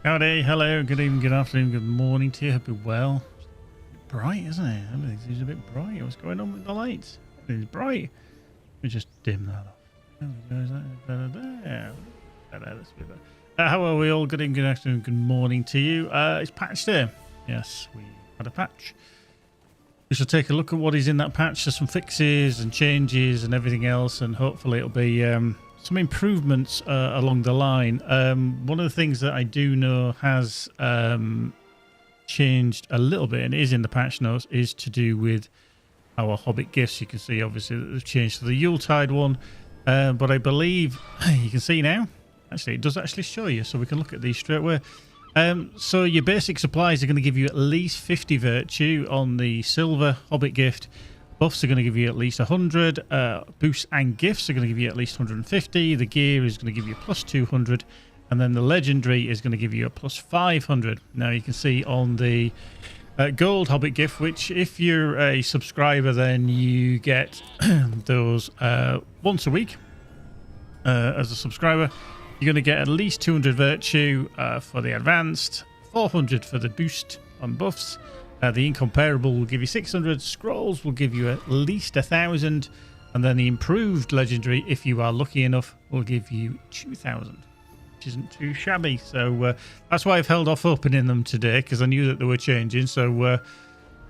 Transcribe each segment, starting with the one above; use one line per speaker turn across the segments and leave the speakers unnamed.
Howdy, hello, good evening, good afternoon, good morning to you. Hope you're well. Bright, isn't it? Everything seems a bit bright. What's going on with the lights? It's bright. Let me just dim that off. There we go. Is that better there? Better, that's a bit better. How are we all? Good evening, good afternoon, good morning to you. It's Patch Day. Yes, we had a patch. We shall take a look at what is in that patch. There's some fixes and changes and everything else, and hopefully it'll be some improvements along the line. One of the things that I do know has changed a little bit, and it is in the patch notes, is to do with our Hobbit gifts. You can see obviously that they've changed to the Yuletide one, but I believe you can see now, actually it does actually show you, so we can look at these straight away. So your basic supplies are going to give you at least 50 virtue on the silver Hobbit gift. Buffs are going to give you at least 100. Boosts and gifts are going to give you at least 150. The gear is going to give you plus 200. And then the legendary is going to give you a plus 500. Now you can see on the gold Hobbit gift, which if you're a subscriber, then you get those once a week as a subscriber. You're going to get at least 200 virtue for the advanced, 400 for the boost on buffs. The incomparable will give you 600. Scrolls will give you at least 1,000. And then the improved legendary, if you are lucky enough, will give you 2,000. Which isn't too shabby. So that's why I've held off opening them today, because I knew that they were changing. So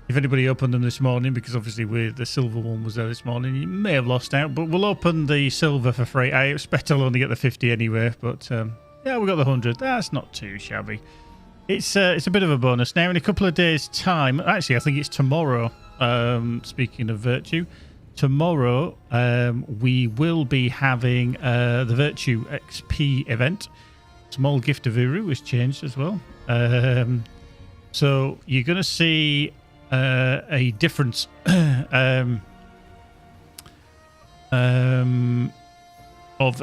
if anybody opened them this morning, because obviously the silver one was there this morning, you may have lost out. But we'll open the silver for free. I expect I'll only get the 50 anyway. But yeah, we got the 100. That's not too shabby. It's a bit of a bonus. Now, in a couple of days' time, actually, I think it's tomorrow, speaking of virtue, tomorrow we will be having the Virtue XP event. Small Gift of Uru was changed as well. So you're going to see a difference of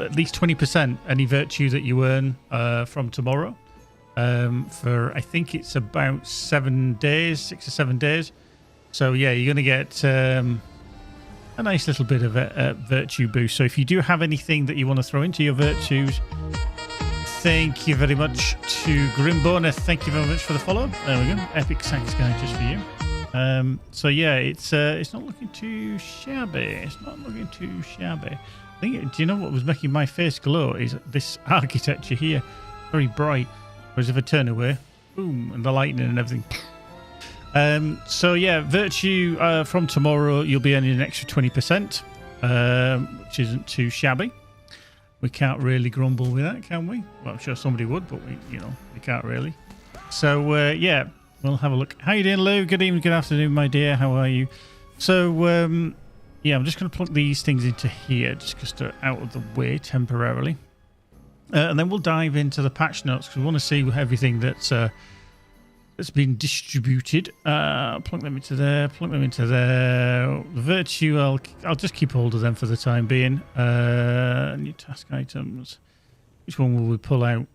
at least 20% any virtue that you earn from tomorrow. For I think it's about 7 days, 6 or 7 days. So yeah, you're going to get a nice little bit of a virtue boost. So if you do have anything that you want to throw into your virtues, thank you very much to Grimboner. Thank you very much for the follow. There we go. Epic Sax guy just for you. So yeah, it's not looking too shabby. It's not looking too shabby. I think, do you know what was making my face glow is this architecture here, very bright. Whereas if I turn away, boom, and the lightning and everything. So yeah, virtue from tomorrow, you'll be earning an extra 20%, which isn't too shabby. We can't really grumble with that, can we? Well, I'm sure somebody would, but we can't really. So yeah, we'll have a look. How you doing, Lou? Good evening, good afternoon, my dear. How are you? So yeah, I'm just going to plug these things into here, just because they're out of the way temporarily. And then we'll dive into the patch notes because we want to see everything that's been distributed. Plug them into there. Plug them into there. The virtue, I'll just keep hold of them for the time being. New task items. Which one will we pull out?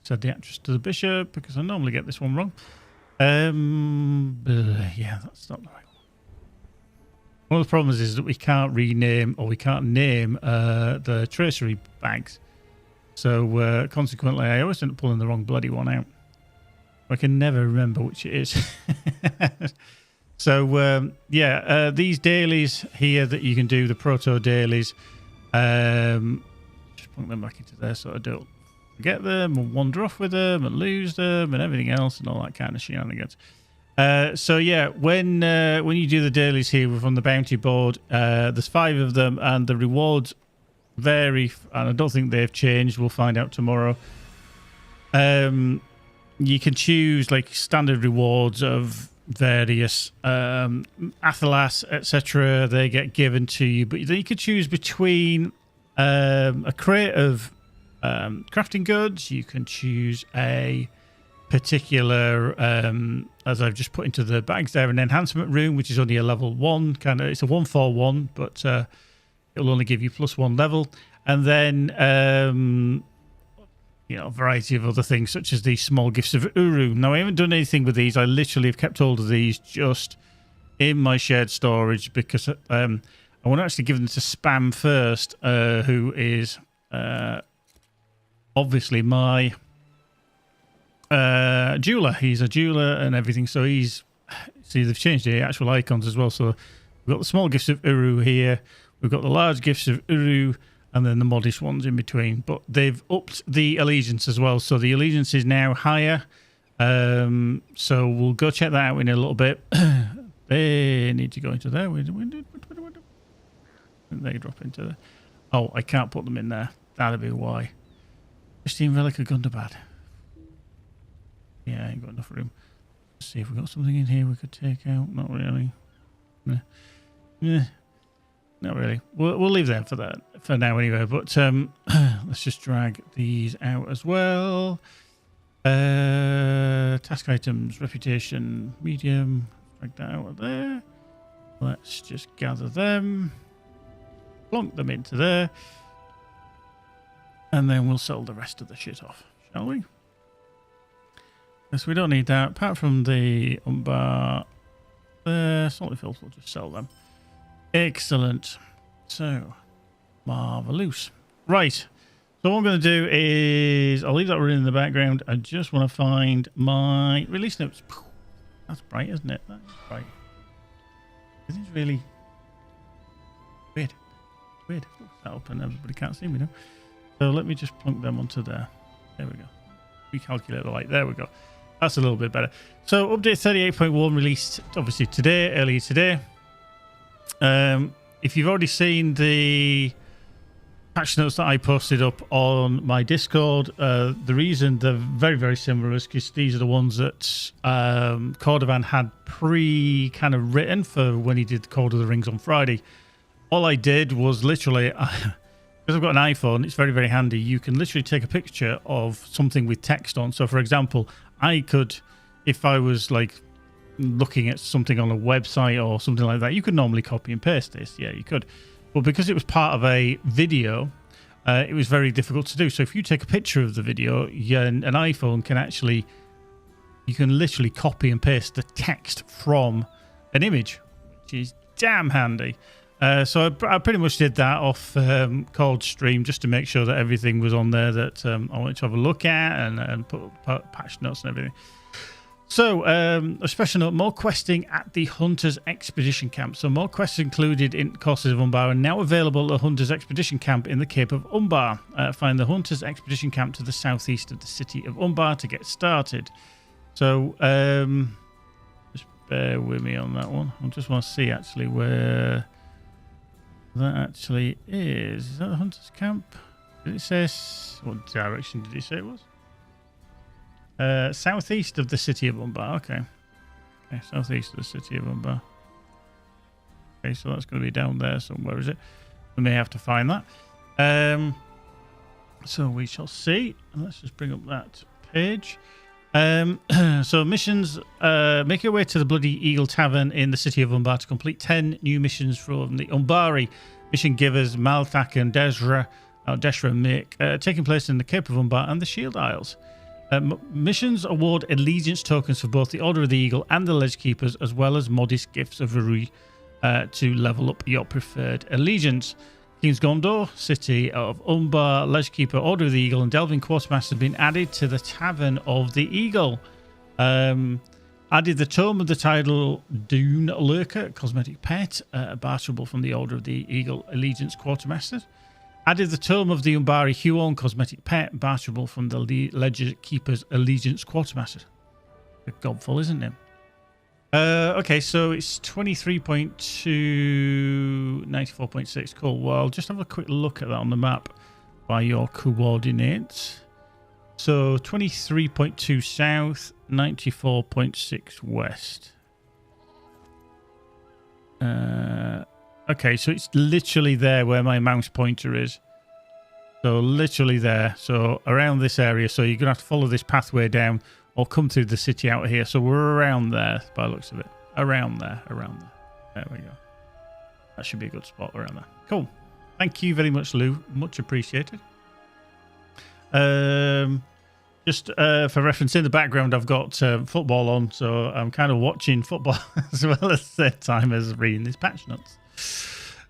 Said the actress to the bishop because I normally get this one wrong. Yeah, that's not the right one. One of the problems is that we can't rename or we can't name the tracery bags. So consequently, I always end up pulling the wrong bloody one out. I can never remember which it is. So yeah, these dailies here that you can do, the proto dailies, just put them back into there so I don't forget them and wander off with them and lose them and everything else and all that kind of shenanigans. So yeah, when you do the dailies here from the bounty board, there's 5 of them and the rewards vary, and I don't think they've changed. We'll find out tomorrow. You can choose like standard rewards of various Athelas, etc. They get given to you, but then you could choose between a crate of crafting goods. You can choose a particular, as I've just put into the bags there, an enhancement room, which is only a level 1 kind of. It's a 1-for-1, but it'll only give you +1 level, and then a variety of other things such as these small gifts of Uru. Now I haven't done anything with these. I literally have kept hold of these just in my shared storage because I want to actually give them to Spam first, who is obviously my jeweler. He's a jeweler and everything. So he's, see, they've changed the actual icons as well. So we've got the small gifts of Uru here. We've got the large gifts of Uru, and then the modest ones in between. But they've upped the allegiance as well. So the allegiance is now higher. So we'll go check that out in a little bit. They need to go into there. They drop into there. Oh, I can't put them in there. That'll be why. Pristine Relic of Gundabad. Yeah, I ain't got enough room. Let's see if we've got something in here we could take out. Not really. Nah. Not really. We'll leave them for that for now anyway. But let's just drag these out as well. Task items, reputation, medium. Drag that out of there. Let's just gather them. Plonk them into there. And then we'll sell the rest of the shit off, shall we? Yes, we don't need that. Apart from the Umbar, the Salty Filth, we'll just sell them. Excellent. So, marvelous. Right. So what I'm going to do is, I'll leave that running in the background. I just want to find my release notes. That's bright, isn't it? That's bright. This is really weird. Weird. That up and everybody can't see me now. So let me just plunk them onto there. There we go. Recalculate the light. There we go. That's a little bit better. So update 38.1 released obviously today, earlier today. If you've already seen the patch notes that I posted up on my Discord, the reason they're very, very similar is because these are the ones that Cordovan had kind of written for when he did Code of the Rings on Friday. All I did was literally, because I've got an iPhone, it's very, very handy. You can literally take a picture of something with text on. So for example, I could, if I was like looking at something on a website or something like that, you could normally copy and paste this. Yeah, you could. But because it was part of a video, it was very difficult to do. So if you take a picture of the video, an iPhone can actually, you can literally copy and paste the text from an image, which is damn handy. So I pretty much did that off Coldstream just to make sure that everything was on there that I wanted to have a look at and put patch notes and everything. So, a special note, more questing at the Hunters Expedition Camp. So more quests included in Courses of Umbar are now available at the Hunters Expedition Camp in the Cape of Umbar. Find the Hunters Expedition Camp to the southeast of the city of Umbar to get started. So, just bear with me on that one. I just want to see actually where that actually is. Is that the Hunters Camp? Did it say, what direction did it say it was? Southeast of the city of Umbar. Okay, southeast of the city of Umbar. Okay, so that's going to be down there somewhere, is it? We may have to find that. So we shall see. And let's just bring up that page. So missions, make your way to the Bloody Eagle Tavern in the city of Umbar to complete 10 new missions from the Umbari mission givers Malthak and Deshra taking place in the Cape of Umbar and the Shield Isles. Missions award allegiance tokens for both the Order of the Eagle and the Ledge Keepers, as well as modest gifts of Rui to level up your preferred allegiance. King's Gondor, City of Umbar, Ledge Keeper, Order of the Eagle, and Delving Quartermaster have been added to the Tavern of the Eagle. Added the Tome of the Tidal Dune Lurker, cosmetic pet, barterable from the Order of the Eagle Allegiance Quartermaster. Added the Tome of the Umbari Huon, cosmetic pet, barterable from the Ledger Keeper's Allegiance Quartermaster. A gobful, isn't it? Okay, so it's 23.2, 94.6. Cool. Well, I'll just have a quick look at that on the map by your coordinates. So 23.2 south, 94.6 west. Okay, so it's literally there where my mouse pointer is. So literally there. So around this area. So you're going to have to follow this pathway down or come through the city out here. So we're around there by the looks of it. Around there. There we go. That should be a good spot around there. Cool. Thank you very much, Lou. Much appreciated. Just for reference, in the background, I've got football on. So I'm kind of watching football as well as the time as reading these patch notes.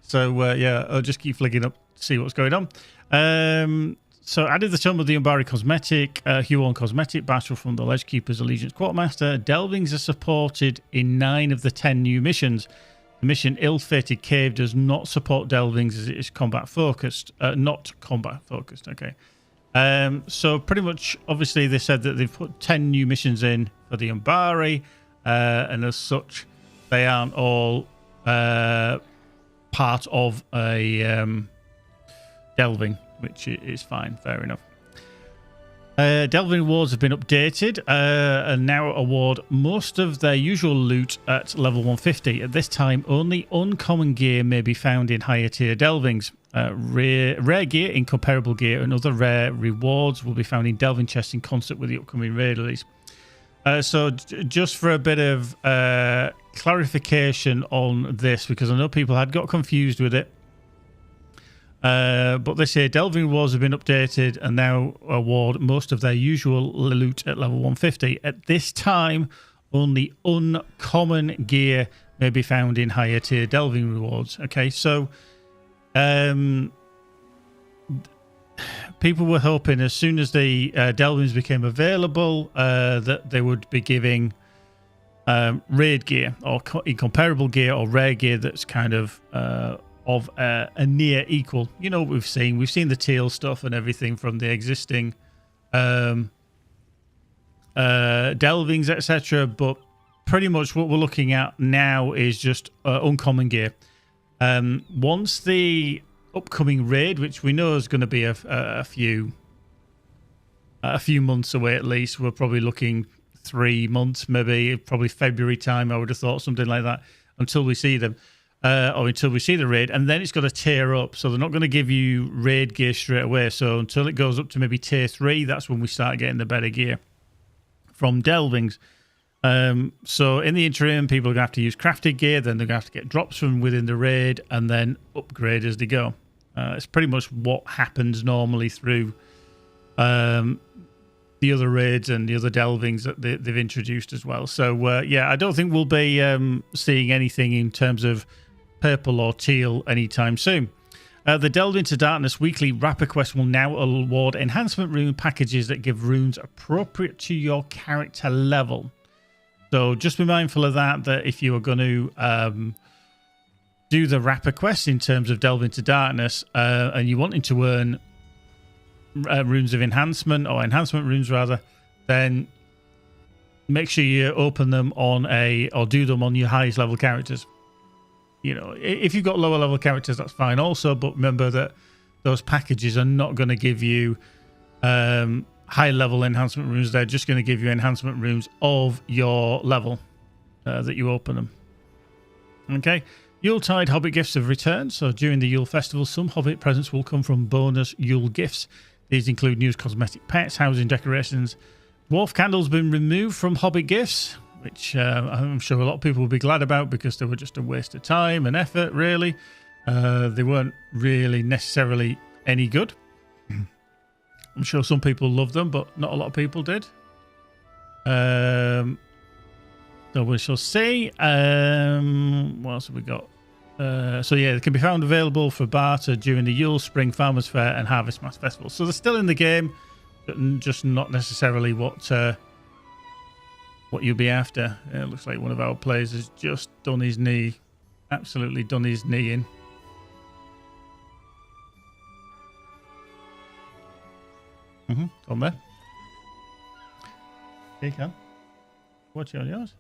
So, yeah, I'll just keep flicking up to see what's going on. So added the Tome of the Umbari cosmetic, Huon cosmetic, Battle from the Ledgekeeper's Allegiance Quartermaster. Delvings are supported in 9 of the 10 new missions. The mission Ill-Fated Cave does not support Delvings as it is combat focused. Not combat focused, okay. So pretty much, obviously, they said that they've put 10 new missions in for the Umbari, and as such, they aren't all part of a Delving, which is fine, fair enough. Delving awards have been updated and now award most of their usual loot at level 150. At this time, only uncommon gear may be found in higher tier Delvings. Rare gear, incomparable gear, and other rare rewards will be found in Delving chests in concert with the upcoming raid release. So just for a bit of clarification on this, because I know people had got confused with it. But this here, Delving rewards have been updated and now award most of their usual loot at level 150. At this time, only uncommon gear may be found in higher tier Delving rewards. Okay, so people were hoping as soon as the Delvings became available that they would be giving raid gear or incomparable gear or rare gear that's kind of a near equal. You know what we've seen the teal stuff and everything from the existing Delvings, etc., but pretty much what we're looking at now is just uncommon gear. Once the upcoming raid, which we know is going to be a few months away at least, we're probably looking 3 months, maybe probably February time, I would have thought, something like that, until we see them. Or until we see the raid, and then it's got to tier up. So they're not going to give you raid gear straight away. So until it goes up to maybe tier 3, that's when we start getting the better gear from Delvings. So in the interim, people are going to have to use crafted gear, then they're going to have to get drops from within the raid, and then upgrade as they go. It's pretty much what happens normally through the other raids and the other Delvings that they've introduced as well. So yeah, I don't think we'll be seeing anything in terms of purple or teal anytime soon. The Delve into Darkness weekly Rapper Quest will now award enhancement rune packages that give runes appropriate to your character level. So just be mindful of that if you are going to do the Rapper Quest in terms of Delve into Darkness and you're wanting to earn runes of enhancement, or enhancement runes rather, then make sure you open them or do them on your highest level characters. You know, if you've got lower level characters, that's fine also, but remember that those packages are not going to give you high level enhancement runes. They're just going to give you enhancement runes of your level that you open them. Okay. Yuletide Hobbit gifts have returned. So during the Yule festival, some Hobbit presents will come from bonus Yule gifts. These include new cosmetic pets, housing decorations. Dwarf candles been removed from Hobbit gifts, which I'm sure a lot of people will be glad about because they were just a waste of time and effort, really. They weren't really necessarily any good. I'm sure some people loved them, but not a lot of people did. So we shall see. What else have we got? So yeah, they can be found available for barter during the Yule, Spring, Farmers Fair and Harvest Mass Festival. So they're still in the game, but just not necessarily what you'll be after. It looks like one of our players has just done his knee. Absolutely done his knee in. On there. Here you can. Watch it on yours.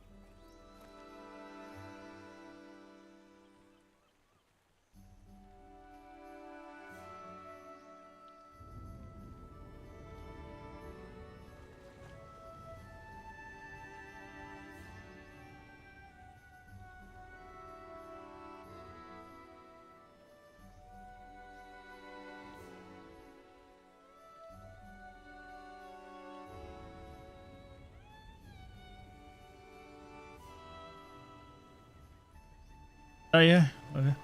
Oh, yeah. Okay.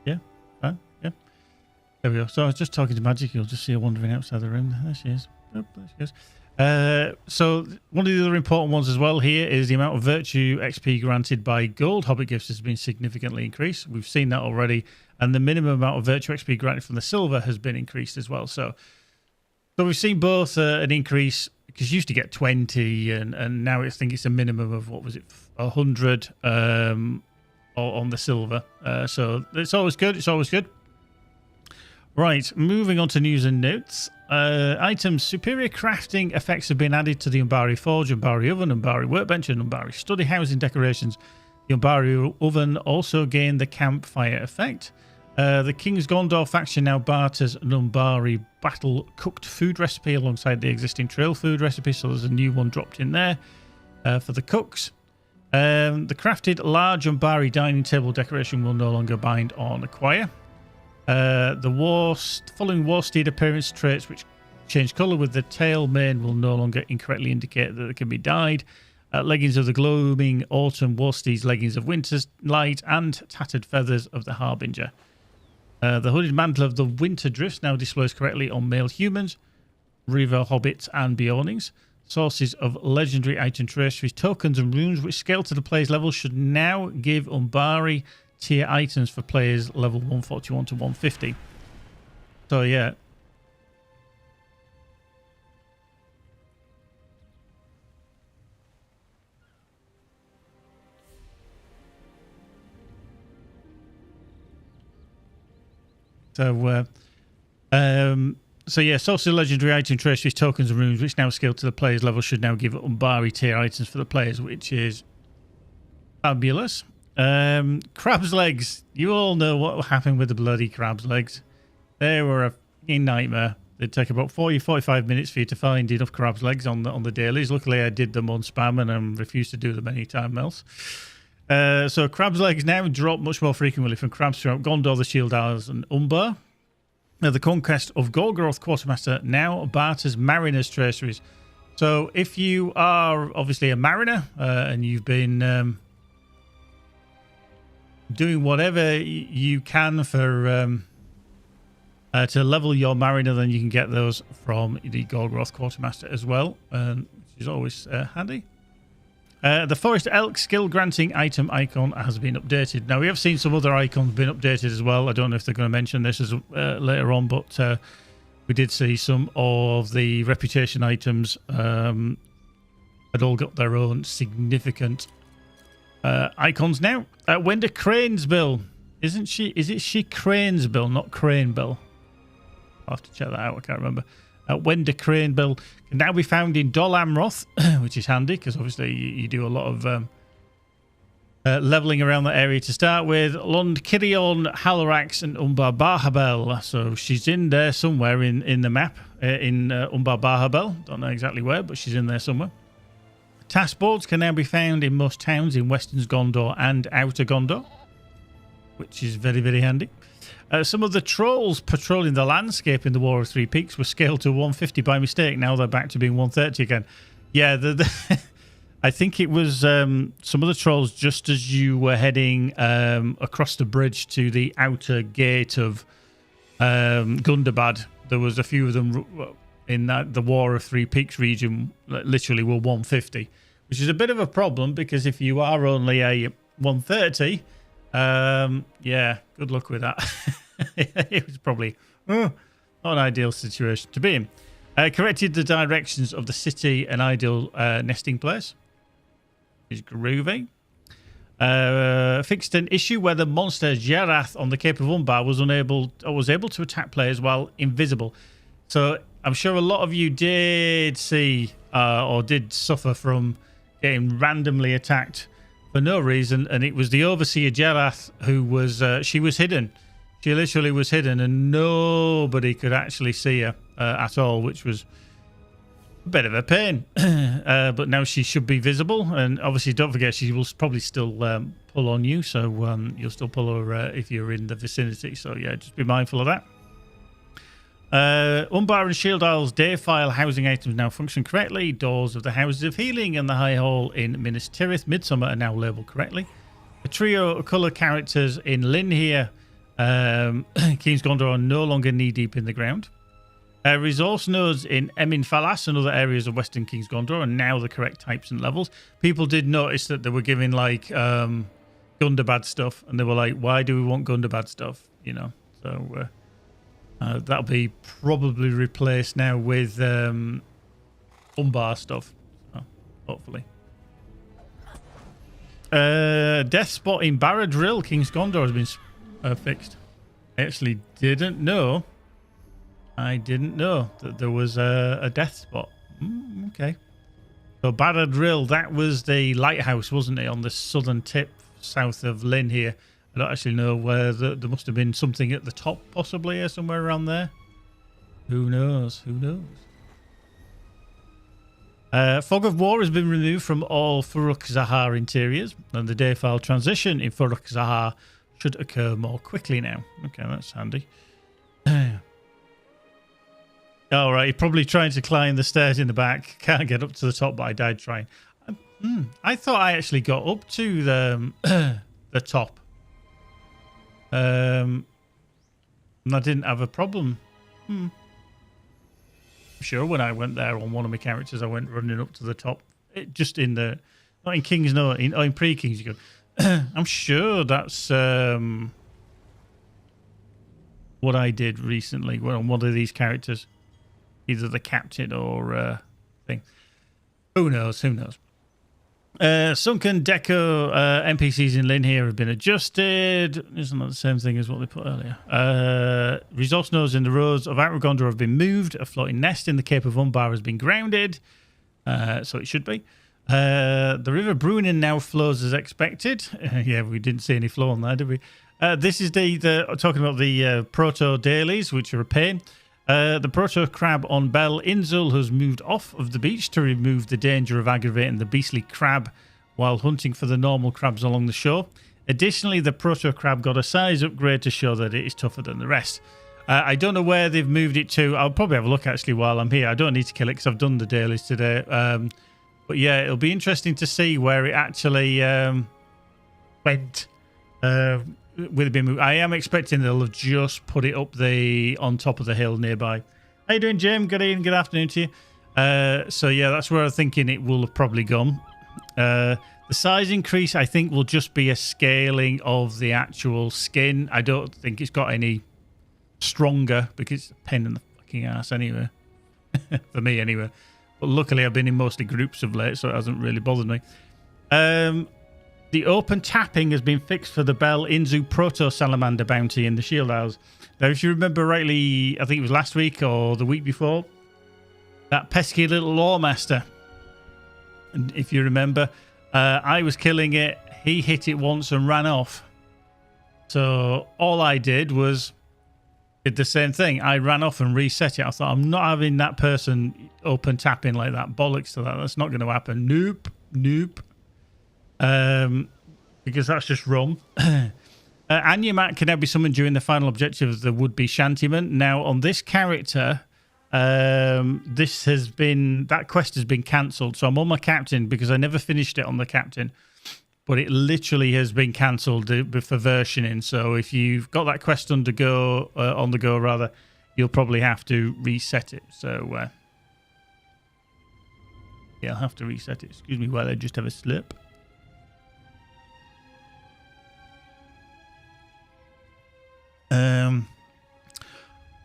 Yeah. Fine. Yeah. There we go. So I was just talking to Magic. You'll just see her wandering outside the room. There she is. Oh, there she goes. So one of the other important ones as well here is the amount of virtue XP granted by gold Hobbit gifts has been significantly increased. We've seen that already. And the minimum amount of virtue XP granted from the silver has been increased as well. So we've seen both an increase, because you used to get 20 and now I think it's a minimum of, what was it, 100 on the silver. So it's always good. It's always good. Right, moving on to news and notes. Items. Superior crafting effects have been added to the Umbari Forge, Umbari Oven, Umbari Workbench, and Umbari Study Housing decorations. The Umbari Oven also gained the Campfire effect. The King's Gondor faction now barters an Umbari Battle cooked food recipe alongside the existing trail food recipe, so there's a new one dropped in there for the cooks. The crafted large Umbari dining table decoration will no longer bind on acquire. The following Warsteed appearance traits which change colour with the tail mane will no longer incorrectly indicate that they can be dyed. Leggings of the Gloaming Autumn, Warsteed's leggings of Winter's Light, and tattered feathers of the Harbinger. The hooded mantle of the Winter Drifts now displays correctly on male humans, Reaver Hobbits, and Beornings. Sources of legendary item traceries, tokens, and runes which scale to the player's level should now give Umbari tier items for players level 141 to 150. So yeah. So yeah, sources of legendary item traceries, tokens, and runes which now scale to the player's level should now give Umbari tier items for the players, which is fabulous. Crab's legs. You all know what happened with the bloody crab's legs. They were a fucking nightmare. They'd take about 40-45 minutes for you to find enough crab's legs on the dailies. Luckily, I did them on spam and refused to do them any time else. So crab's legs now drop much more frequently from crabs throughout Gondor, the Shield Isles, and Umbar. The conquest of Golgoroth Quartermaster now barters Mariner's traceries. So if you are obviously a mariner and you've been doing whatever you can for to level your mariner, then you can get those from the Golgoroth Quartermaster as well, which is always handy. The Forest Elk skill granting item icon has been updated. Now, we have seen some other icons been updated as well. I don't know if they're going to mention this as later on, but we did see some of the reputation items had all got their own significant icons now. Wenda Cranesbill, isn't she? Is it she Cranesbill, not Cranebill? I'll have to check that out. I can't remember. Wenda Cranebill can now be found in Dol Amroth, which is handy because obviously you do a lot of leveling around that area to start with. Lond Kirion, Halorax, and Umbar Bahabel. So she's in there somewhere in the map in Umbar Bahabel. Don't know exactly where, but she's in there somewhere. Task boards can now be found in most towns in Western Gondor and Outer Gondor, which is very, very handy. Some of the trolls patrolling the landscape in the War of Three Peaks were scaled to 150 by mistake. Now they're back to being 130 again. Yeah, I think it was some of the trolls just as you were heading across the bridge to the outer gate of Gundabad. There was a few of them in the War of Three Peaks region literally were 150, which is a bit of a problem because if you are only a 130... yeah, good luck with that. It was probably not an ideal situation to be in. Corrected the directions of the city, an ideal nesting place. Is groovy. Fixed an issue where the monster Jerath on the Cape of Umbar was able to attack players while invisible. So I'm sure a lot of you did see or did suffer from getting randomly attacked for no reason, and it was the Overseer Jerath who was she was hidden. She literally was hidden and nobody could actually see her at all, which was a bit of a pain. But now she should be visible, and obviously don't forget she will probably still pull on you, so you'll still pull her if you're in the vicinity. So yeah, just be mindful of that. Umbar and Shield Isles day file housing items now function correctly. Doors of the Houses of Healing and the High Hall in Minas Tirith Midsummer are now labelled correctly. A trio of colour characters in Lynn here, King's Gondor are no longer knee deep in the ground. Resource nodes in Emin Falas and other areas of Western King's Gondor are now the correct types and levels. People did notice that they were giving like Gundabad stuff, and they were like, "Why do we want Gundabad stuff?" You know, so that'll be probably replaced now with Umbar stuff. So, hopefully. Death spot in Barad-dûr, King's Gondor has been fixed. I actually didn't know. I didn't know that there was a death spot. Okay. So Barad-dûr, that was the lighthouse, wasn't it, on the southern tip south of Lynn here. I don't actually know where there must have been something at the top, possibly, or somewhere around there. Who knows? Who knows? Fog of War has been removed from all Furuk-Zahar interiors, and the Dayfile transition in Furuk-Zahar should occur more quickly now. Okay, that's handy. All right, you're probably trying to climb the stairs in the back. Can't get up to the top, but I died trying. I thought I actually got up to the top. And I didn't have a problem. I'm sure when I went there on one of my characters, I went running up to the top. Just in the... Not in King's, no. In Pre-Kings, you go... I'm sure that's what I did recently on one of these characters. Either the captain or thing. Who knows? Who knows? Sunken Deco NPCs in Lynn here have been adjusted. Isn't that the same thing as what they put earlier? Resource nodes in the roads of Outer Gondor have been moved. A floating nest in the Cape of Umbar has been grounded. So it should be. The River Bruinen now flows as expected. Yeah, we didn't see any flow on there, did we? This is the talking about the proto dailies, which are a pain. The proto crab on Bel Inzul has moved off of the beach to remove the danger of aggravating the beastly crab while hunting for the normal crabs along the shore. Additionally, the proto crab got a size upgrade to show that it is tougher than the rest. I don't know where they've moved it to. I'll probably have a look actually while I'm here. I don't need to kill it because I've done the dailies today. But yeah, it'll be interesting to see where it actually went. With it being moved. I am expecting they'll have just put it up on top of the hill nearby. How you doing, Jim? Good evening, good afternoon to you. So yeah, that's where I'm thinking it will have probably gone. The size increase, I think, will just be a scaling of the actual skin. I don't think it's got any stronger because it's a pain in the fucking ass anyway. For me anyway. But luckily I've been in mostly groups of late, so it hasn't really bothered me. The open tapping has been fixed for the Bel Inzu Proto Salamander bounty in the Shield Isles. Now, if you remember rightly, I think it was last week or the week before, that pesky little Lawmaster. And if you remember, I was killing it. He hit it once and ran off. So all I did was did the same thing. I ran off and reset it. I thought, I'm not having that person open tapping like that. Bollocks to that. That's not going to happen. Nope. Nope. Because that's just wrong. Anyamat can now be summoned during the final objective of the would-be Shantyman. Now, on this character, that quest has been cancelled. So I'm on my captain because I never finished it on the captain. But it literally has been cancelled for versioning. So if you've got that quest on the go, you'll probably have to reset it. So, yeah, I'll have to reset it. Excuse me while I just have a slip.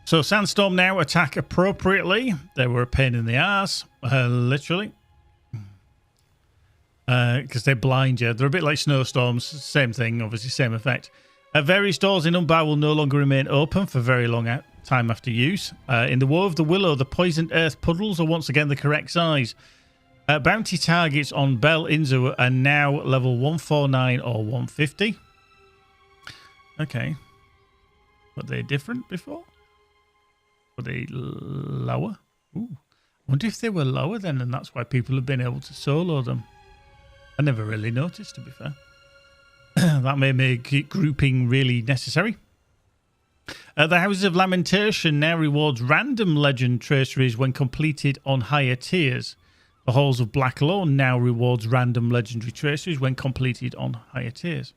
So Sandstorm now attack appropriately. They were a pain in the ass, literally. Because they blind you. They're a bit like snowstorms. Same thing, obviously, same effect. Various doors in Umbar will no longer remain open for very long time after use. In the War of the Willow, the poisoned earth puddles are once again the correct size. Bounty targets on Bel Inzu are now level 149 or 150. Okay. Were they different before? Were they lower? Ooh. I wonder if they were lower then, and that's why people have been able to solo them. I never really noticed, to be fair. That may make grouping really necessary. The Houses of Lamentation now rewards random legend traceries when completed on higher tiers. The Halls of Black Lawn now rewards random legendary traceries when completed on higher tiers.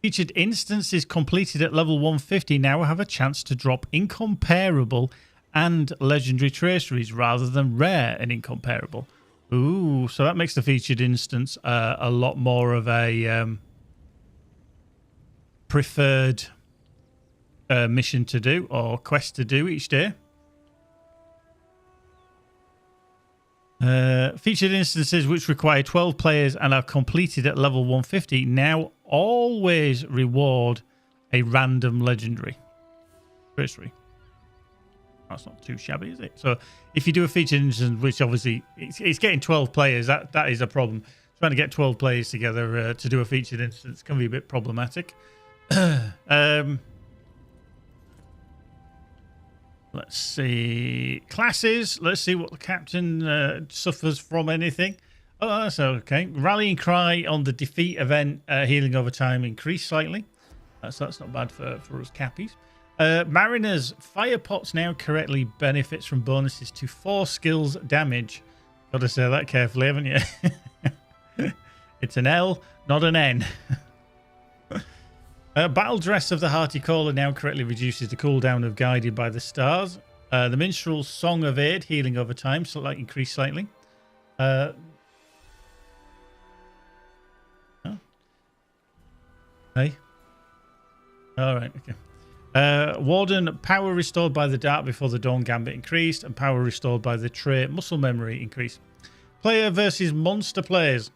Featured instances completed at level 150 now have a chance to drop incomparable and legendary traceries rather than rare and incomparable. Ooh, so that makes the featured instance a lot more of a preferred mission to do or quest to do each day. Featured instances which require 12 players and are completed at level 150 now always reward a random legendary tracery. That's not too shabby, is it? So if you do a featured instance, which obviously it's getting 12 players, that is a problem. Trying to get 12 players together to do a featured instance can be a bit problematic. Let's see. Classes. Let's see what the captain suffers from anything. Oh, that's okay. Rallying cry on the defeat event, healing over time increased slightly. So that's not bad for us cappies. Mariners, fire pots now correctly benefits from bonuses to 4 skills damage. Got to say that carefully, haven't you? It's an L, not an N. Battle dress of the Hearty Caller now correctly reduces the cooldown of Guided by the Stars. The Minstrel's Song of Aid, healing over time, so like increased slightly. Oh. Hey. All right, okay. Warden, power restored by the Dart before the Dawn Gambit increased, and power restored by the trait Muscle Memory increased. Player versus monster players.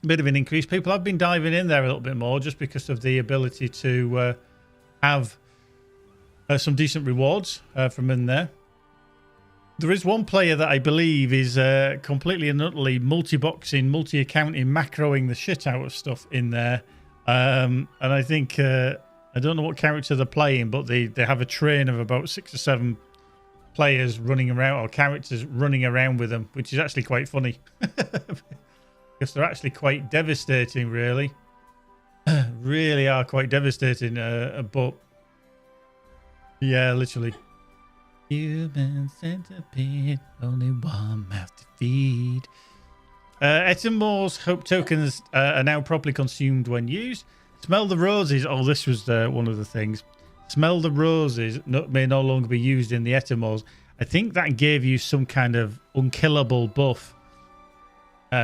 A bit of an increase. People have been diving in there a little bit more just because of the ability to have some decent rewards from in there. There is one player that I believe is completely and utterly multi-boxing, multi-accounting, macroing the shit out of stuff in there. And I think... I don't know what character they're playing, but they have a train of about 6 or 7 players running around, or characters running around with them, which is actually quite funny. Because they're actually quite devastating, really. Really are quite devastating, but... Yeah, literally. Human centipede, only one mouth to feed. Etimor's Hope tokens are now properly consumed when used. Smell the roses. Oh, this was one of the things. Smell the roses may no longer be used in the Etimors. I think that gave you some kind of unkillable buff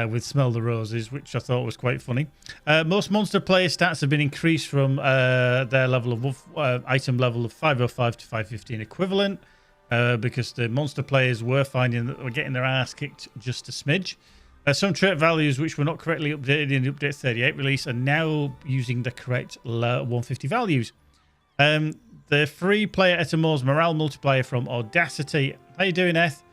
with Smell the Roses, which I thought was quite funny. Most monster player stats have been increased from their level of item level of 505 to 515 equivalent because the monster players were finding that they were getting their ass kicked just a smidge. Some trait values which were not correctly updated in the Update 38 release are now using the correct 150 values. The free player Etimor's morale multiplier from Audacity. How you doing, Eth?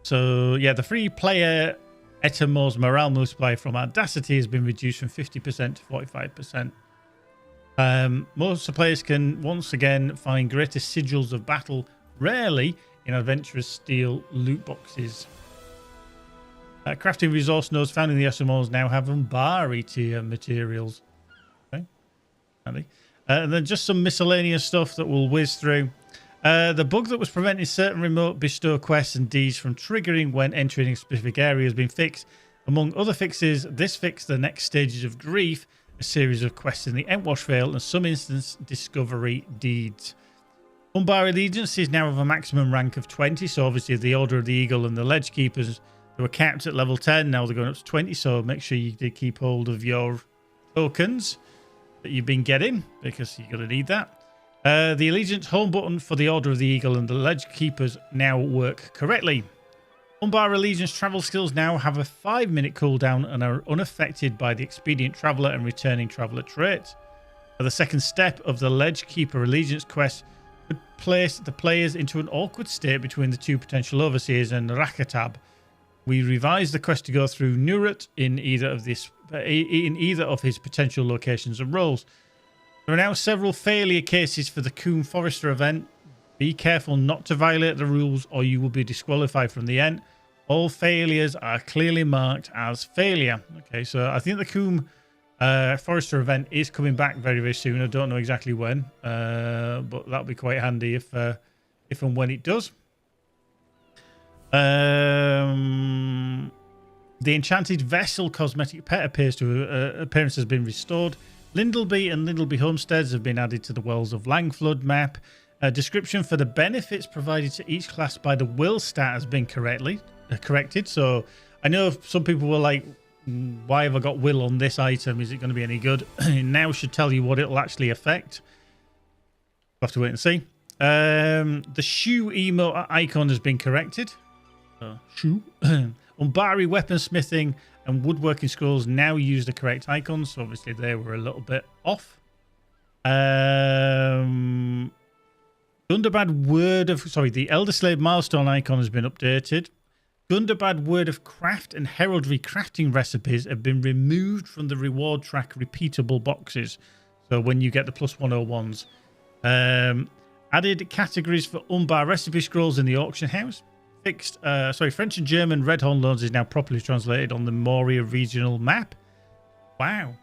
So, yeah, the free player Etimor's morale multiplier from Audacity has been reduced from 50% to 45%. Most players can once again find greater sigils of battle, rarely in Adventurous Steel loot boxes. Crafting resource nodes found in the Etimors now have Umbari tier materials. Okay, handy. And then just some miscellaneous stuff that we'll whiz through. The bug that was preventing certain remote bestow quests and deeds from triggering when entering a specific area has been fixed. Among other fixes, this fixed the next stages of grief, a series of quests in the Entwash Vale, and some instance discovery deeds. Umbari allegiances now have a maximum rank of 20, so obviously the Order of the Eagle and the Ledge Keepers, they were capped at level 10, now they're going up to 20, so make sure you did keep hold of your tokens that you've been getting, because you're going to need that. The Allegiance home button for the Order of the Eagle and the Ledge Keepers now work correctly. Umbari Allegiance travel skills now have a 5-minute cooldown and are unaffected by the Expedient Traveller and Returning Traveller traits. The second step of the Ledge Keeper Allegiance quest would place the players into an awkward state between the two potential overseers and Rakatab. We revised the quest to go through Nurut in either of his potential locations and roles. There are now several failure cases for the Coombe Forester event. Be careful not to violate the rules or you will be disqualified from the end. All failures are clearly marked as failure. Okay, so I think the Coombe Forester event is coming back very, very soon. I don't know exactly when, but that'll be quite handy if and when it does. The Enchanted Vessel cosmetic pet appearance has been restored. Lindleby and Lindleby homesteads have been added to the Wells of Langflood map. A description for the benefits provided to each class by the will stat has been corrected. So I know some people were like, why have I got will on this item? Is it going to be any good? It now should tell you what it'll actually affect. We'll have to wait and see. The shoe emote icon has been corrected. Shoe. Umbari weaponsmithing and woodworking scrolls now use the correct icons. So obviously they were a little bit off. Gundabad the Elder Slave milestone icon has been updated. Gundabad Word of Craft and Heraldry crafting recipes have been removed from the reward track repeatable boxes. So when you get the plus 101s. Added categories for Umbar recipe scrolls in the auction house. Fixed, French and German Redhorn loans is now properly translated on the Moria regional map. Wow.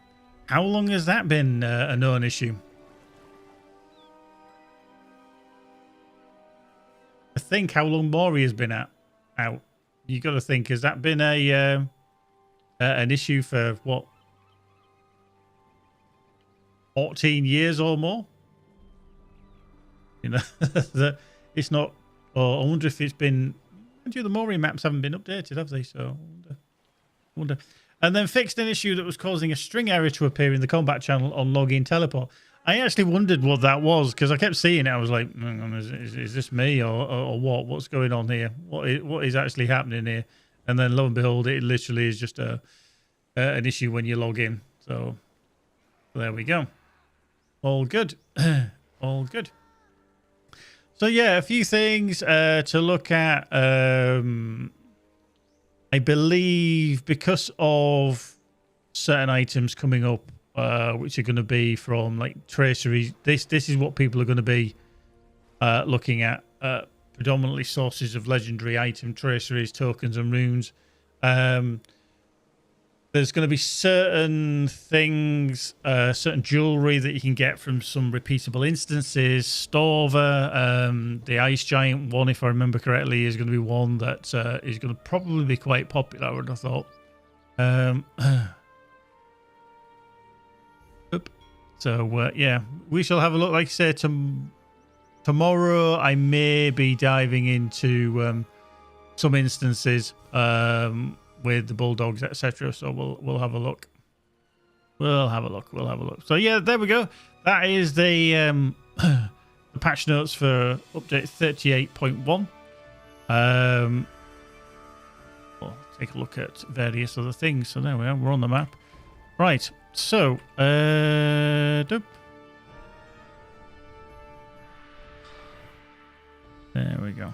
How long has that been a known issue? I think how long Moria's been out. You got to think, has that been an issue for what? 14 years or more? You know, it's not. Or I wonder if it's been. The Moria maps haven't been updated, have they? So I wonder. And then fixed an issue that was causing a string error to appear in the combat channel on login teleport. I actually wondered what that was because I kept seeing it. I was like, is this me or what? What's going on here? What is actually happening here? And then lo and behold, it literally is just an issue when you log in. So there we go. All good. All good. So yeah, a few things to look at. I believe because of certain items coming up, which are going to be from like traceries. This is what people are going to be looking at. Predominantly sources of legendary item traceries, tokens, and runes. There's going to be certain things, certain jewelry that you can get from some repeatable instances. Storva, the Ice Giant one, if I remember correctly, is going to be one that is going to probably be quite popular, I would have thought. So, yeah, we shall have a look. Like I said, tomorrow I may be diving into some instances with the Bulldogs, etc. So we'll have a look. We'll have a look. So, yeah, there we go. That is the patch notes for update 38.1. We'll take a look at various other things. So there we are. We're on the map. Right. So, there we go.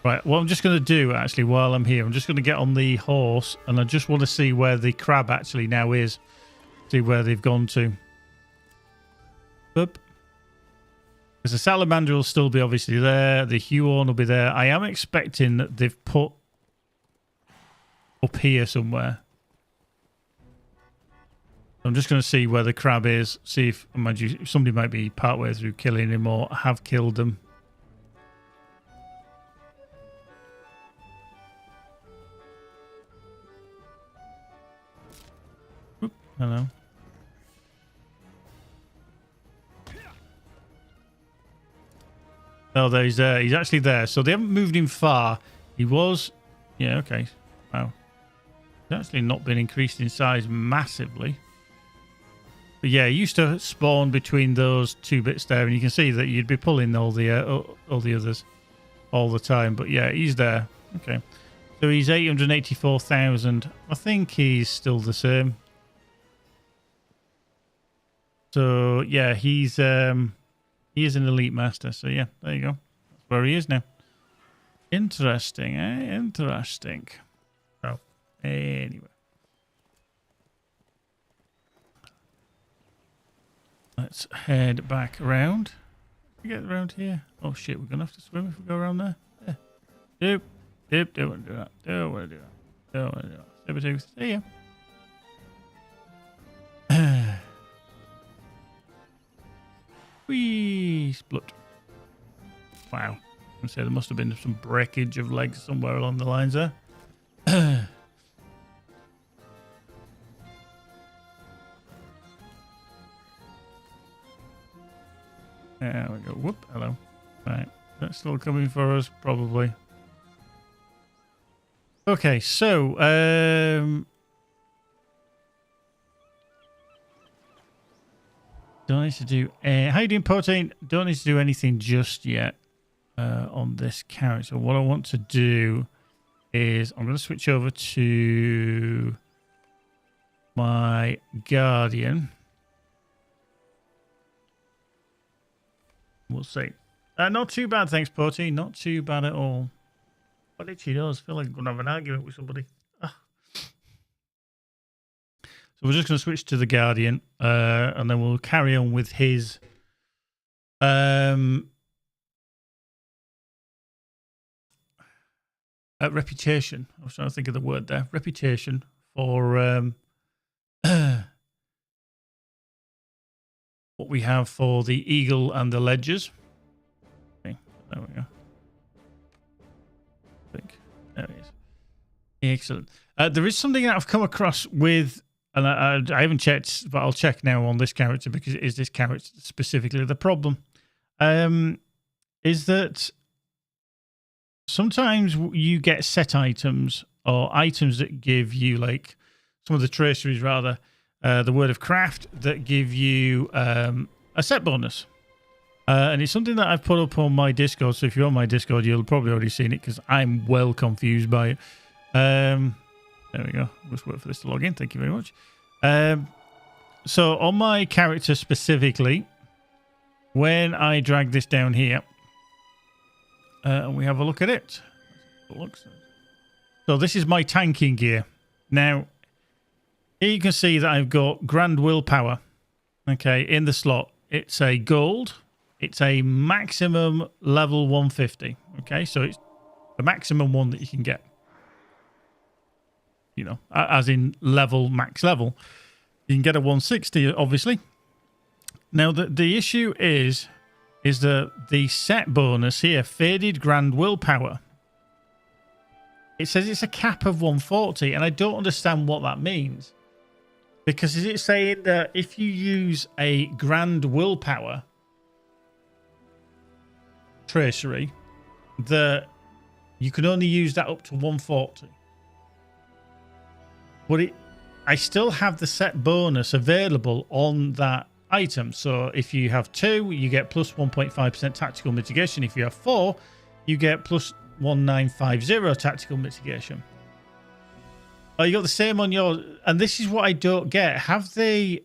Right, what I'm just going to do, actually, while I'm here, I'm just going to get on the horse, and I just want to see where the crab actually now is. See where they've gone to. Boop. Because the salamander will still be obviously there. The Huon will be there. I am expecting that they've put up here somewhere. I'm just going to see where the crab is. See if, imagine, somebody might be partway through killing him or have killed them. Oop, hello. Oh, there he's there. He's actually there. So they haven't moved him far. He was... Yeah, okay. Wow. He's actually not been increased in size massively. But yeah, he used to spawn between those two bits there, and you can see that you'd be pulling all the others all the time. But yeah, he's there. Okay, so he's 884,000. I think he's still the same. So yeah, he is an elite master. So yeah, there you go. That's where he is now. Interesting, eh? Interesting. So anyway. Let's head back around. We get around here. Oh shit, we're gonna have to swim if we go around there. Yeah. Doop. Don't want to do that. Don't want to do that. Don't want to do that. Sabertooth. See ya. Whee! Splut. Wow. I say there must have been some breakage of legs somewhere along the lines there. There we go. Whoop. Hello. Right. That's still coming for us, probably. Okay, so don't need to do. How you doing, Protein? Don't need to do anything just yet on this character. What I want to do is I'm going to switch over to my Guardian. We'll see. Not too bad, thanks, Protein. Not too bad at all. What literally does feel like I'm going to have an argument with somebody. Ah. So we're just going to switch to the Guardian, and then we'll carry on with his reputation. I was trying to think of the word there. Reputation for what we have for the Eagle and the Ledgers. Okay, there we go. I think there it is. Excellent. There is something that I've come across with, and I haven't checked, but I'll check now on this character because it is this character specifically. The problem is that sometimes you get set items or items that give you, like some of the traceries rather, the Word of Craft, that give you a set bonus. And it's something that I've put up on my Discord. So if you're on my Discord, you'll probably already seen it because I'm well confused by it. There we go. Just wait for this to log in. Thank you very much. So on my character specifically, when I drag this down here, and we have a look at it. So this is my tanking gear. Now, here you can see that I've got Grand Willpower. Okay, in the slot. It's a gold. It's a maximum level 150. Okay, so it's the maximum one that you can get. You know, as in level, max level. You can get a 160, obviously. Now, the issue is the set bonus here, Faded Grand Willpower. It says it's a cap of 140, and I don't understand what that means. Because is it saying that if you use a Grand Willpower tracery, that you can only use that up to 140? But I still have the set bonus available on that item. So if you have 2, you get plus 1.5% tactical mitigation. If you have 4, you get plus 1950 tactical mitigation. Oh, you got the same on yours. And this is what I don't get. Have they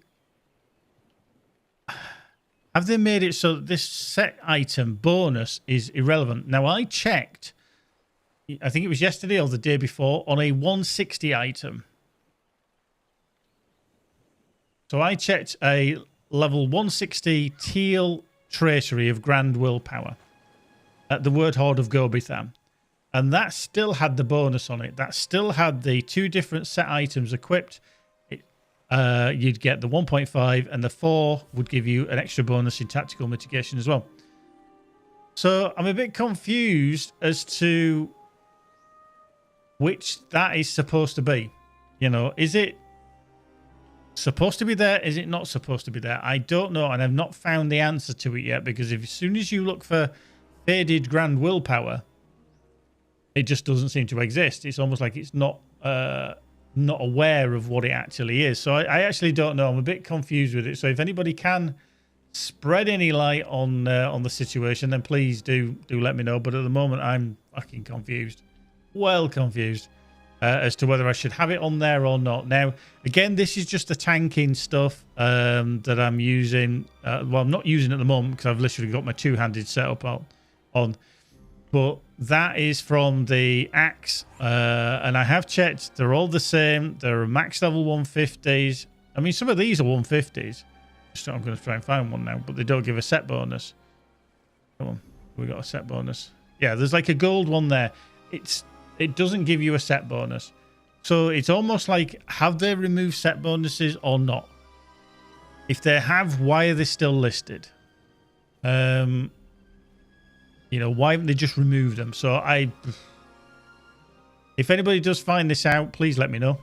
made it so that this set item bonus is irrelevant? Now, I checked, I think it was yesterday or the day before, on a 160 item. So I checked a level 160 teal tracery of Grand Willpower at the Word Horde of Gobitham. And that still had the bonus on it. That still had the 2 different set items equipped. You'd get the 1.5 and the 4 would give you an extra bonus in tactical mitigation as well. So I'm a bit confused as to which that is supposed to be. You know, is it supposed to be there? Is it not supposed to be there? I don't know, and I've not found the answer to it yet, because as soon as you look for Faded Grand Willpower, it just doesn't seem to exist. It's almost like it's not aware of what it actually is. So I actually don't know. I'm a bit confused with it. So if anybody can spread any light on the situation, then please do let me know. But at the moment, I'm fucking confused. Well confused. As to whether I should have it on there or not. Now, again, this is just the tanking stuff that I'm using. Well, I'm not using at the moment because I've literally got my two-handed setup on. But that is from the axe. And I have checked. They're all the same. They're max level 150s. I mean, some of these are 150s. I'm going to try and find one now. But they don't give a set bonus. Come on. We got a set bonus. Yeah, there's like a gold one there. It doesn't give you a set bonus. So it's almost like, have they removed set bonuses or not? If they have, why are they still listed? You know, why haven't they just removed them? So if anybody does find this out, please let me know.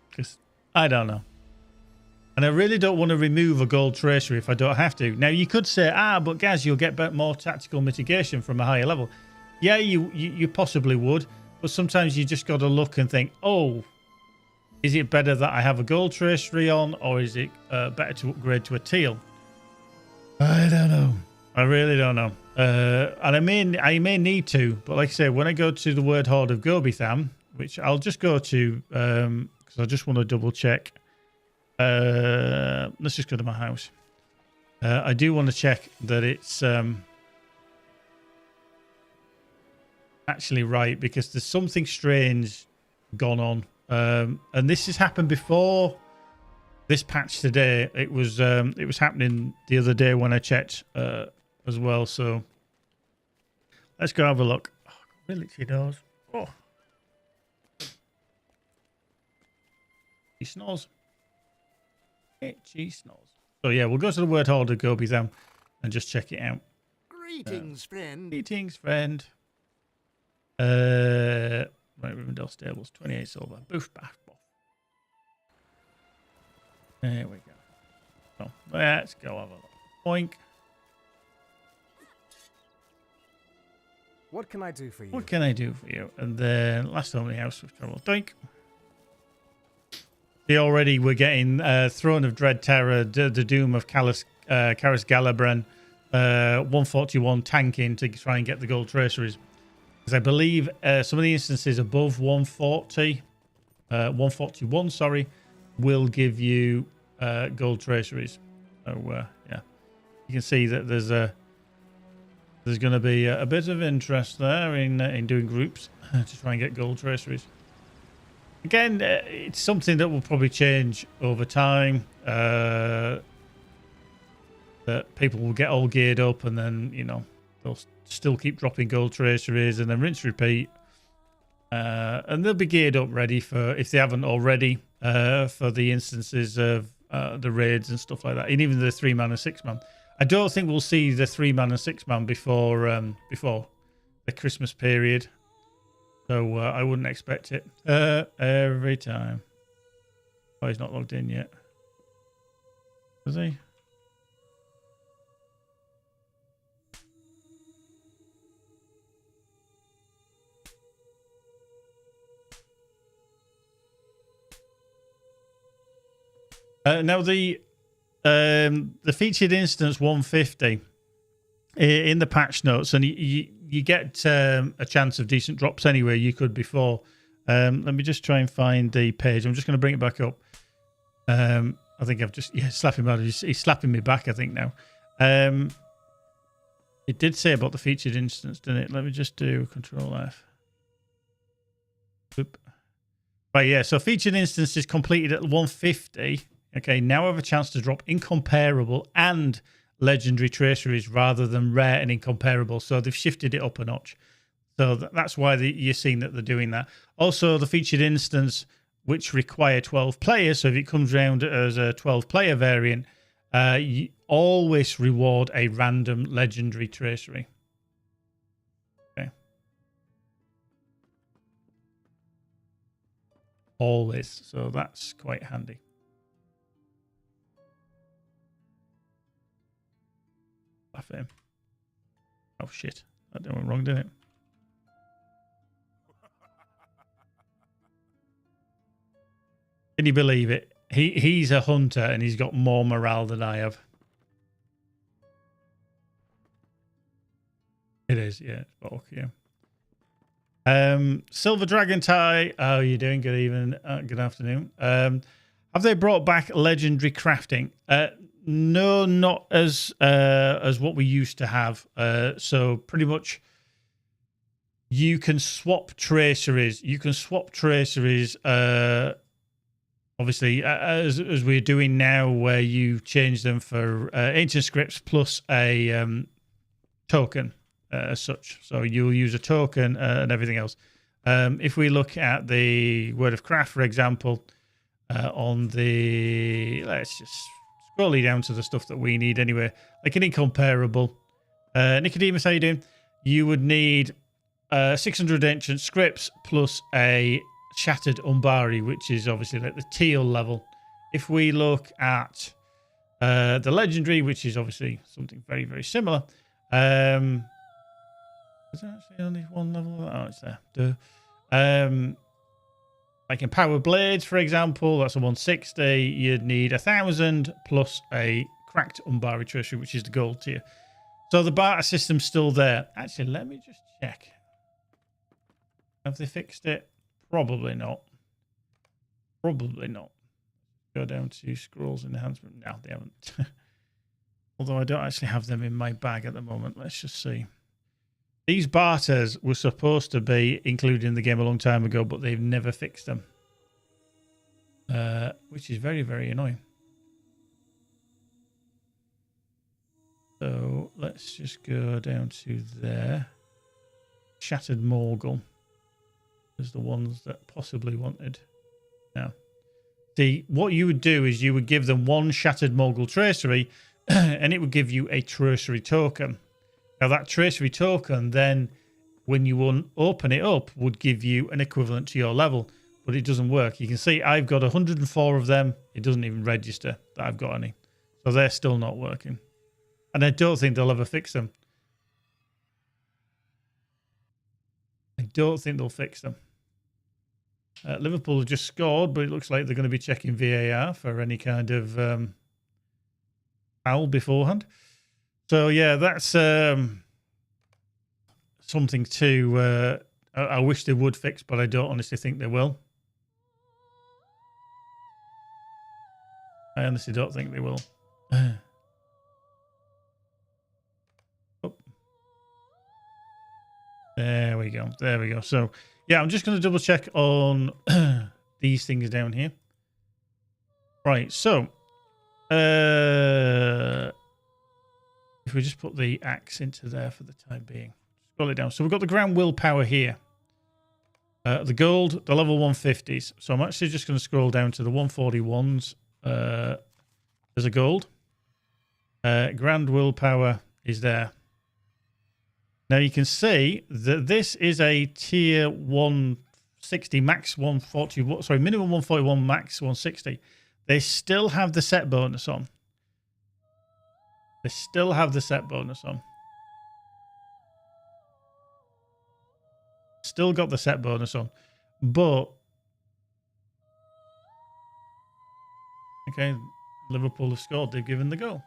Because I don't know. And I really don't want to remove a gold tracery if I don't have to. Now, you could say, but Gaz, you'll get more tactical mitigation from a higher level. Yeah, you possibly would. But sometimes you just got to look and think, oh, is it better that I have a gold tracery on, or is it better to upgrade to a teal? I don't know. I really don't know. And I may need to, but like I say, when I go to the Word Horde of Gobitham, which I'll just go to because I just want to double check. Let's just go to my house. I do want to check that it's actually right, because there's something strange gone on. And this has happened before this patch today. It was happening the other day when I checked as well. So let's go have a look. Oh, really, she does. Oh, he snores. She snores. So yeah, we'll go to the Word Horde of Gobitham and just check it out.
Greetings, friend.
Greetings, friend. Right, Rivendell Stables, 28 silver. Boof, baff, boff. There we go. So let's go have a look. Boink.
What can I do for you?
What can I do for you? And then last only house of travel. Doink. See, already we're getting Throne of Dread Terror, the Doom of Karis Galabran, 141 tanking to try and get the gold traceries. Because I believe some of the instances above 141, sorry, will give you gold traceries. So yeah, you can see that there's going to be a bit of interest there in doing groups to try and get gold traceries. Again, it's something that will probably change over time. That people will get all geared up, and then they'll still keep dropping gold traceries, and then rinse repeat. And they'll be geared up ready for, if they haven't already, for the instances of the raids and stuff like that, and even the 3-man and 6-man. I don't think we'll see the 3-man and 6-man before the Christmas period. So I wouldn't expect it every time. Oh, he's not logged in yet. Is he? Now the featured instance 150 in the patch notes, and you get a chance of decent drops anyway. You could before. Let me just try and find the page. I'm just going to bring it back up. I think I've just slapping him. He's slapping me back, I think now. It did say about the featured instance, didn't it? Let me just do Control F. Oop. Right, yeah. So featured instance is completed at 150. Okay, now I have a chance to drop incomparable and legendary traceries rather than rare and incomparable. So they've shifted it up a notch. So that's why you're seeing that they're doing that. Also, the featured instance, which require 12 players. So if it comes around as a 12-player variant, you always reward a random legendary tracery. Okay. Always. So that's quite handy. Him. Oh shit! That went wrong, didn't it? Can you believe it? He's a hunter and he's got more morale than I have. It is, yeah. Bulk, yeah. Silver Dragon Tie. How are you doing? Good evening. Good afternoon. Have they brought back legendary crafting? No, not as what we used to have. So pretty much you can swap traceries. You can swap traceries, obviously, as we're doing now, where you change them for ancient scripts plus a token as such. So you'll use a token and everything else. If we look at the Word of Craft, for example, on the... Let's just... Scrolling down to the stuff that we need anyway, like an incomparable. Nicodemus, how you doing? You would need 600 ancient scripts plus a shattered Umbari, which is obviously like the teal level. if we look at the legendary, which is obviously something very, very similar. Is there actually only one level? Oh, it's there. Duh. Like in Power Blades, for example, that's a 160. You'd need 1,000 plus a cracked Umbari Tertiary, which is the gold tier. So the barter system's still there. Actually, let me just check. Have they fixed it? Probably not. Probably not. Go down to scrolls enhancement. No, they haven't. Although I don't actually have them in my bag at the moment. Let's just see. These barters were supposed to be included in the game a long time ago, but they've never fixed them. Which is very, very annoying. So let's just go down to there. Shattered Morgul. There's the ones that possibly wanted. Now, see, what you would do is you would give them one Shattered Morgul Tracery, and it would give you a Tracery token. Now, that Tracery token, then, when you open it up, would give you an equivalent to your level, but it doesn't work. You can see I've got 104 of them. It doesn't even register that I've got any. So they're still not working. And I don't think they'll ever fix them. I don't think they'll fix them. Liverpool have just scored, but it looks like they're going to be checking VAR for any kind of foul beforehand. So, yeah, that's something to... I wish they would fix, but I don't honestly think they will. I honestly don't think they will. Oh. There we go. There we go. So, yeah, I'm just going to double check on these things down here. Right, so... if we just put the axe into there for the time being. Scroll it down. So we've got the ground willpower here. The gold, the level 150s. So I'm actually just going to scroll down to the 141s. There's a gold. Grand willpower is there. Now you can see that this is a tier 160, max 140, sorry, minimum 141, max 160. They still have the set bonus on. They still have the set bonus on. Still got the set bonus on. But... okay, Liverpool have scored. They've given the goal.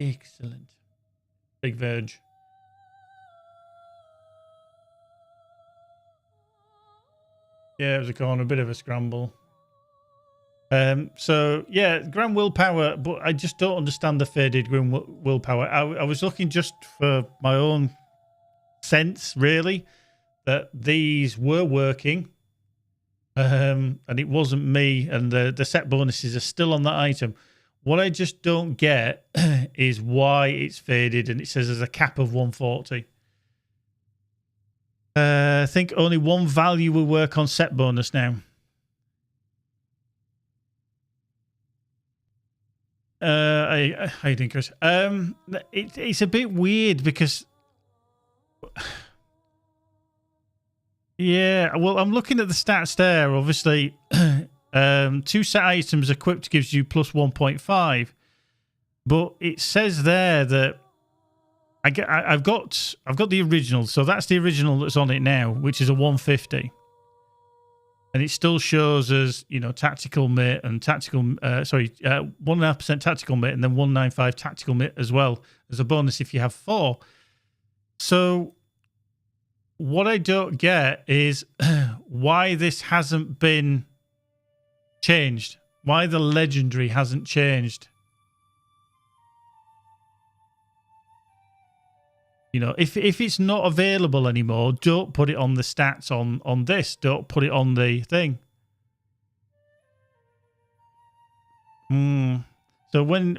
Excellent. Big Verge. Yeah, it was a corner. A bit of a scramble. So, yeah, grand willpower, but I just don't understand the faded grand willpower. I was looking just for my own sense, really, that these were working, and it wasn't me, and the set bonuses are still on that item. What I just don't get is why it's faded, and it says there's a cap of 140. I think only one value will work on set bonus now. How you doing, Chris? It's a bit weird because, yeah. Well, I'm looking at the stats there. Obviously, 2 set items equipped gives you plus 1.5, but it says there that I've got the original. So that's the original that's on it now, which is a 150. And it still shows as, you know, tactical mate and tactical, 1.5% tactical mate and then 195 tactical mate as well as a bonus if you have 4. So what I don't get is why this hasn't been changed. Why the legendary hasn't changed. You know, if it's not available anymore, don't put it on the stats on this. Don't put it on the thing. So when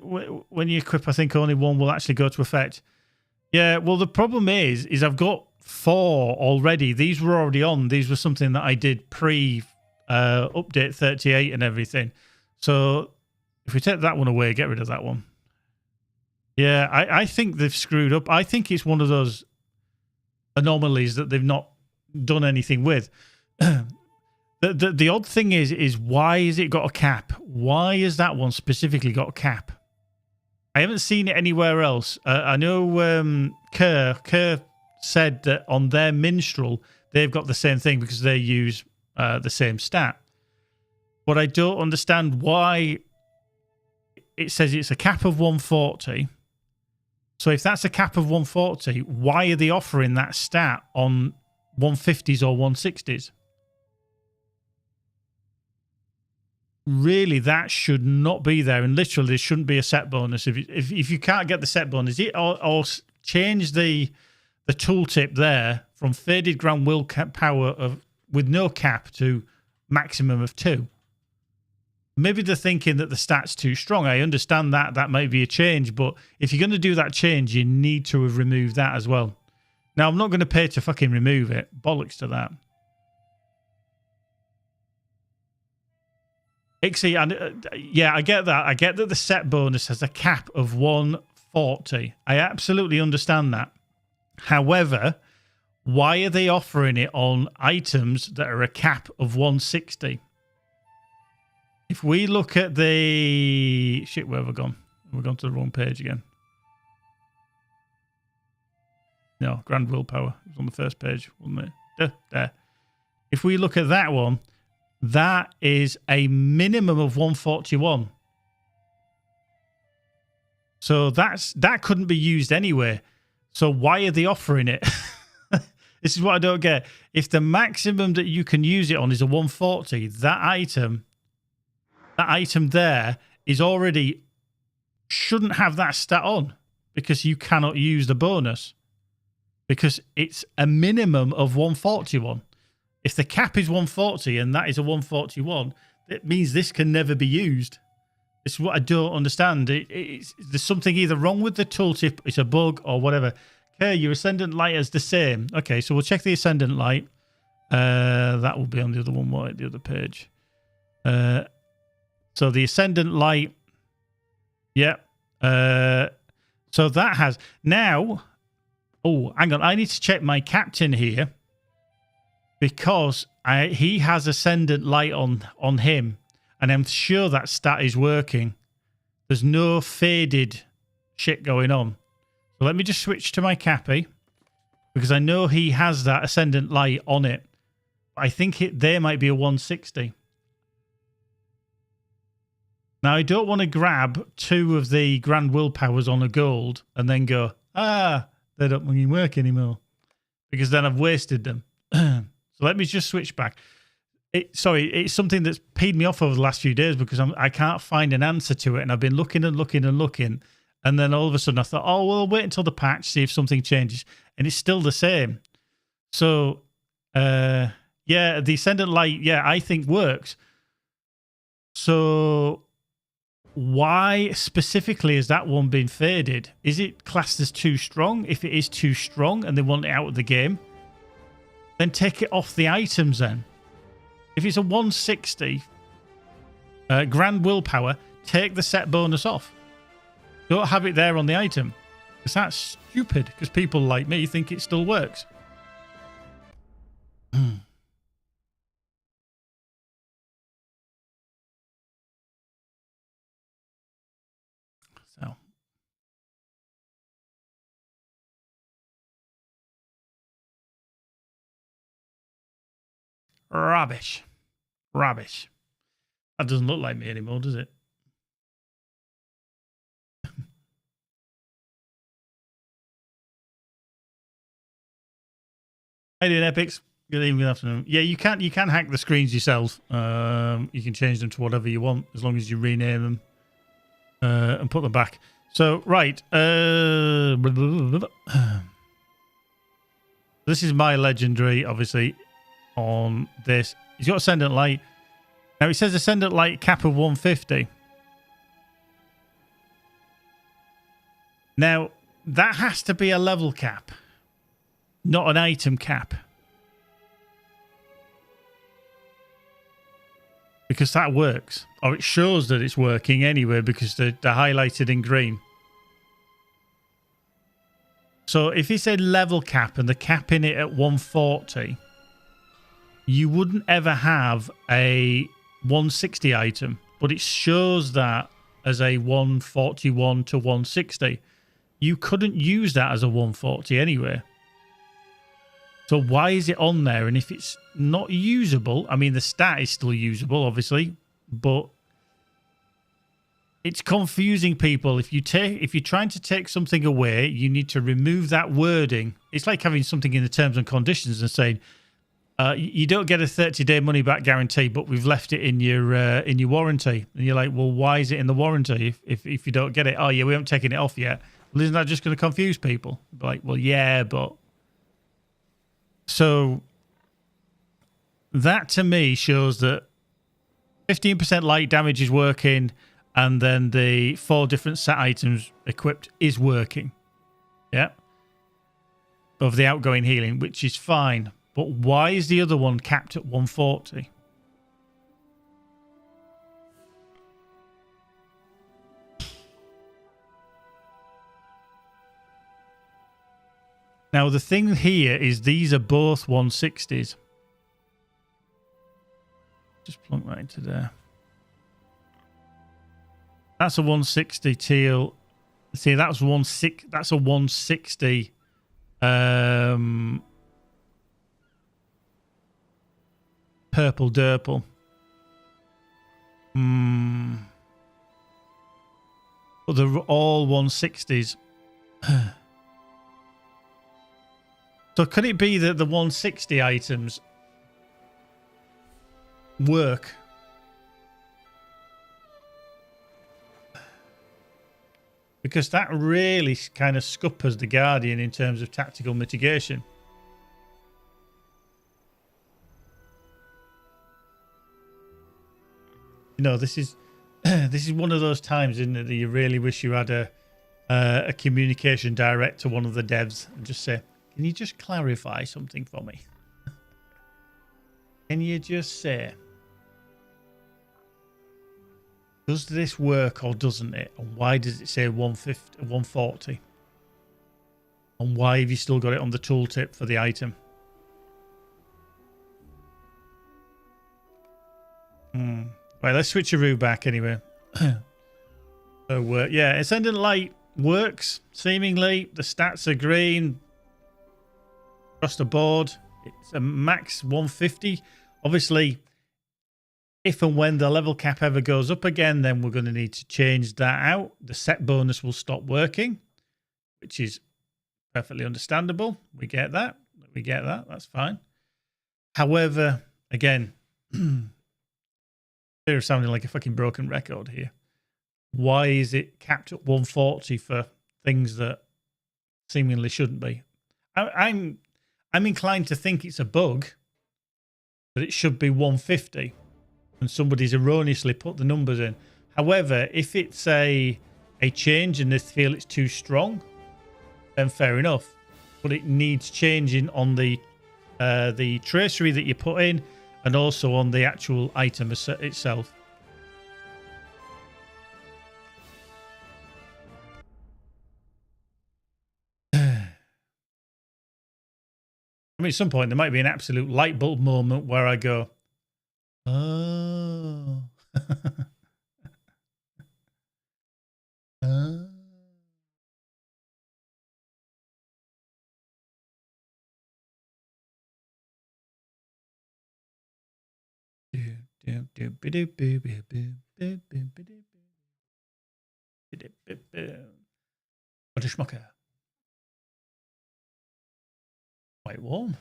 you equip, I think only one will actually go to effect. Yeah, well, the problem is I've got 4 already. These were already on. These were something that I did update 38 and everything. So if we take that one away, get rid of that one. Yeah, I think they've screwed up. I think it's one of those anomalies that they've not done anything with. The odd thing is why has it got a cap? Why has that one specifically got a cap? I haven't seen it anywhere else. I know Kerr said that on their Minstrel, they've got the same thing because they use the same stat. But I don't understand why it says it's a cap of 140. So if that's a cap of 140, why are they offering that stat on 150s or 160s? Really, that should not be there, and literally there shouldn't be a set bonus. If you can't get the set bonus, or change the tooltip there from faded ground will power of with no cap to maximum of 2. Maybe they're thinking that the stat's too strong. I understand that might be a change, but if you're going to do that change, you need to have removed that as well. Now, I'm not going to pay to fucking remove it. Bollocks to that. Ixie, and yeah, I get that. I get that the set bonus has a cap of 140. I absolutely understand that. However, why are they offering it on items that are a cap of 160? If we look at the... Shit, where have we gone? We've gone to the wrong page again. No, Grand Willpower. It was on the first page, wasn't it? There. If we look at that one, that is a minimum of 141. So that couldn't be used anyway. So why are they offering it? This is what I don't get. If the maximum that you can use it on is a 140, that item there is already shouldn't have that stat on because you cannot use the bonus because it's a minimum of 141. If the cap is 140 and that is a 141, it means this can never be used. This is what I don't understand. There's something either wrong with the tooltip, it's a bug or whatever. Okay, your Ascendant Light is the same. Okay, so we'll check the Ascendant Light. That will be on the other one, the other page. So the Ascendant Light, yeah. So that has... Now, oh, hang on. I need to check my captain here because he has Ascendant Light on him, and I'm sure that stat is working. There's no faded shit going on. So let me just switch to my Cappy because I know he has that Ascendant Light on it. I think there might be a 160. Now, I don't want to grab 2 of the Grand Willpowers on a gold and then go, they don't really work anymore. Because then I've wasted them. So let me just switch back. It's something that's peed me off over the last few days because I can't find an answer to it. And I've been looking and looking and looking. And then all of a sudden I thought, oh, well, wait until the patch, see if something changes. And it's still the same. So, yeah, the Ascendant Light, yeah, I think works. So... why specifically has that one been faded? Is it classed as too strong? If it is too strong and they want it out of the game, then take it off the items then. If it's a 160 Grand Willpower, take the set bonus off. Don't have it there on the item. Because that's stupid, because people like me think it still works. So. Rubbish. Rubbish. That doesn't look like me anymore, does it? How you doing, Epics? Good evening, good afternoon. Yeah, you can hack the screens yourself. You can change them to whatever you want as long as you rename them and put them back. So, right. This is my legendary, obviously, on this. He's got Ascendant Light. Now, it says Ascendant Light cap of 150. Now, that has to be a level cap, not an item cap. Because that works. Or it shows that it's working anyway because they're highlighted in green. So if he said level cap and they're capping it at 140, you wouldn't ever have a 160 item, but it shows that as a 141 to 160. You couldn't use that as a 140 anyway. So why is it on there? And if it's not usable, I mean, the stat is still usable, obviously, but it's confusing people. If you're trying to take something away, you need to remove that wording. It's like having something in the terms and conditions and saying, you don't get a 30-day money back guarantee, but we've left it in your warranty. And you're like, well, why is it in the warranty if you don't get it? Oh yeah, we haven't taken it off yet. Well, isn't that just going to confuse people? Like, well, yeah, but so that to me shows that 15% light damage is working, and then the 4 different set items equipped is working. Yeah, of the outgoing healing, which is fine. But why is the other one capped at 140? Now, the thing here is these are both 160s. Just plunk that into there. That's a 160 teal. See, that's a 160 purple derple. But they're all 160s. So could it be that the 160 items work? Because that really kind of scuppers the Guardian in terms of tactical mitigation. You know, this is one of those times, isn't it, that you really wish you had a communication direct to one of the devs and just say, can you just clarify something for me? Can you just say, does this work or doesn't it? And why does it say 150, 140? And why have you still got it on the tooltip for the item? Right, let's switcheroo back anyway. So, yeah, Ascendant Light works, seemingly. The stats are green. Across the board, it's a max 150. Obviously, if and when the level cap ever goes up again, then we're going to need to change that out. The set bonus will stop working, which is perfectly understandable. We get that. That's fine. However, again, they're sounding like a fucking broken record here. Why is it capped at 140 for things that seemingly shouldn't be? I'm inclined to think it's a bug, but it should be 150, and somebody's erroneously put the numbers in. However, if it's a change and they feel it's too strong, then fair enough. But it needs changing on the tracery that you put in, and also on the actual item itself. I mean, at some point, there might be an absolute light bulb moment where I go, oh. What a schmucker. Quite warm.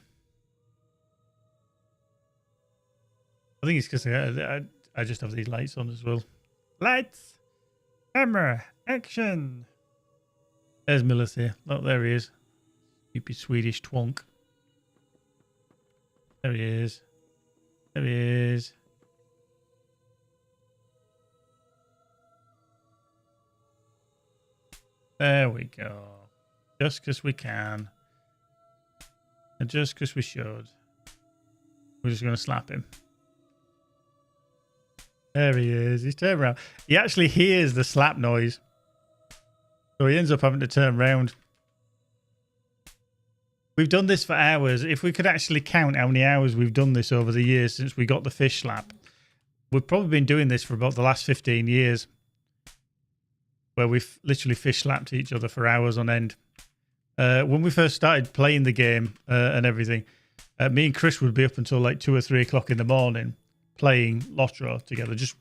I think it's because I just have these lights on as well. Lights, camera, action. There's Millis here. Oh, there he is. Stupid Swedish twonk. There he is. There he is. There we go. Just because we can. And just because we should. We're just going to slap him. There he is. He's turned around. He actually hears the slap noise. So he ends up having to turn around. We've done this for hours. If we could actually count how many hours we've done this over the years since we got the fish slap, we've probably been doing this for about the last 15 years, where we've literally fish slapped each other for hours on end. When we first started playing the game and everything, me and Chris would be up until like 2 or 3 o'clock in the morning playing Lotro together. Just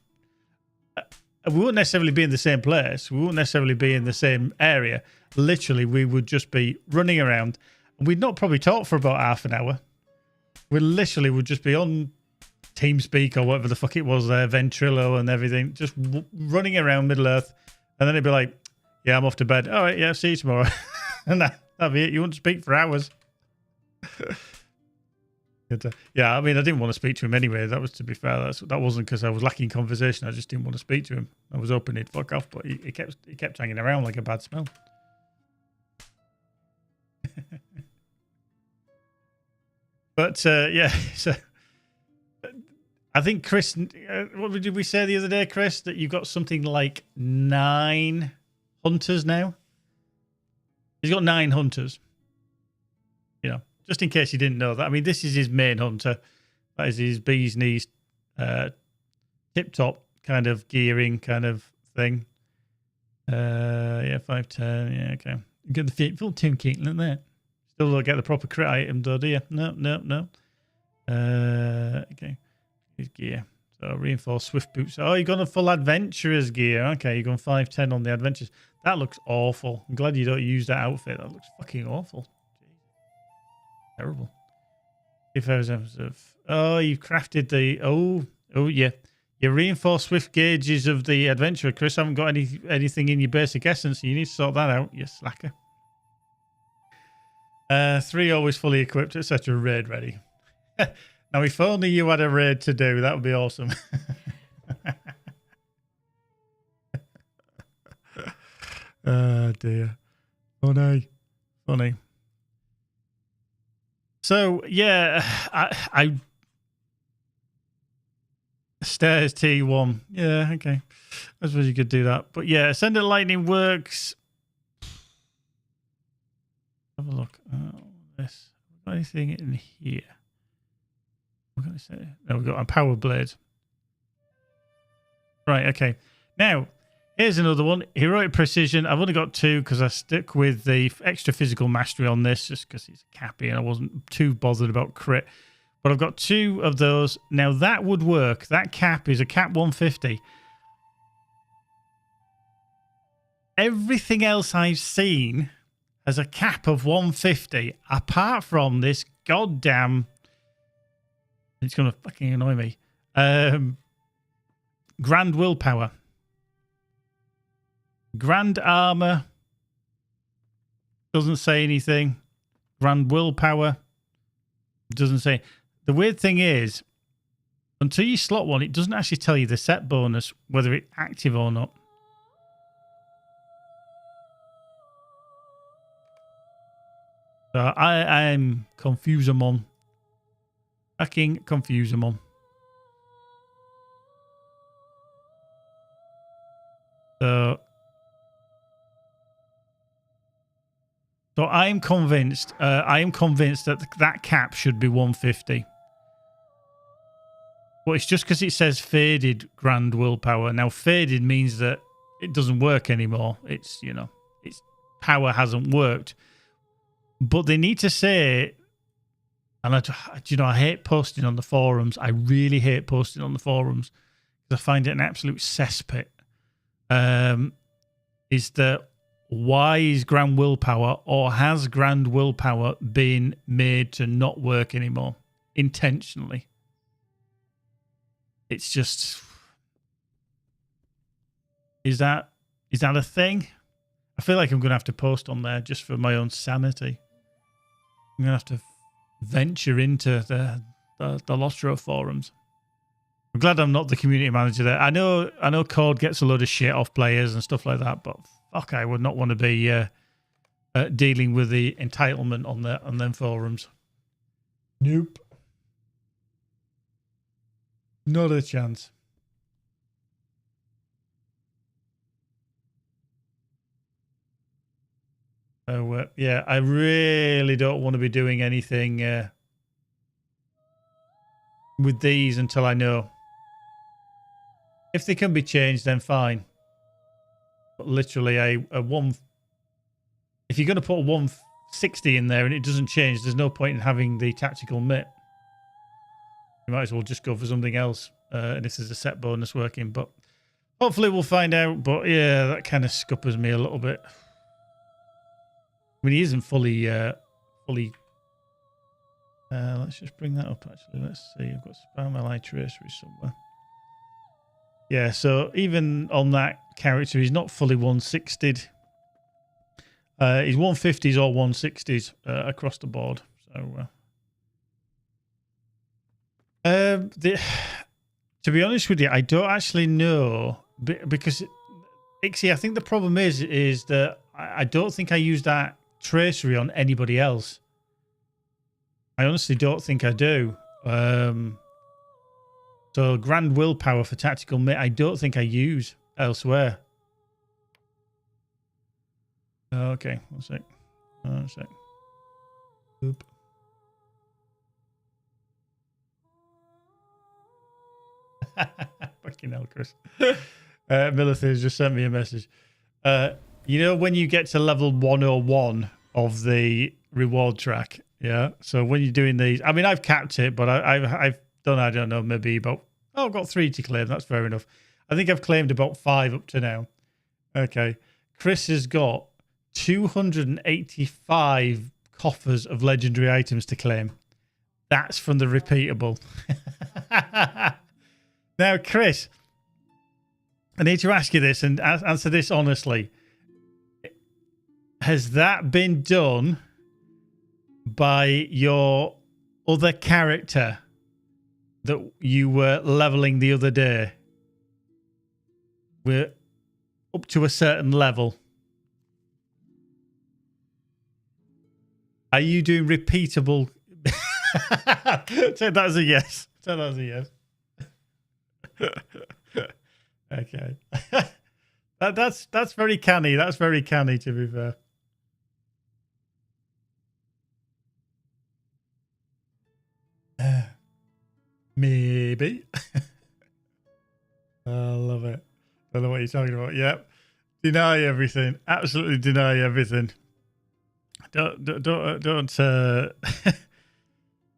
we wouldn't necessarily be in the same place. We wouldn't necessarily be in the same area. Literally, we would just be running around. We'd not probably talk for about half an hour. We literally would just be on TeamSpeak or whatever the fuck it was there, Ventrilo and everything, just running around Middle Earth. And then it'd be like, yeah, I'm off to bed. All right, yeah, see you tomorrow. And that'd be it. You wouldn't speak for hours. Yeah, I mean, I didn't want to speak to him anyway. That was, to be fair, that wasn't because I was lacking conversation. I just didn't want to speak to him. I was hoping he'd fuck off, but he kept hanging around like a bad smell. But yeah, so I think Chris, what did we say the other day, Chris? That you've got something like 9 hunters now. He's got 9 hunters. You know, just in case you didn't know that. I mean, this is his main hunter. That is his bee's knees, tip-top kind of gearing kind of thing. Yeah, 510. Yeah, okay. You get the full tune kit, look there. Still don't get the proper crit item, though, do you? No. Okay. His gear. So reinforced swift boots. Oh, you're going to full adventurer's gear. Okay, you're going 510 on the adventures. That looks awful. I'm glad you don't use that outfit. That looks fucking awful. Jeez. Terrible. If I was oh, you've crafted the oh yeah. Your reinforced swift gauges of the adventurer, Chris. Haven't got anything in your basic essence. So you need to sort that out, you slacker. 3 always fully equipped, etc. Raid ready. Now, if only you had a raid to do, that would be awesome. Oh dear. Funny. So yeah, I stairs T1. Yeah, okay. I suppose you could do that. But yeah, Ascendant Lightning works. Have a look. This. Got anything in here? We're going to say. No, we've got a power blade. Right, okay. Now, here's another one. Heroic Precision. I've only got 2 because I stick with the extra physical mastery on this just because it's cappy and I wasn't too bothered about crit. But I've got 2 of those. Now, that would work. That cap is a cap 150. Everything else I've seen has a cap of 150 apart from this goddamn... It's going to fucking annoy me. Grand Willpower. Grand Armor. Doesn't say anything. Grand Willpower. Doesn't say. The weird thing is, until you slot one, it doesn't actually tell you the set bonus, whether it's active or not. So I'm Confusamon. Fucking Confusamon. So I am convinced. That that cap should be 150. But it's just because it says faded Grand Willpower. Now faded means that it doesn't work anymore. It's, you know, its power hasn't worked. But they need to say, and I hate posting on the forums. I really hate posting on the forums because I find it an absolute cesspit. Is that why is Grand Willpower, or has Grand Willpower been made to not work anymore intentionally? It's just, is that a thing? I feel like I'm going to have to post on there just for my own sanity. I'm going to have to venture into the Lostro forums. I'm glad I'm not the community manager there. I know Code gets a load of shit off players and stuff like that, but fuck, I would not want to be dealing with the entitlement on them forums. Nope. Not a chance. So, yeah, I really don't want to be doing anything with these until I know. If they can be changed, then fine. But literally, a one. If you're going to put a 160 in there and it doesn't change, there's no point in having the tactical mitt. You might as well just go for something else. And this is a set bonus working, but hopefully we'll find out. But yeah, that kind of scuppers me a little bit. I mean, he isn't fully. Let's just bring that up. Actually, let's see. I've got spam li tracery somewhere. Yeah, so even on that character, he's not fully 160'd. He's 150s or 160s across the board. So, to be honest with you, I don't actually know because Ixie, I think the problem is that I don't think I use that tracery on anybody else. I honestly don't think I do. So grand willpower for tactical mitt, I don't think I use elsewhere. Okay, one sec. One sec. Oop. Fucking hell, Chris. Milithy has just sent me a message. You know when you get to level 101 of the reward track, yeah? So when you're doing these, I mean, I've capped it, but I've done, I don't know, maybe about, I've got 3 to claim. That's fair enough. I think I've claimed about 5 up to now. Okay. Chris has got 285 coffers of legendary items to claim. That's from the repeatable. Now, Chris, I need to ask you this and answer this honestly. Has that been done by your other character that you were leveling the other day? We're up to a certain level. Are you doing repeatable? Take that as a yes. Take that as a yes. Okay. That's very canny. That's very canny, to be fair. Maybe. I love it. I don't know what you're talking about. Yep. Deny everything. Absolutely deny everything. Don't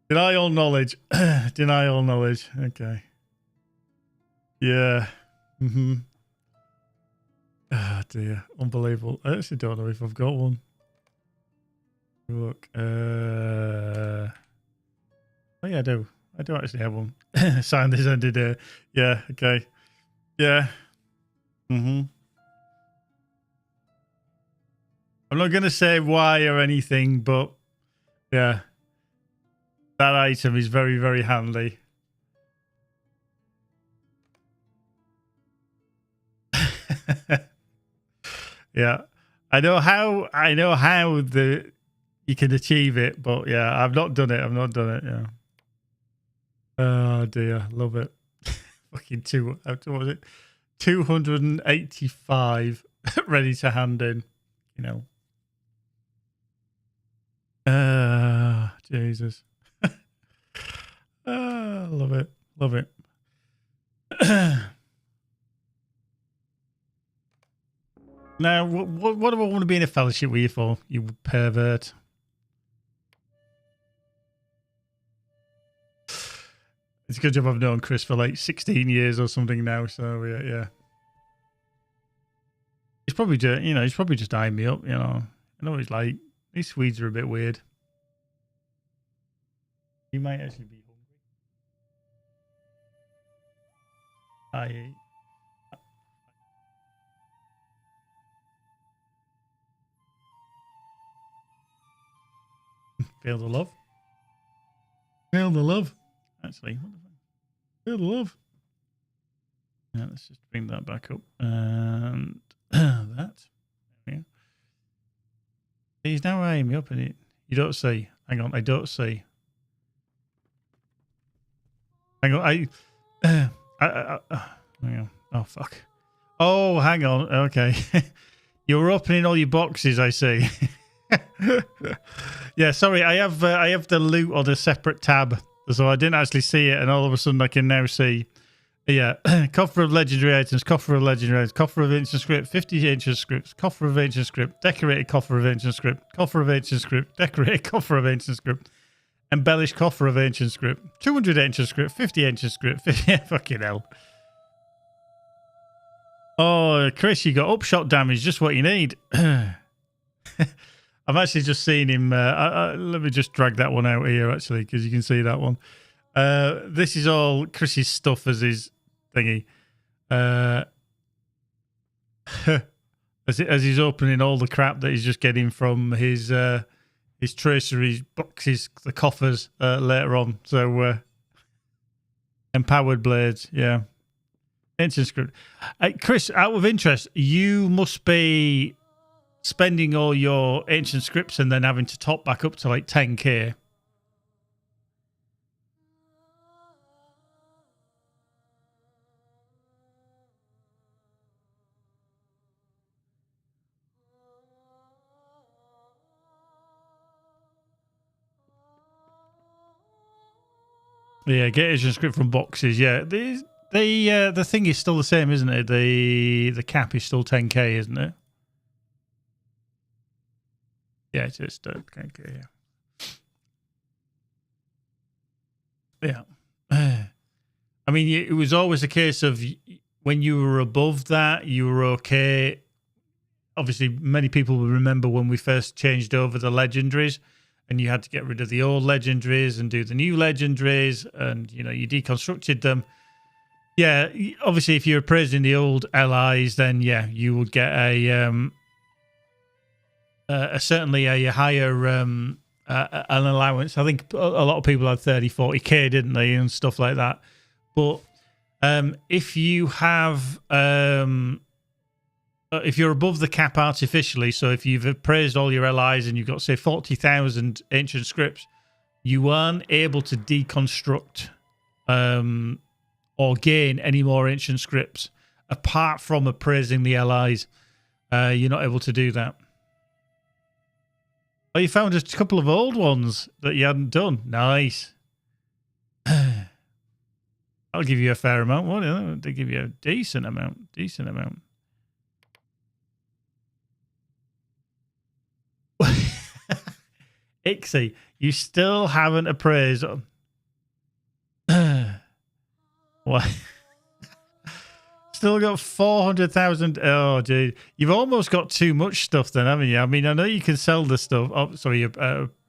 deny all knowledge. Deny all knowledge. Okay. Yeah. Oh dear. Unbelievable. I actually don't know if I've got one. Look. Oh yeah, I do. I do actually have one. Sign this ended. Yeah, okay. Yeah. I'm not going to say why or anything, but yeah. That item is very, very handy. Yeah. I know how you can achieve it, but yeah, I've not done it. Yeah. Oh dear, love it. Fucking what was it? 285 ready to hand in, you know. Jesus. Love it. Love it. Now, what do I want to be in a fellowship with you for, you pervert? It's a good job I've known Chris for like 16 years or something now, so yeah. He's probably just eyeing me up, you know. I know he's like, these Swedes are a bit weird. He might actually be hungry. Feel the love. Feel the love. Actually, what the fuck? Feel the love. Yeah, let's just bring that back up. And that. There we go. He's now eyeing me up in it. You don't see. Hang on, I don't see. Hang on, hang on. Oh, fuck. Oh, hang on. Okay. You're opening all your boxes, I see. Yeah, sorry, I have the loot on a separate tab, so I didn't actually see it, and all of a sudden I can now see. Yeah, coffer of legendary items, coffer of legendary items, coffer of ancient script, 50 ancient scripts, coffer of ancient script, decorated coffer of ancient script, coffer of ancient script, decorated coffer of ancient script, embellished coffer of ancient script, 200 ancient script, 50 ancient script, 50, fucking hell. Oh, Chris, you got upshot damage, just what you need. I've actually just seen him. Let me just drag that one out here, actually, because you can see that one. This is all Chris's stuff as his thingy. As he's opening all the crap that he's just getting from his tracery boxes, the coffers later on. So empowered blades, yeah. Ancient script. Chris, out of interest, you must be spending all your ancient scripts and then having to top back up to like 10k. Yeah, get ancient script from boxes. Yeah, the thing is still the same, isn't it? The cap is still 10k, isn't it? Yeah, it's just 10k. Yeah. I mean, it was always a case of when you were above that, you were okay. Obviously, many people will remember when we first changed over the legendaries, and you had to get rid of the old legendaries and do the new legendaries, and you deconstructed them. Yeah, obviously, if you're appraising the old LIs, then yeah, you would get certainly a higher an allowance. I think a lot of people had 30, 40k, didn't they, and stuff like that. But if you have if you're above the cap artificially, so if you've appraised all your LIs and you've got say 40,000 ancient scripts, you aren't able to deconstruct or gain any more ancient scripts apart from appraising the LIs. You're not able to do that. Oh, you found a couple of old ones that you hadn't done. Nice. I'll give you a fair amount, won't it? They give you a decent amount. Decent amount. Ixie, you still haven't appraised. What? Still got 400,000. Oh, dude. You've almost got too much stuff then, haven't you? I mean, I know you can sell the stuff. Oh, sorry,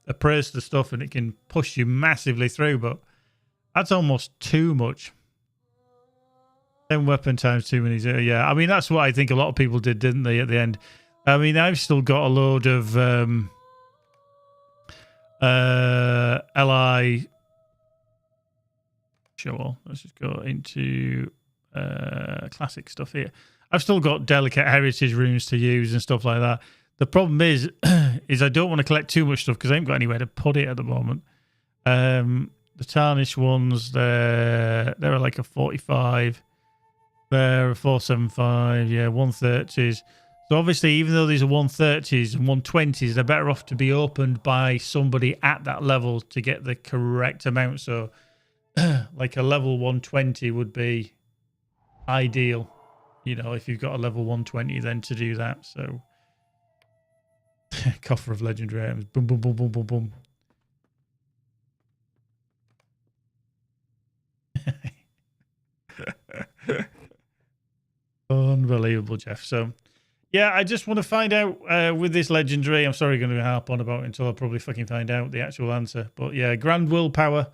appraise the stuff and it can push you massively through, but that's almost too much. 10 weapon times too many. Yeah, I mean, that's what I think a lot of people did, didn't they, at the end? I mean, I've still got a load of LI. Sure, let's just go into classic stuff here. I've still got delicate heritage runes to use and stuff like that. The problem is I don't want to collect too much stuff because I ain't got anywhere to put it at the moment. The tarnished ones, they're like a 45. They're a 475. Yeah, 130s. So obviously, even though these are 130s and 120s, they're better off to be opened by somebody at that level to get the correct amount. So like a level 120 would be ideal, if you've got a level 120 then to do that. So coffer of legendary items, boom, boom, boom, boom, boom, boom. Unbelievable, Jeff. So yeah, I just want to find out with this legendary. I'm sorry, going to harp on about it until I probably fucking find out the actual answer. But yeah, Grand Willpower.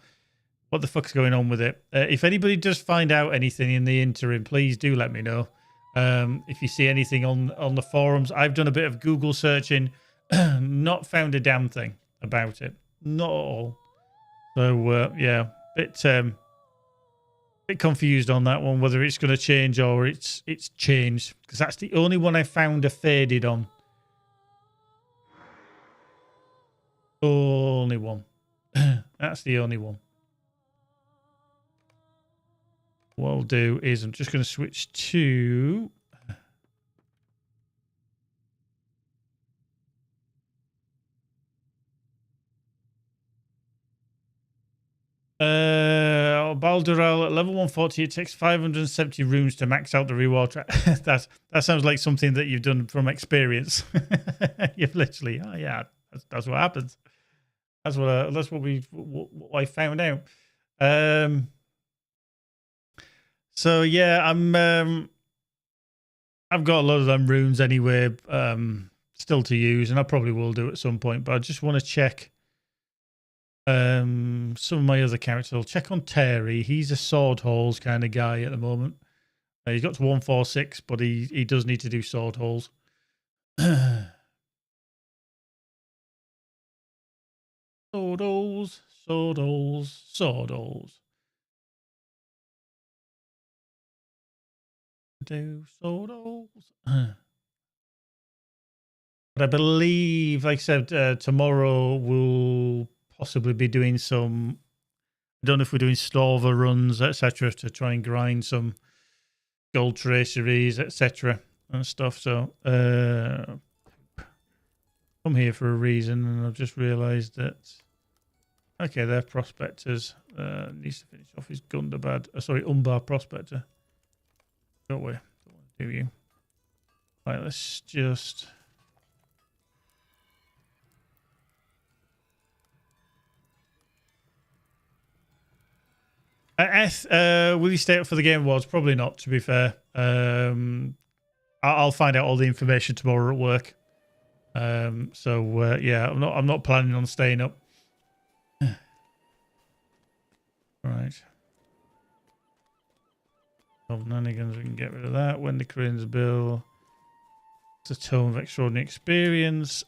What the fuck's going on with it? If anybody does find out anything in the interim, please do let me know. If you see anything on the forums, I've done a bit of Google searching, not found a damn thing about it, not at all. So yeah, bit confused on that one, whether it's going to change or it's changed, because that's the only one I found a faded on. Only one. That's the only one. What I'll do is I'm just going to switch to Baldural at level 140, it takes 570 rooms to max out the reward track. that sounds like something that you've done from experience. You've literally, oh yeah, that's what happens. That's what I found out. So yeah, I've got a lot of them runes anyway, still to use, and I probably will do at some point. But I just want to check some of my other characters. I'll check on Terry. He's a sword holes kind of guy at the moment. He's got to 146, but he does need to do sword holes. Sword holes, sword holes, sword holes. Do sword holes. But I believe, like I said, tomorrow we'll possibly be doing some. I don't know if we're doing Storva runs, etc., to try and grind some gold traceries, etc., and stuff. So, I'm here for a reason, and I've just realised that. Okay, they're prospectors. Needs to finish off his Gundabad. Sorry, Umbar prospector. Don't we? Don't want to do you. Right, let's just. Will you stay up for the Game Awards? Probably not, to be fair. I'll find out all the information tomorrow at work. Yeah, I'm not planning on staying up. Right. Shenanigans, we can get rid of that. Wendy Crane's bill. It's a tome of extraordinary experience.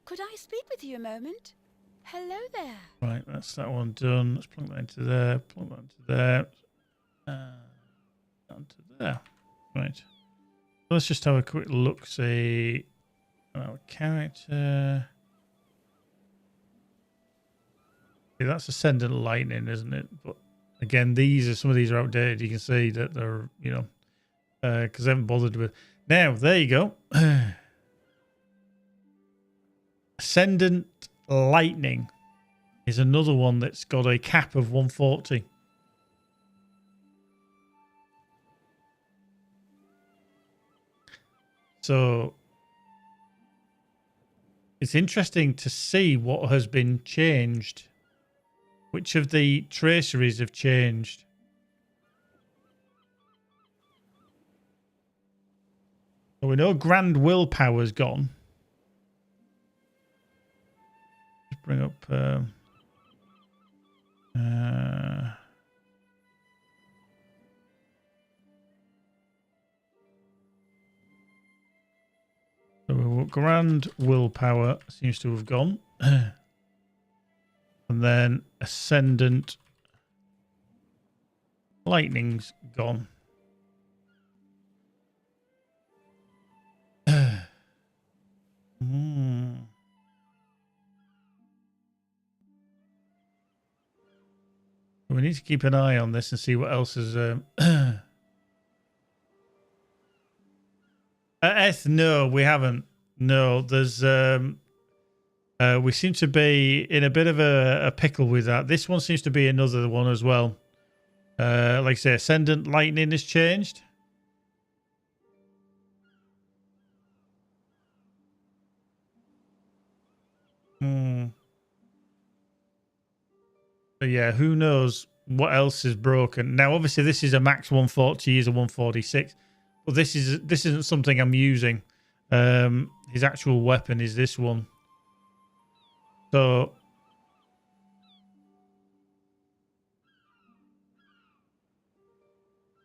Could I speak with you a moment? Hello there.
Right, that's that one done. Let's plug that into there. Plug that into there. Onto there. Right. Let's just have a quick look. See our character. See, that's Ascendant Lightning, isn't it? But again, some of these are outdated. You can see that they're, because I haven't bothered with. Now, there you go. Ascendant Lightning is another one that's got a cap of 140. So it's interesting to see what has been changed. Which of the traceries have changed? So we know Grand Willpower's gone. Just bring up... So Grand Willpower seems to have gone. And then Ascendant Lightning's gone. We need to keep an eye on this and see what else is... no, we haven't. No, there's... we seem to be in a bit of a pickle with that. This one seems to be another one as well. Like I say, Ascendant Lightning has changed. So yeah, who knows what else is broken. Now, obviously, this is a max 140, he's a 146. But this isn't something I'm using. His actual weapon is this one. So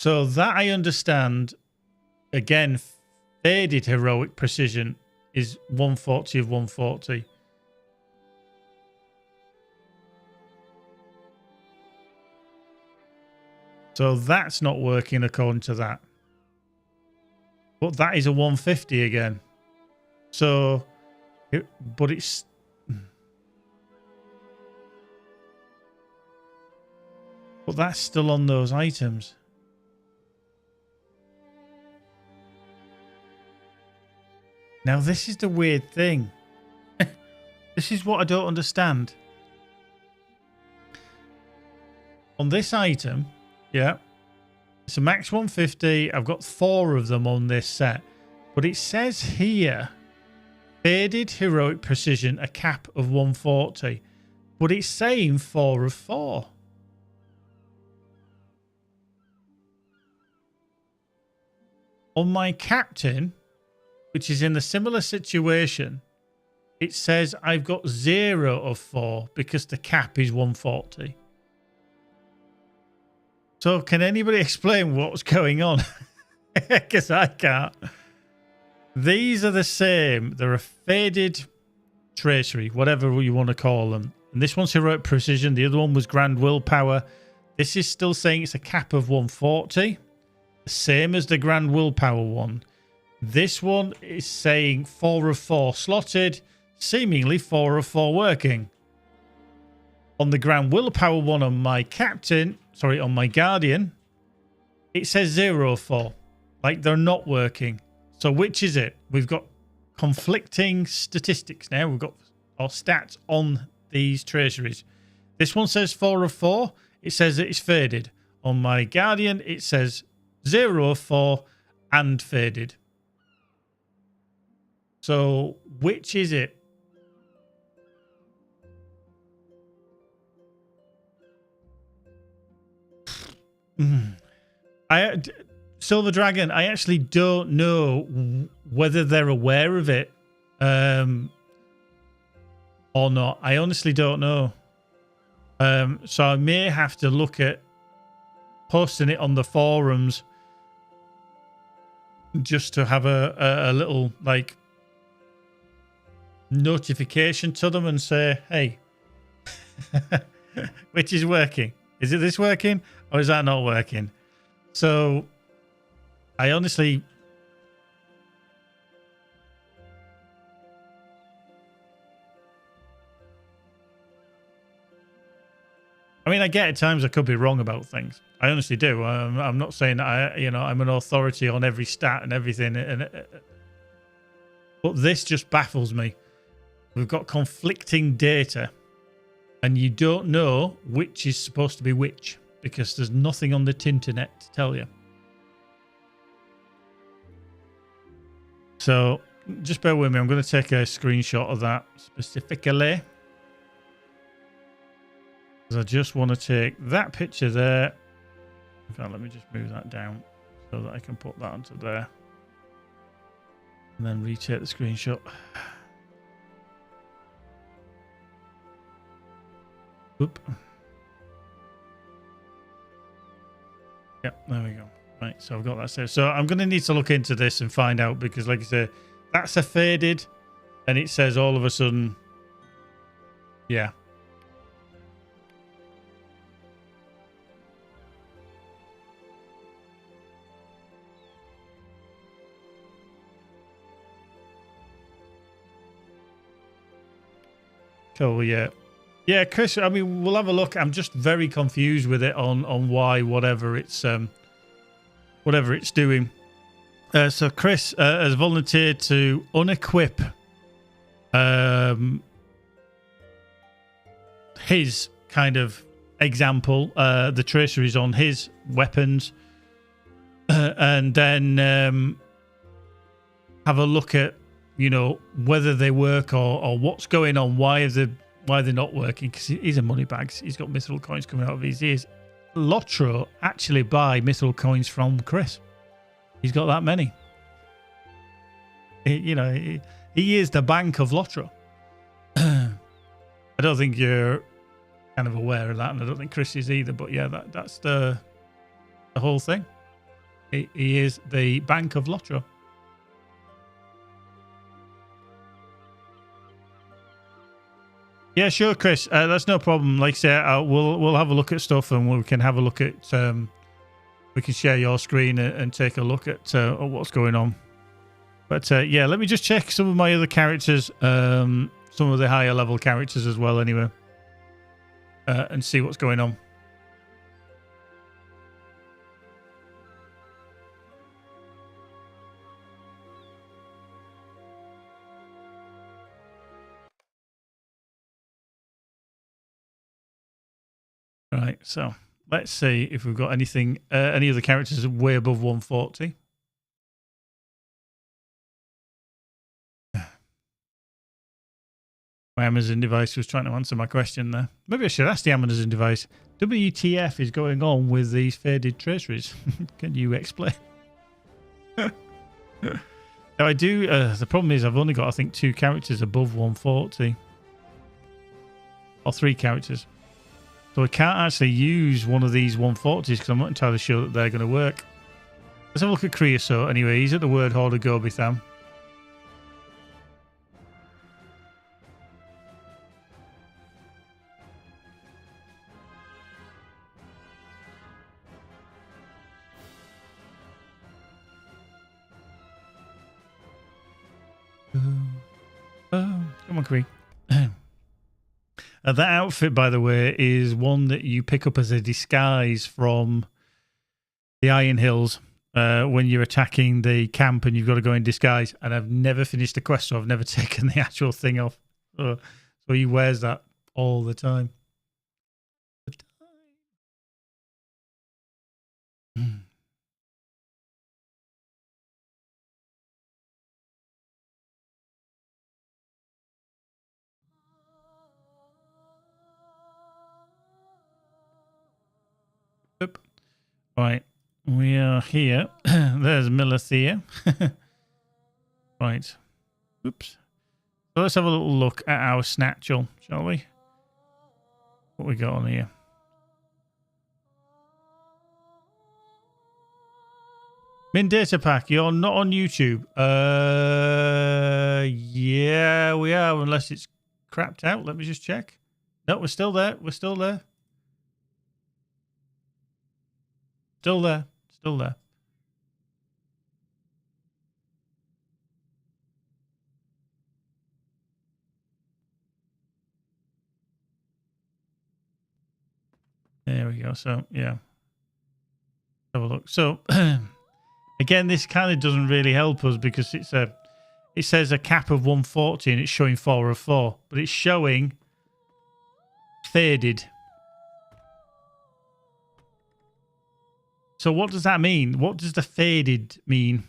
that I understand. Again, faded heroic precision is 140 of 140. So that's not working according to that. But that is a 150 again. So, but it's... But that's still on those items. Now, this is the weird thing. This is what I don't understand. On this item, yeah, it's a max 150. I've got 4 of them on this set. But it says here, faded heroic precision, a cap of 140. But it's saying 4 of 4. On my captain, which is in a similar situation, it says I've got 0 of 4 because the cap is 140. So can anybody explain what's going on? Because I can't. These are the same. They're a faded tracery, whatever you want to call them. And this one's heroic precision. The other one was grand willpower. This is still saying it's a cap of 140. Same as the grand willpower one. This one is saying 4 of 4 slotted, seemingly 4 of 4 working. On the grand willpower one on my captain, sorry, on my guardian, it says 0 of 4. Like they're not working. So which is it? We've got conflicting statistics now. We've got our stats on these traceries. This one says 4 of 4. It says that it's faded. On my guardian, it says 0 of 4 and faded. So which is it? Silver Dragon, I actually don't know whether they're aware of it or not. I honestly don't know. So I may have to look at posting it on the forums just to have a little like notification to them and say, hey, which is working? Is it this working or is that not working? So I honestly, I mean, I get at times I could be wrong about things. I honestly do. I'm not saying that I'm an authority on every stat and everything. But this just baffles me. We've got conflicting data, and you don't know which is supposed to be which because there's nothing on the Tinternet to tell you. So just bear with me. I'm going to take a screenshot of that specifically. Because I just want to take that picture there. In fact, let me just move that down so that I can put that onto there. And then retake the screenshot. Oop. Yep, there we go. Right, so I've got that saved. So I'm going to need to look into this and find out because, like I say, that's a faded, and it says all of a sudden, yeah. Cool, yeah. Yeah, Chris, I mean, we'll have a look. I'm just very confused with it on why whatever it's doing. So Chris has volunteered to unequip his kind of example, the traceries on his weapons, and then have a look at, whether they work or what's going on, why they're not working, because he's a money bags. He's got mithril coins coming out of his ears. Lotro actually buy mithril coins from Chris. He's got that many. He is the bank of Lotro. I don't think you're kind of aware of that, and I don't think Chris is either. But yeah, that's the whole thing. He is the bank of Lotro. Yeah, sure, Chris. That's no problem. Like I say, we'll have a look at stuff, and we can have a look at. We can share your screen and take a look at what's going on. But yeah, let me just check some of my other characters, some of the higher level characters as well. Anyway, and see what's going on. Right, so let's see if we've got anything, any other characters way above 140. My Amazon device was trying to answer my question there. Maybe I should ask the Amazon device. WTF is going on with these faded traceries? Can you explain? Now I do. The problem is I've only got, I think, 2 characters above 140. Or 3 characters. So I can't actually use one of these 140s because I'm not entirely sure that they're going to work. Let's have a look at Creosote anyway. He's at the Word Hall of Gobitham. Come on, Cree. That outfit, by the way, is one that you pick up as a disguise from the Iron Hills when you're attacking the camp and you've got to go in disguise. And I've never finished the quest, so I've never taken the actual thing off. So he wears that all the time. Oop. Right, we are here. There's Milithea. Right. Oops. So let's have a little look at our Snatchel, shall we? What we got on here? Min Data Pack, you're not on YouTube. Yeah, we are, unless it's crapped out. Let me just check. No, we're still there. We're still there. Still there. Still there. There we go. So, yeah. Have a look. So, again, this kind of doesn't really help us because it says a cap of 140 and it's showing 4 of 4, but it's showing faded. So what does that mean? What does the faded mean?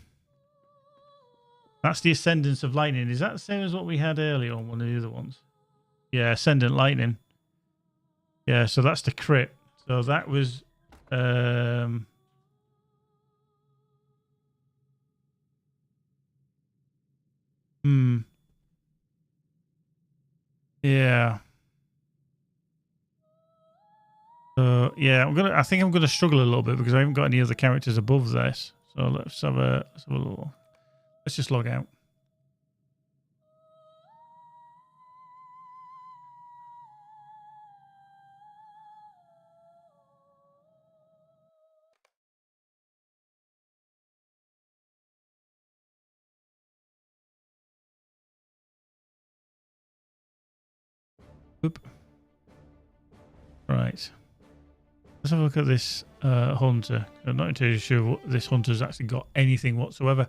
That's the Ascendance of Lightning. Is that the same as what we had earlier on one of the other ones? Yeah, Ascendant Lightning. Yeah, so that's the crit. So that was... Yeah. Yeah, I think I'm gonna struggle a little bit because I haven't got any other characters above this. So let's have a little. Let's just log out. Oop. Right. Let's have a look at this hunter. I'm not entirely sure what this hunter's actually got anything whatsoever.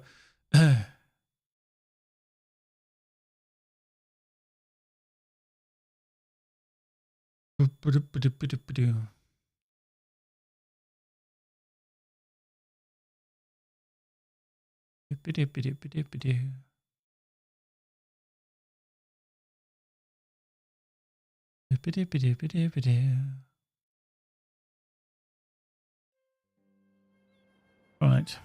Right.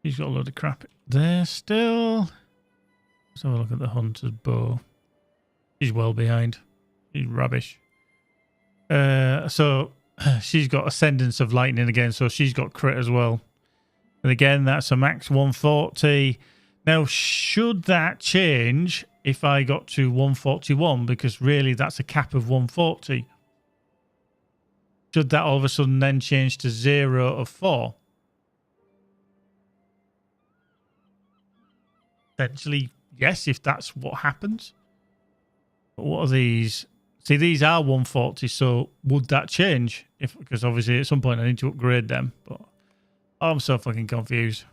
He's got a load of crap there still. Let's have a look at the hunter's bow. He's well behind. He's rubbish. So she's got Ascendance of Lightning again, so she's got crit as well. And again, that's a max 140. Now, should that change if I got to 141? Because really, that's a cap of 140. Should that all of a sudden then change to 0 of 4? Potentially, yes, if that's what happens. But what are these? See, these are 140, so would that change? Because obviously at some point I need to upgrade them. But I'm so fucking confused.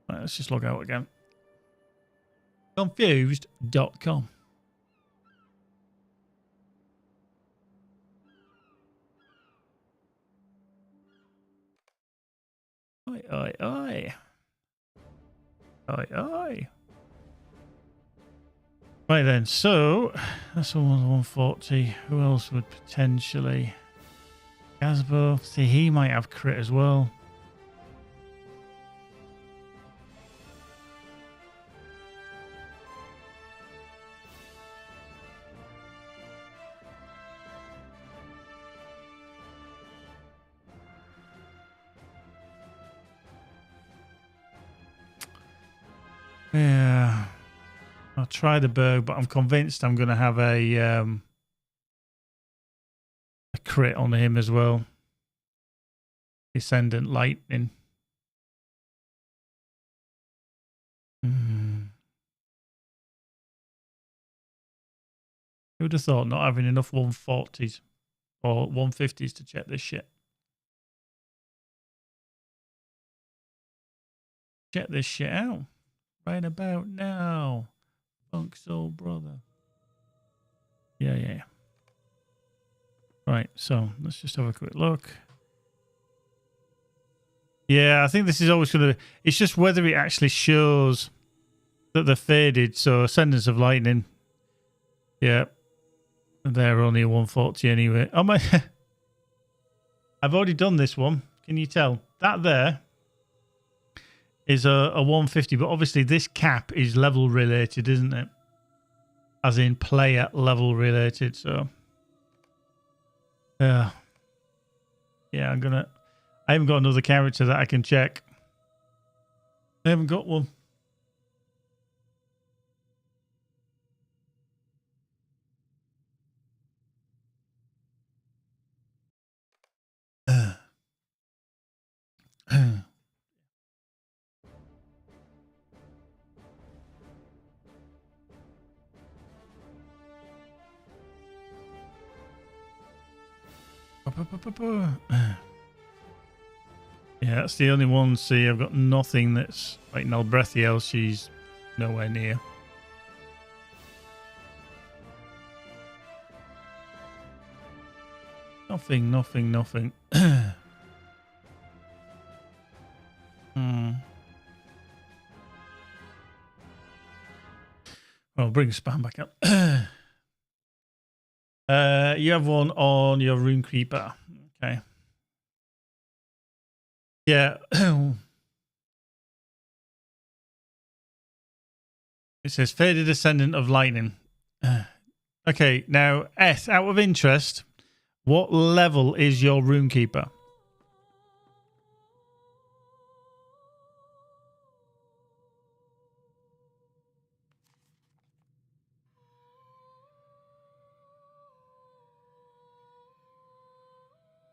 Right, let's just log out again. Confused.com. Oi, oi, oi. Oi, oi. Right then, so that's almost 140. Who else would potentially? Gazbo. See, he might have crit as well. Yeah. I'll try the Berg, but I'm convinced I'm going to have a crit on him as well. Descendant Lightning. Who would have thought not having enough 140s or 150s to check this shit? Check this shit out. Right about now. Funk Soul Brother. Yeah. Right, so let's just have a quick look. Yeah, I think this is always going to... It's just whether it actually shows that they're faded. So Ascendance of Lightning. Yeah. They're only a 140 anyway. Oh my... I've already done this one. Can you tell? That there is a 150, but obviously this cap is level related, isn't it? As in player level related, so... Yeah, I haven't got another character that I can check. I haven't got one. Yeah, that's the only one. See, I've got nothing that's like Nalbrethiel. She's nowhere near. Nothing. Well, bring spam back up. You have one on your Rune Creeper. Okay. Yeah. It says Faded Ascendant of Lightning. Okay, now, S, out of interest, what level is your Rune Keeper?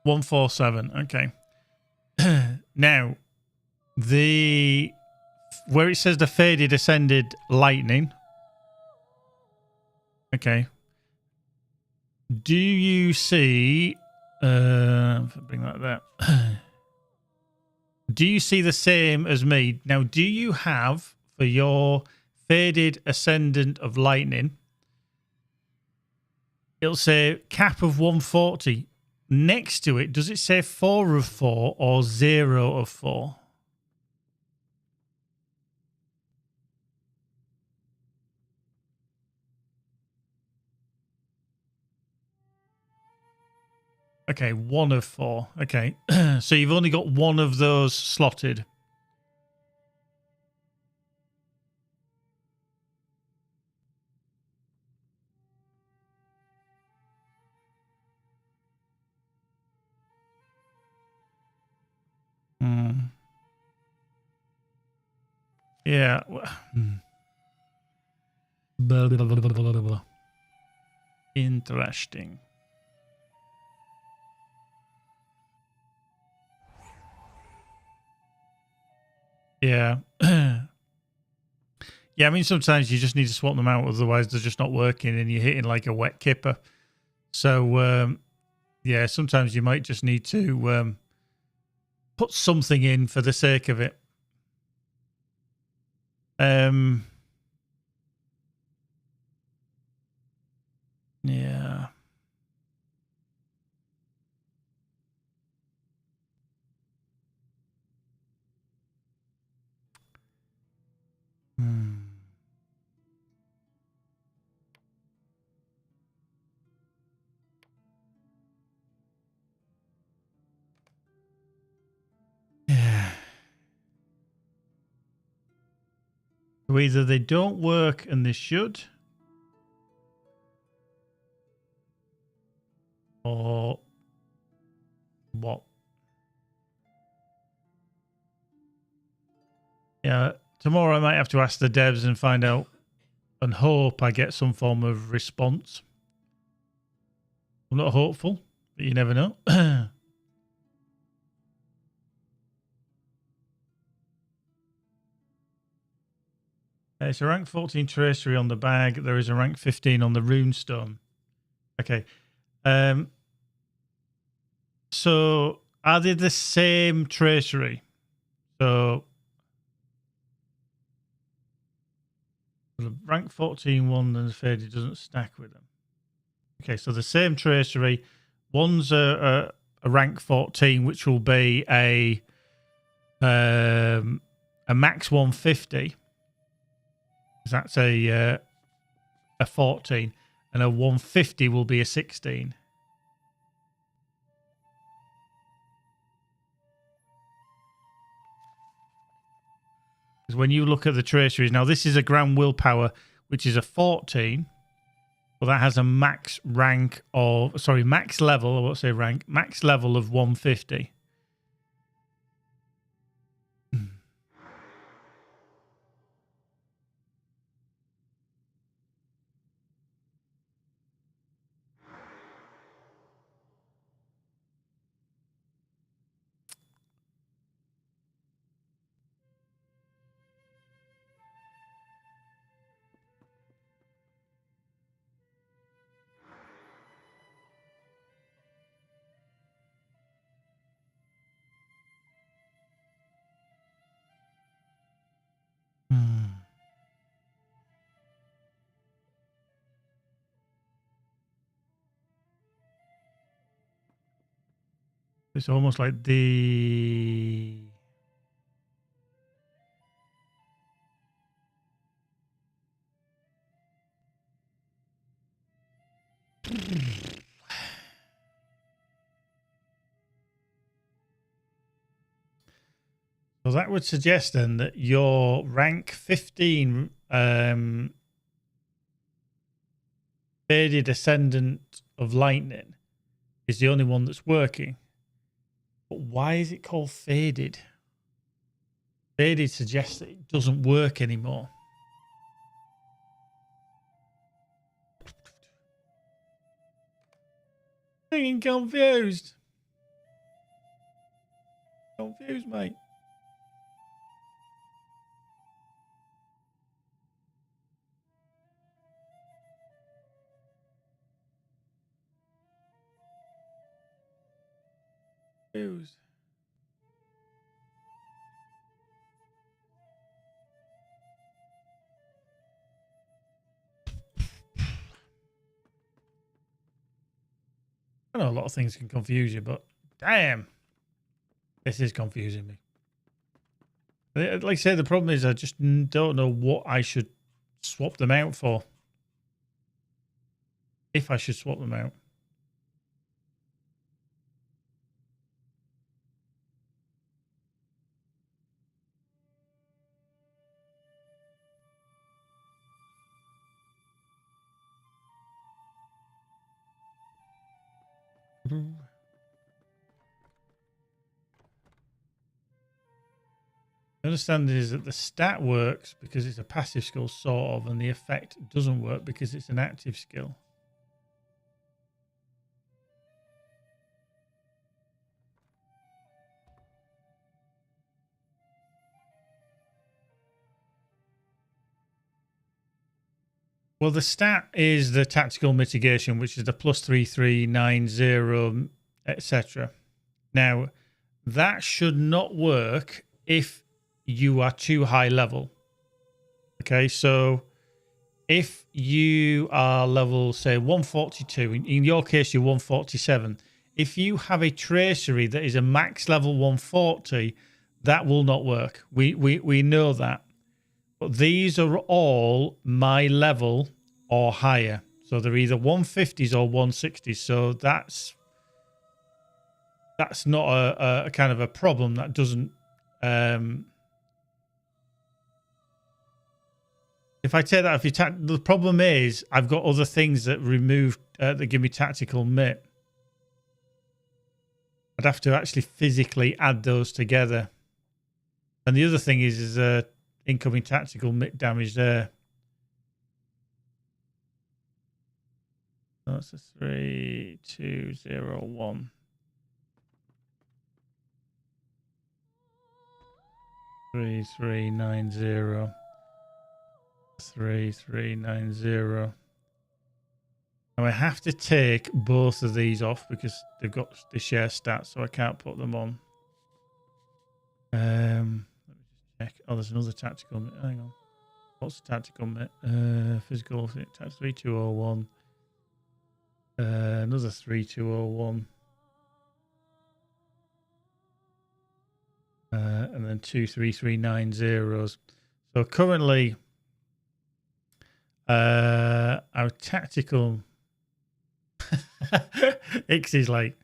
$147. Okay. Now, where it says the Faded Ascended Lightning. Okay. Do you see... bring that there. Do you see the same as me? Now, do you have, for your Faded Ascendant of Lightning, it'll say cap of 140. Next to it, does it say 4 of 4 or 0 of 4? Okay, 1 of 4. Okay. So you've only got one of those slotted. Yeah. Blah, blah, blah, blah, blah. Interesting. Yeah. Yeah, I mean, sometimes you just need to swap them out, otherwise they're just not working and you're hitting like a wet kipper. So, yeah, sometimes you might just need to put something in for the sake of it. Yeah. Yeah. So either they don't work and they should, or what? Yeah, tomorrow I might have to ask the devs and find out and hope I get some form of response. I'm not hopeful, but you never know. It's a rank 14 tracery on the bag. There is a rank 15 on the runestone. Okay. So are they the same tracery? So the rank 14 one and the faded doesn't stack with them. Okay, so the same tracery. One's a rank 14, which will be a max 150. That's a 14, and a 150 will be a 16. Because when you look at the traceries, now this is a grand willpower, which is a 14. Well, that has a max rank of, sorry, max level, I won't say rank, max level of 150. It's almost like the... So that would suggest then that your rank 15 faded ascendant of lightning is the only one that's working. But why is it called faded? Faded suggests that it doesn't work anymore. I'm confused. Confused, mate. Confused. I know a lot of things can confuse you, but damn, this is confusing me. Like I said, the problem is I just don't know what I should swap them out for. If I should swap them out. The understanding is that the stat works because it's a passive skill, sort of, and the effect doesn't work because it's an active skill. Well, the stat is the tactical mitigation, which is the +3390, etc. Now, that should not work if you are too high level. Okay, so if you are level, say, 142, in your case, you're 147. If you have a tracery that is a max level 140, that will not work. We know that. But these are all my level or higher. So they're either 150s or 160s. So that's not a kind of a problem. That doesn't... if I take that, the problem is I've got other things that remove that give me tactical MIT. I'd have to actually physically add those together. And the other thing is incoming tactical MIT damage there. That's a 3201. 3390. 3390. Now I have to take both of these off because they've got the share stats, so I can't put them on. Let me just check. Oh, there's another tactical MIT. Hang on. What's the tactical MIT? Physical tax 3201. Another 3201. And then 2 3390s. So currently, our tactical X is like,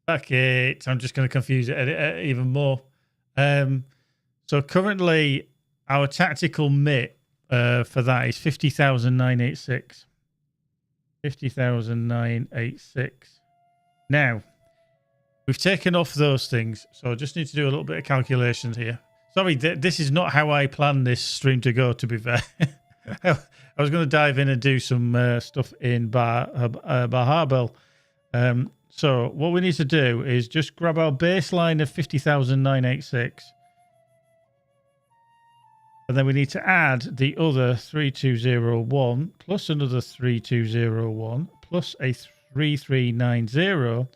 fuck it. I'm just going to confuse it even more. So currently, our tactical MIT for that is 50,986. 50,986. Now, we've taken off those things, so I just need to do a little bit of calculations here. Sorry, this is not how I planned this stream to go, to be fair. I was going to dive in and do some stuff in Baharbel. So what we need to do is just grab our baseline of 50,986. And then we need to add the other 3201 plus another 3201 plus a 3390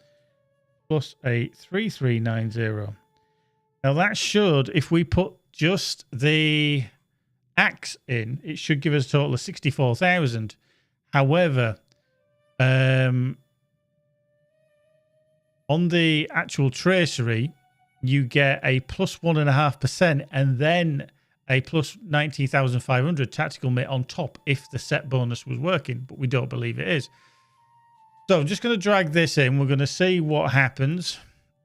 plus a 3390. Now that should, if we put just the axe in, it should give us a total of 64,000. However, on the actual tracery, you get a plus 1.5% and then a plus 19,500 tactical MIT on top if the set bonus was working, but we don't believe it is. So I'm just going to drag this in. We're going to see what happens.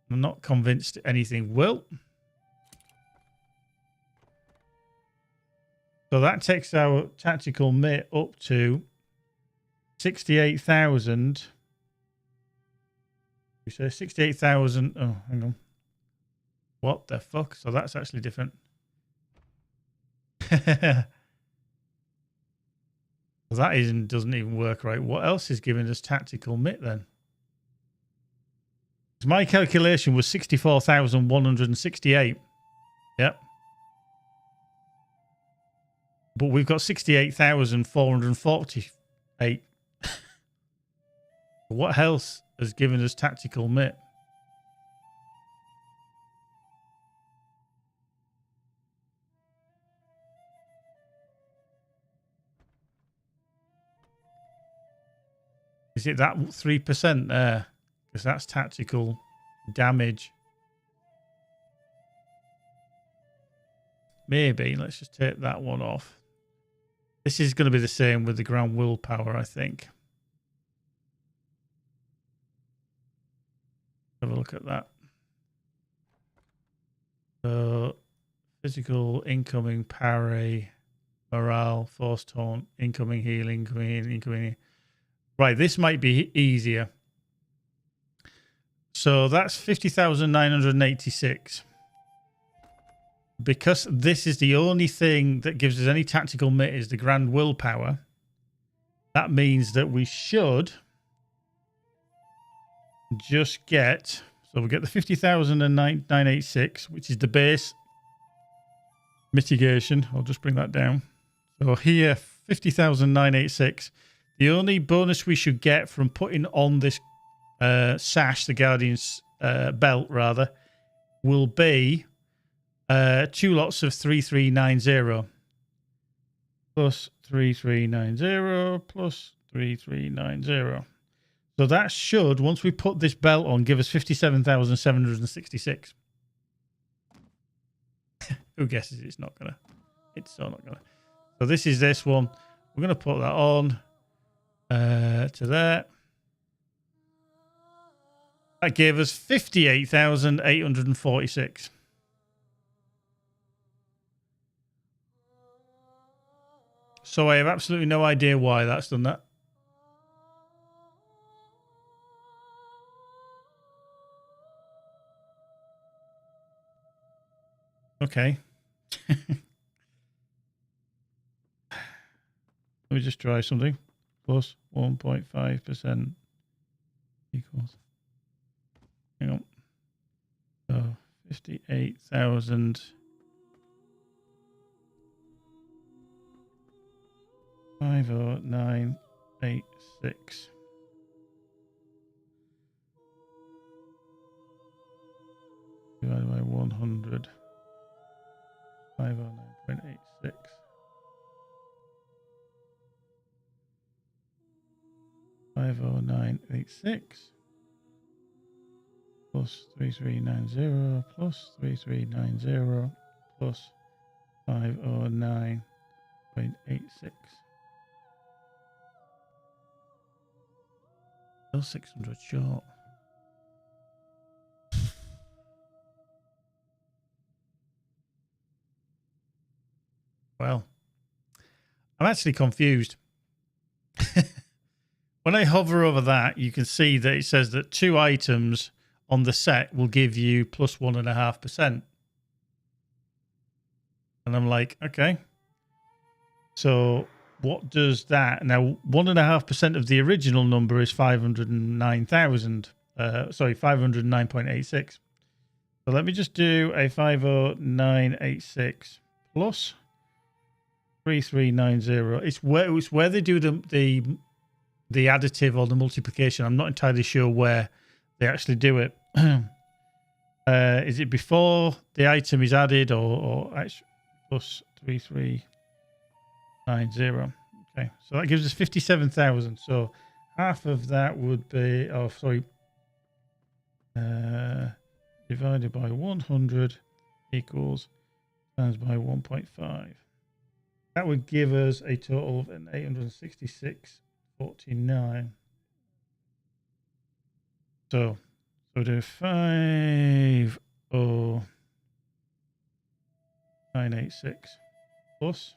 I'm not convinced anything will. So that takes our tactical MIT up to 68,000. We say 68,000. Oh, hang on. What the fuck? So that's actually different. That doesn't even work right. What else is giving us tactical MIT then? My calculation was 64,168. Yep. But we've got 68,448. What else has given us tactical MIT? Is it that 3% there? Because that's tactical damage. Maybe. Let's just take that one off. This is going to be the same with the ground willpower, I think. Have a look at that. So, physical, incoming, parry, morale, force taunt, incoming healing, incoming. Right, this might be easier. So that's 50,986. Because this is the only thing that gives us any tactical MIT is the grand willpower. That means that we should just get... So we'll get the 50,986, which is the base mitigation. I'll just bring that down. So here, 50,986. The only bonus we should get from putting on this sash, the Guardian's belt, rather, will be 2 lots of 3390. Plus 3390 plus 3390. So that should, once we put this belt on, give us 57,766. Who guesses it's not going to It's so not going to. So this is this one. We're going to put that on to there. That gave us 58,846. So I have absolutely no idea why that's done that. Okay. Let me just try something. Plus 1.5% equals. Hang on. So 58,000. 50986 divided by 100. 509.86. Plus 3390 plus 3390 plus 509.86. Still 600 short. Well, I'm actually confused. When I hover over that, you can see that it says that 2 items on the set will give you plus 1.5%. And I'm like, okay. So what does that? Now, 1.5% of the original number is 509,000. 509.86. So let me just do a 50986 plus 3390. It's where they do the additive or the multiplication. I'm not entirely sure where they actually do it. Is it before the item is added or actually plus 3390? Okay, so that gives us 57,000. So half of that would be, divided by 100 equals times by 1.5. That would give us a total of 866.49. So we'll do 50986 plus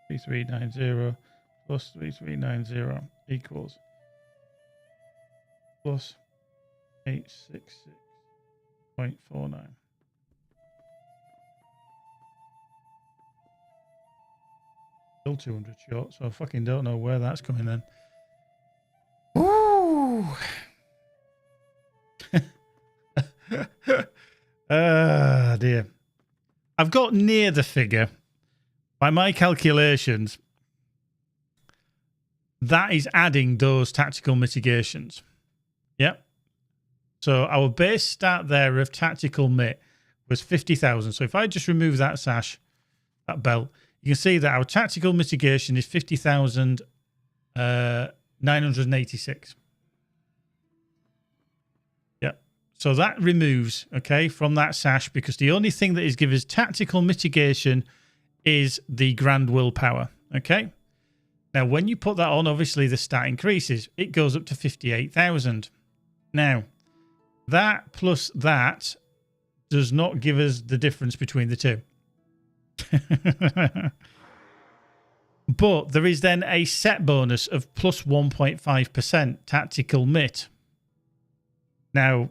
3390 plus 3390 equals plus 866.49. Still 200 short, so I fucking don't know where that's coming then. Ooh. Dear. I've got near the figure. By my calculations, that is adding those tactical mitigations. Yep. So our base stat there of tactical mit was 50,000. So if I just remove that sash, that belt, you can see that our tactical mitigation is 50,986. Yep. So that removes, okay, from that sash, because the only thing that is given as tactical mitigation is the grand willpower. Okay. Now, when you put that on, obviously the stat increases. It goes up to 58,000. Now, that plus that does not give us the difference between the two. But there is then a set bonus of plus 1.5% tactical mit. Now,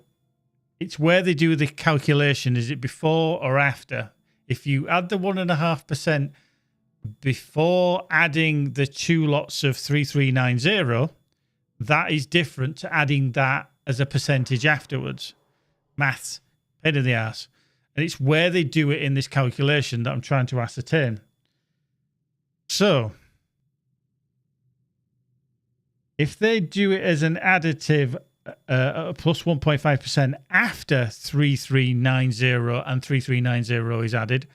it's where they do the calculation. Is it before or after? If you add the 1.5% before adding the 2 lots of 3390, that is different to adding that as a percentage afterwards. Maths, pain in the ass. And it's where they do it in this calculation that I'm trying to ascertain. So, if they do it as an additive plus 1.5% after 3390 and 3390 is added,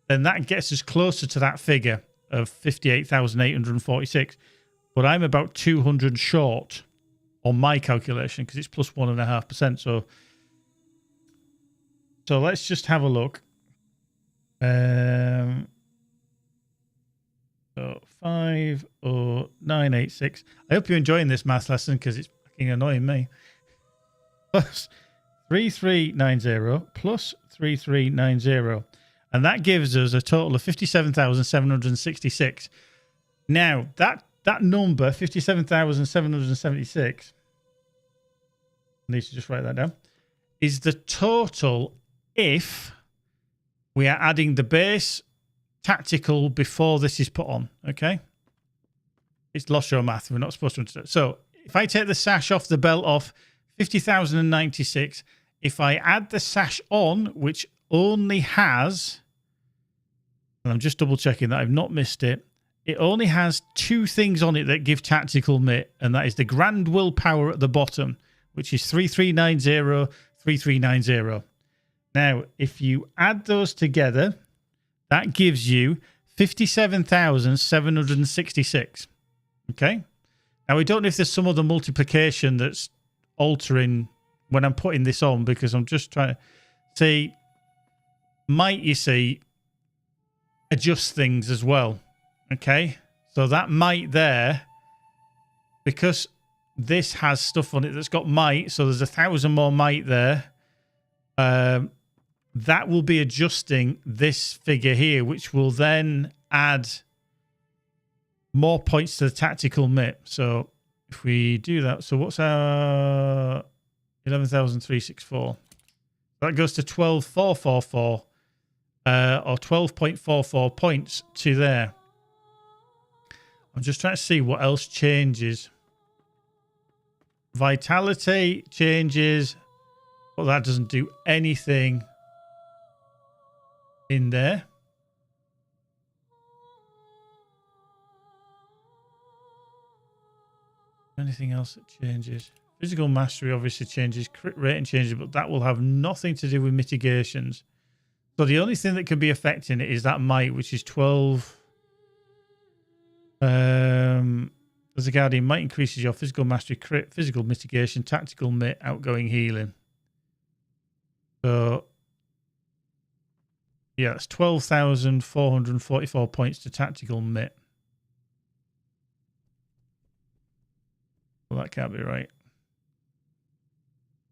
then that gets us closer to that figure of 58,846. But I'm about 200 short on my calculation because it's plus 1.5%. So let's just have a look. So 50986. I hope you're enjoying this math lesson because it's fucking annoying me. Plus 3390 plus 3390. And that gives us a total of 57,766. Now, that number, 57,776, I need to just write that down, is the total if we are adding the base tactical before this is put on, okay? It's lost your math. We're not supposed to understand. So if I take the sash off the belt off, 50,096. If I add the sash on, which only has, and I'm just double checking that I've not missed it, it only has two things on it that give tactical MIT, and that is the grand willpower at the bottom, which is 3390, 3390. Now, if you add those together, that gives you 57,766. Okay? Now, we don't know if there's some other multiplication that's altering when I'm putting this on, because I'm just trying to see, might you see, adjust things as well. Okay? So that might there, because this has stuff on it that's got might, so there's 1,000 more might there. That will be adjusting this figure here, which will then add more points to the tactical MIT. So if we do that, so what's our 11,364? That goes to 12,444, or 12.44 points to there. I'm just trying to see what else changes. Vitality changes. Well, that doesn't do anything in there. Anything else that changes? Physical mastery obviously changes. Crit rating changes, but that will have nothing to do with mitigations. So the only thing that can be affecting it is that might, which is 12. As a guardian, might increases your physical mastery, crit, physical mitigation, tactical MIT, outgoing healing. So yeah, it's 12,444 points to tactical MIT. Well, that can't be right.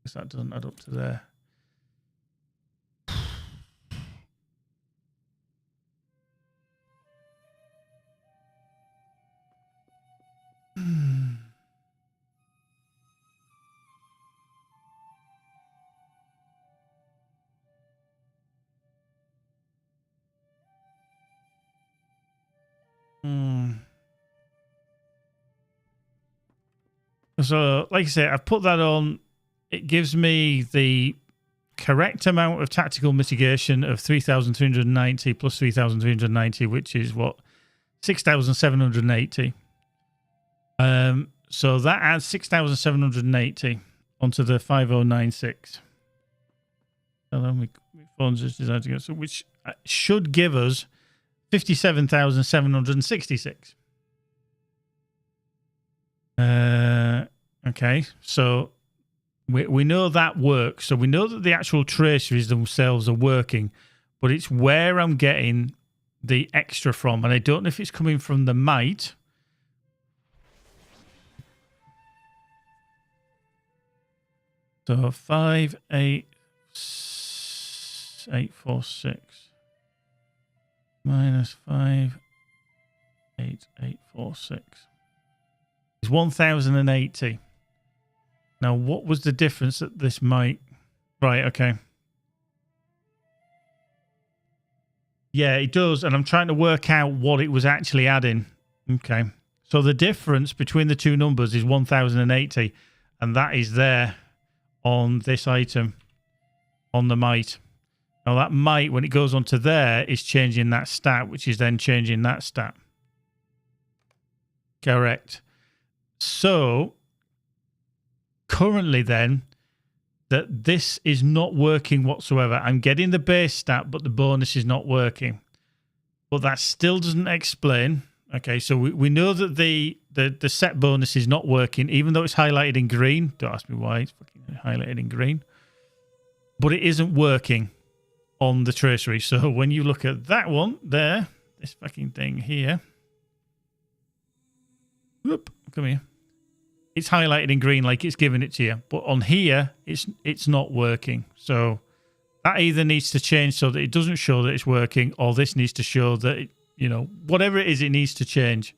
Because that doesn't add up to there. So, like I say, I've put that on. It gives me the correct amount of tactical mitigation of 3,390 plus 3,390, which is what? 6,780. So that adds 6,780 onto the 5096. And then we phones is designed to go, so which should give us 57,766. Okay, so we know that works. So we know that the actual traceries themselves are working, but it's where I'm getting the extra from, and I don't know if it's coming from the might. So 58846 minus 58846 is 1,080. Now, what was the difference that this might... Right, okay. Yeah, it does, and I'm trying to work out what it was actually adding. Okay. So the difference between the two numbers is 1,080, and that is there on this item, on the might. Now, that might, when it goes onto there, is changing that stat, which is then changing that stat. Correct. So... currently then, that this is not working whatsoever. I'm getting the base stat, but the bonus is not working. But that still doesn't explain. Okay, so we know that the set bonus is not working, even though it's highlighted in green. Don't ask me why it's fucking highlighted in green. But it isn't working on the tracery. So when you look at that one there, this fucking thing here, Whoop, come here. It's highlighted in green like it's giving it to you. But on here, it's not working. So that either needs to change so that it doesn't show that it's working, or this needs to show that, it, you know, whatever it is, it needs to change.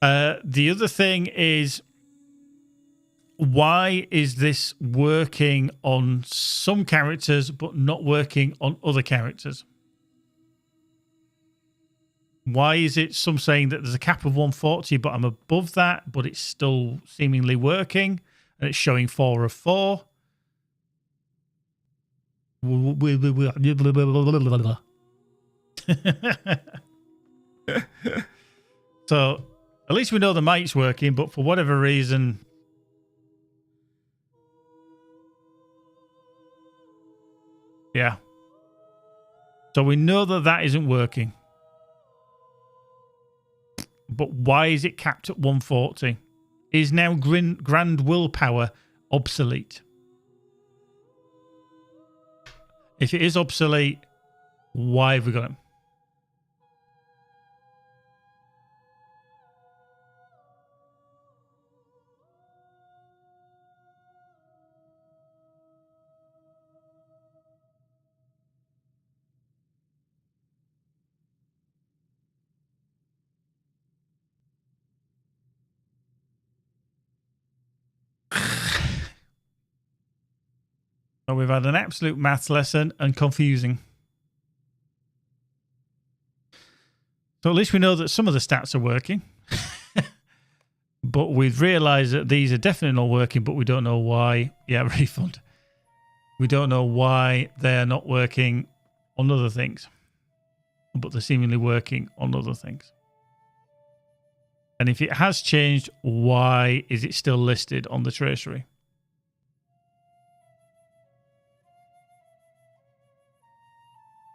The other thing is, why is this working on some characters but not working on other characters? Why is it some saying that there's a cap of 140, but I'm above that, but it's still seemingly working, and it's showing 4 of 4? So at least we know the mic's working, but for whatever reason, yeah. So we know that that isn't working. But why is it capped at 140? Is now grand willpower obsolete? If it is obsolete, why have we got it? So we've had an absolute maths lesson and confusing. So at least we know that some of the stats are working. But we've realised that these are definitely not working, but we don't know why. Yeah, refund. We don't know why they're not working on other things. But they're seemingly working on other things. And if it has changed, why is it still listed on the tracery?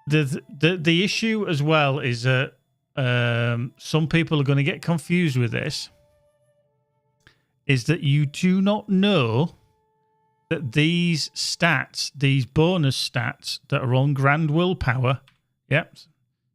The issue as well is that some people are going to get confused with this, is that you do not know that these stats, these bonus stats that are on grand willpower, yep.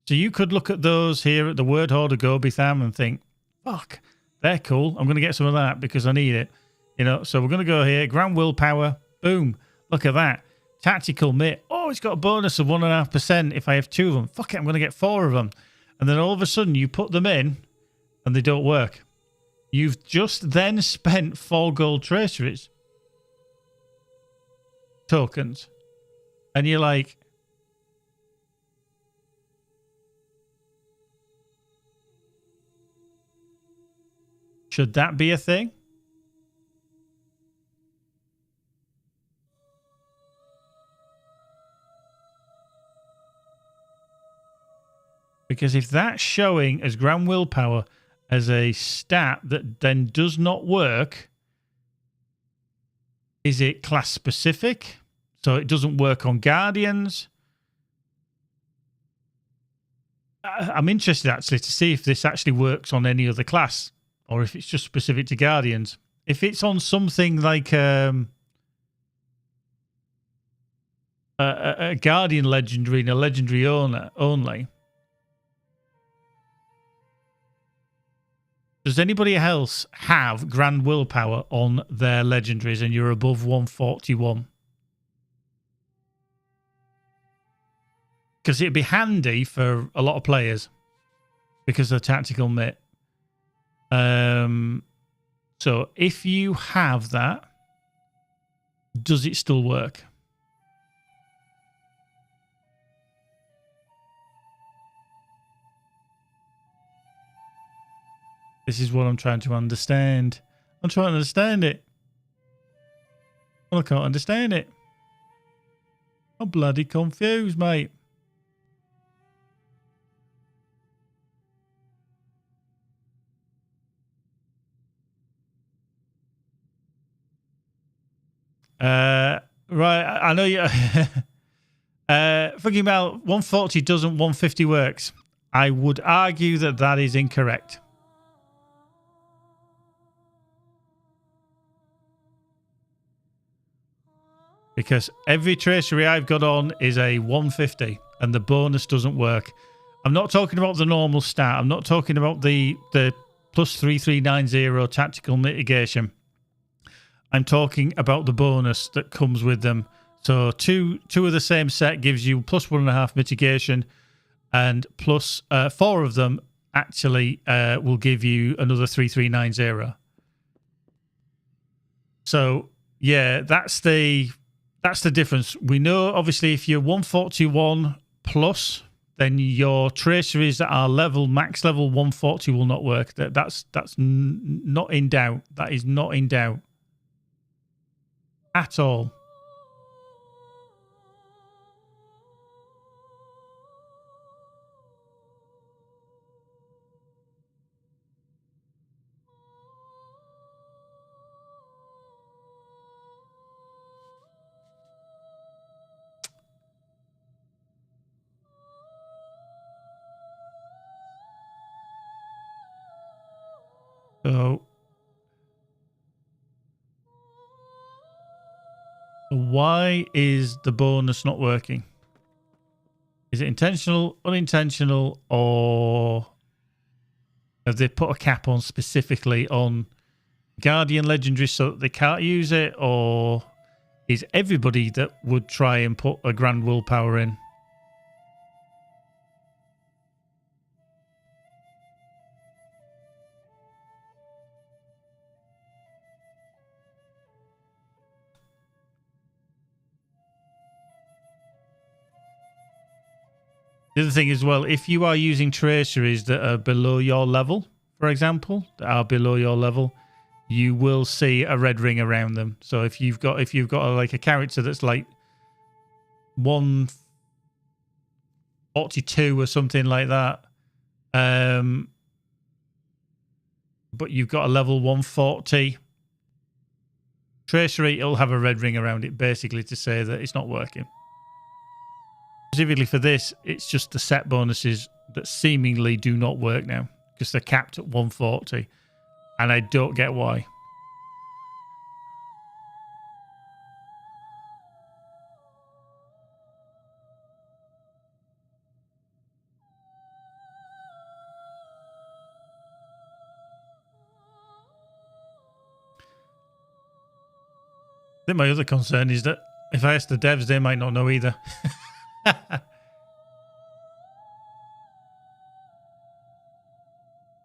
So you could look at those here at the Word Hoarder Gobitham and think, fuck, they're cool. I'm going to get some of that because I need it. You know, so we're going to go here, grand willpower, boom, look at that. Tactical mitt. Oh, it's got a bonus of 1.5% if I have 2 of them. Fuck it, I'm going to get 4 of them. And then all of a sudden you put them in and they don't work. You've just then spent 4 gold traceries. Tokens. And you're like, should that be a thing? Because if that's showing as grand willpower as a stat that then does not work, is it class specific? So it doesn't work on Guardians? I'm interested actually to see if this actually works on any other class or if it's just specific to Guardians. If it's on something like a Guardian legendary and a legendary owner only, does anybody else have grand willpower on their legendaries and you're above 141? Because it'd be handy for a lot of players because of tactical mitt. So if you have that, does it still work? This is what I'm trying to understand. I'm trying to understand it. Well, I can't understand it. I'm bloody confused, mate. Right, I know you. Fucking Mel, 140 doesn't, 150 works. I would argue that that is incorrect. Because every tracery I've got on is a 150 and the bonus doesn't work. I'm not talking about the normal stat. I'm not talking about the plus 3390 tactical mitigation. I'm talking about the bonus that comes with them. So two of the same set gives you plus 1.5 mitigation, and plus 4 of them actually will give you another 3390. So yeah, that's the difference. We know obviously if you're 141 plus, then your traceries that are max level 140 will not work. That's not in doubt. That is not in doubt at all. So why is the bonus not working? Is it intentional, unintentional, or have they put a cap on specifically on Guardian Legendary so that they can't use it? Or is everybody that would try and put a Grand Willpower in? The other thing as well, if you are using traceries that are below your level, for example, you will see a red ring around them. So if you've got like a character that's like 142 or something like that, but you've got a level 140 tracery, it'll have a red ring around it, basically to say that it's not working. Specifically for this, it's just the set bonuses that seemingly do not work now because they're capped at 140, and I don't get why. I think my other concern is that if I ask the devs, they might not know either.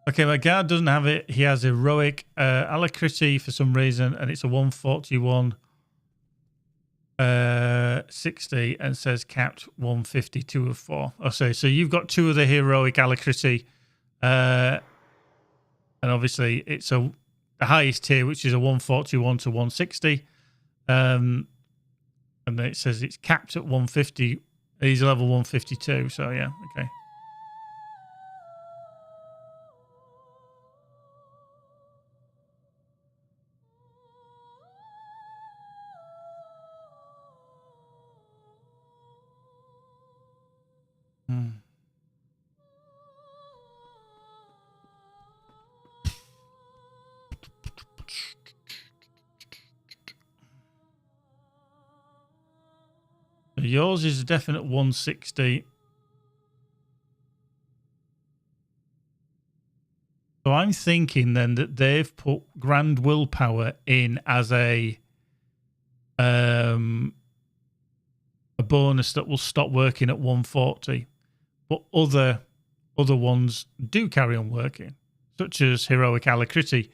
Okay, my guard doesn't have it. He has heroic alacrity for some reason, and it's a 141 60 and says capped 152 of 4. Okay, so you've got 2 of the heroic alacrity, and obviously it's the highest tier, which is a 141 to 160, and then it says it's capped at 150. He's level 152, so yeah, okay. Yours is a definite 160. So I'm thinking then that they've put Grand Willpower in as a bonus that will stop working at 140, but other ones do carry on working, such as Heroic Alacrity.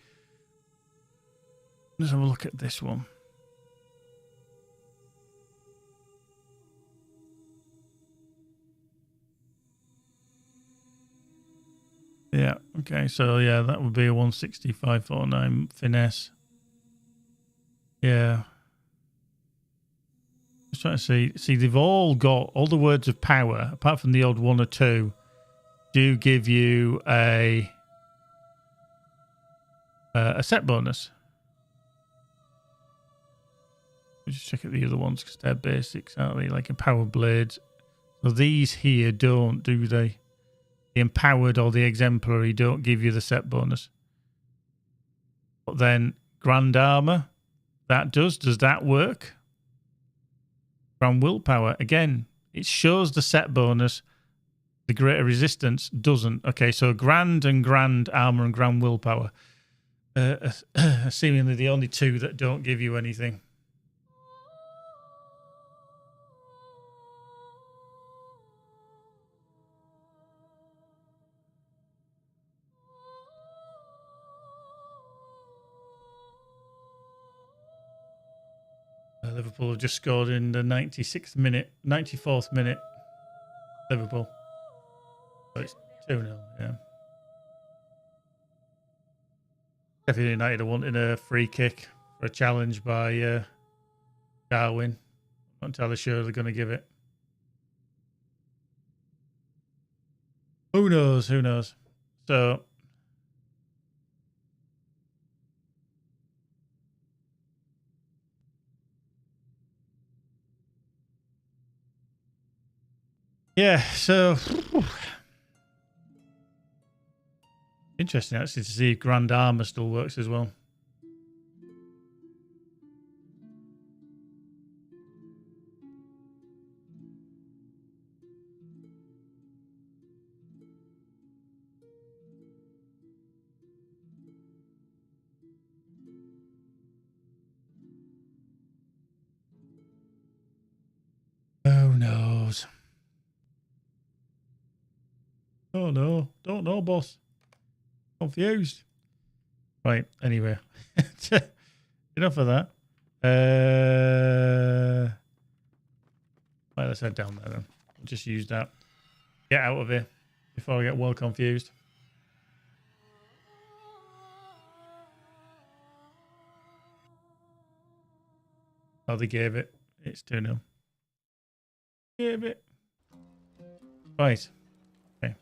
Let's have a look at this one. Yeah, okay, so yeah, that would be a 165.49 finesse. Yeah. Just trying to see. See, they've all got all the words of power, apart from the odd 1 or 2, do give you a set bonus. Let's just check out the other ones because they're basics, aren't they? Like a power blade. So these here don't, do they? The empowered or the exemplary don't give you the set bonus. But then Grand Armor, that does. Does that work? Grand Willpower, again, it shows the set bonus, The greater resistance doesn't. Okay, so grand and grand armor and grand willpower are seemingly the only two that don't give you anything. Liverpool have just scored in the 96th minute, 94th minute. Liverpool. So it's 2-0, yeah. Sheffield United are wanting a free kick for a challenge by Darwin. Not entirely sure they're going to give it. Who knows? Who knows? So... yeah, so... interesting, actually, to see if Grand Armour still works as well. Who knows? Oh no, don't know, boss. Confused. Right, anyway. Enough of that. Right, let's head down there then. I'll just use that. Get out of here before I get well confused. Oh, they gave it. It's 2-0. Gave it. Right. Okay.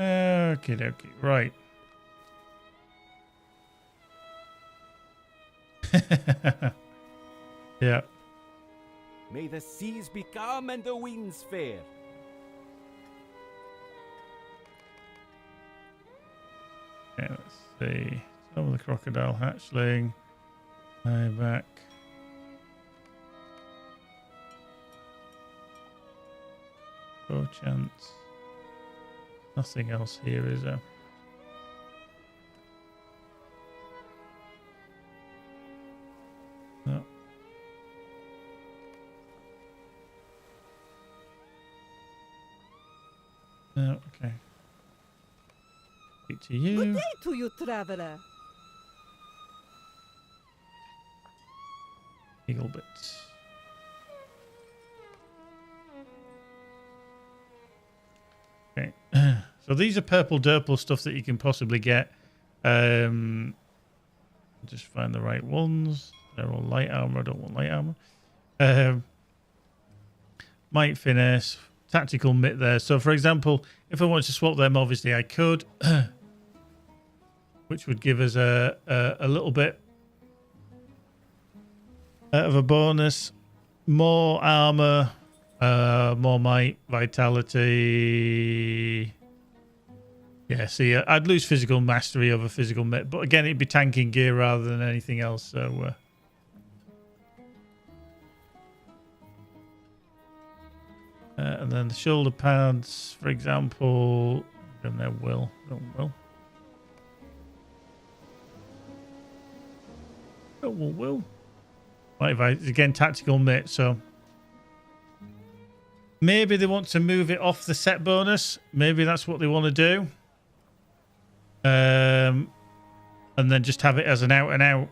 Okay, dokie. Right. Yeah.
May the seas be calm and the winds fair.
Okay, let's see. Some of the crocodile hatchling. Back. No chance. Nothing else here, is there? No. No, okay. Speak to you.
Good day to you, traveler.
Eagle bits. Okay. So these are purple derple stuff that you can possibly get. Just find the right ones. They're all light armor. I don't want light armor. Might finesse. Tactical mitt there. So for example, if I wanted to swap them, obviously I could. Which would give us a little bit of a bonus. More armor. More might. Vitality. Yeah, see, I'd lose physical mastery over physical mitt. But again, it'd be tanking gear rather than anything else. So... and then the shoulder pads, for example, and there will. Right, again, tactical mitt. So maybe they want to move it off the set bonus. Maybe that's what they want to do. And then just have it as an out-and-out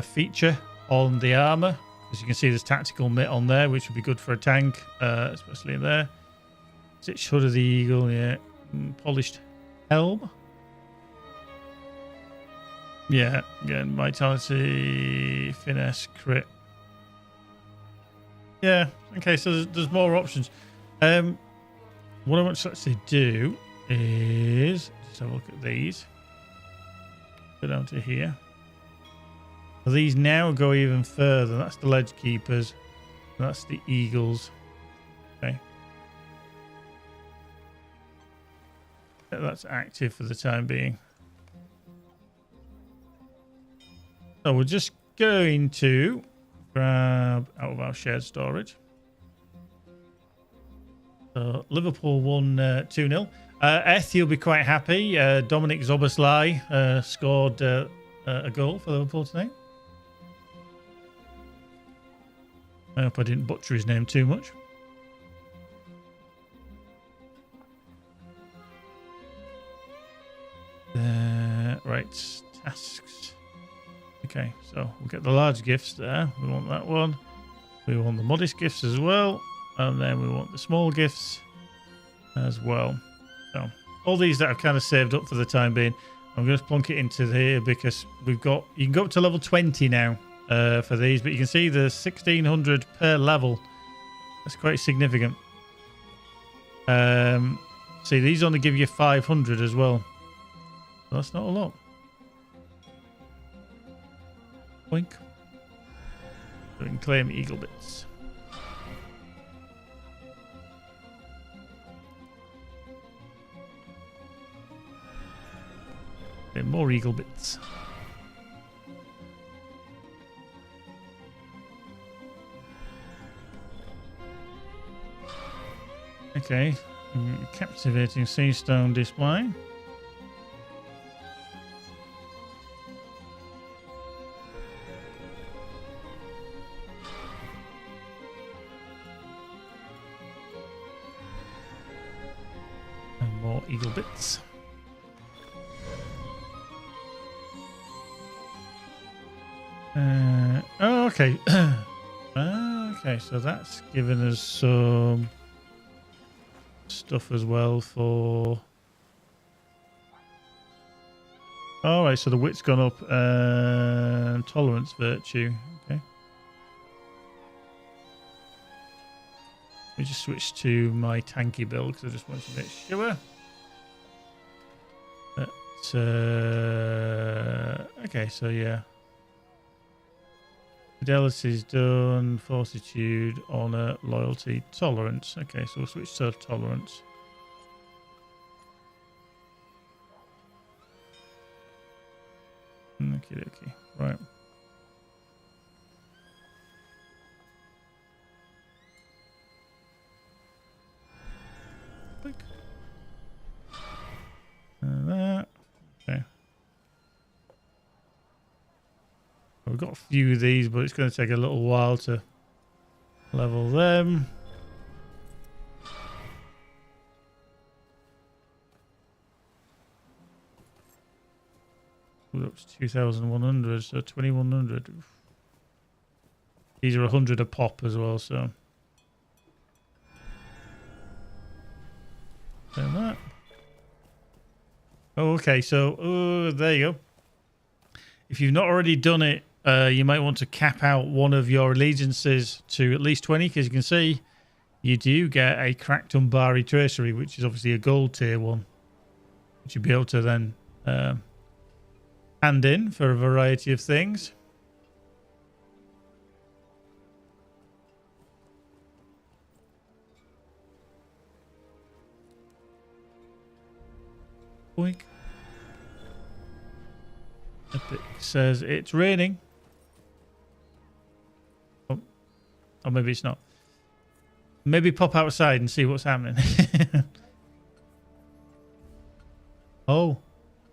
feature on the armor. As you can see, there's tactical mitt on there, which would be good for a tank, especially in there. Is it Hood of the Eagle? Yeah. Polished helm. Yeah. Again, vitality, finesse, crit. Yeah. Okay, so there's more options. What I want to actually do is just have a look at these. Go down to here. These now go even further. That's the Ledge Keepers. That's the Eagles. Okay. That's active for the time being. So we're just going to grab out of our shared storage. So Liverpool won 2-0. Eth, you'll be quite happy. Dominic Zoboslai scored a goal for Liverpool tonight. I hope I didn't butcher his name too much. Right, tasks. Okay, so we'll get the large gifts there. We want that one. We want the modest gifts as well. And then we want the small gifts as well. So all these that I've kind of saved up for the time being, I'm going to plonk it into here because we've got, you can go up to level 20 now for these, but you can see the 1600 per level. That's quite significant. See, these only give you 500 as well. So that's not a lot. Boink. So we can claim eagle bits. More eagle bits. Okay, captivating sea stone display. And more eagle bits. Oh, okay. Okay, so that's given us some stuff as well for... Alright, so the wit's gone up and tolerance virtue. Okay. Let me just switch to my tanky build because I just want to make sure. Okay, so yeah. Fidelity is done, fortitude, honor, loyalty, tolerance. Okay, so we'll switch to tolerance. Okay, right. Click. And that. Okay. We've got a few of these, but it's going to take a little while to level them. We're up to 2,100, so 2,100. These are 100 a pop as well, so. Then that. Oh, okay, so there you go. If you've not already done it, you might want to cap out one of your allegiances to at least 20, because you can see you do get a cracked Umbari tracery, which is obviously a gold tier one, which you'll be able to then hand in for a variety of things. Boink. Epic says it's raining. Oh, or maybe it's not. Maybe pop outside and see what's happening. Oh,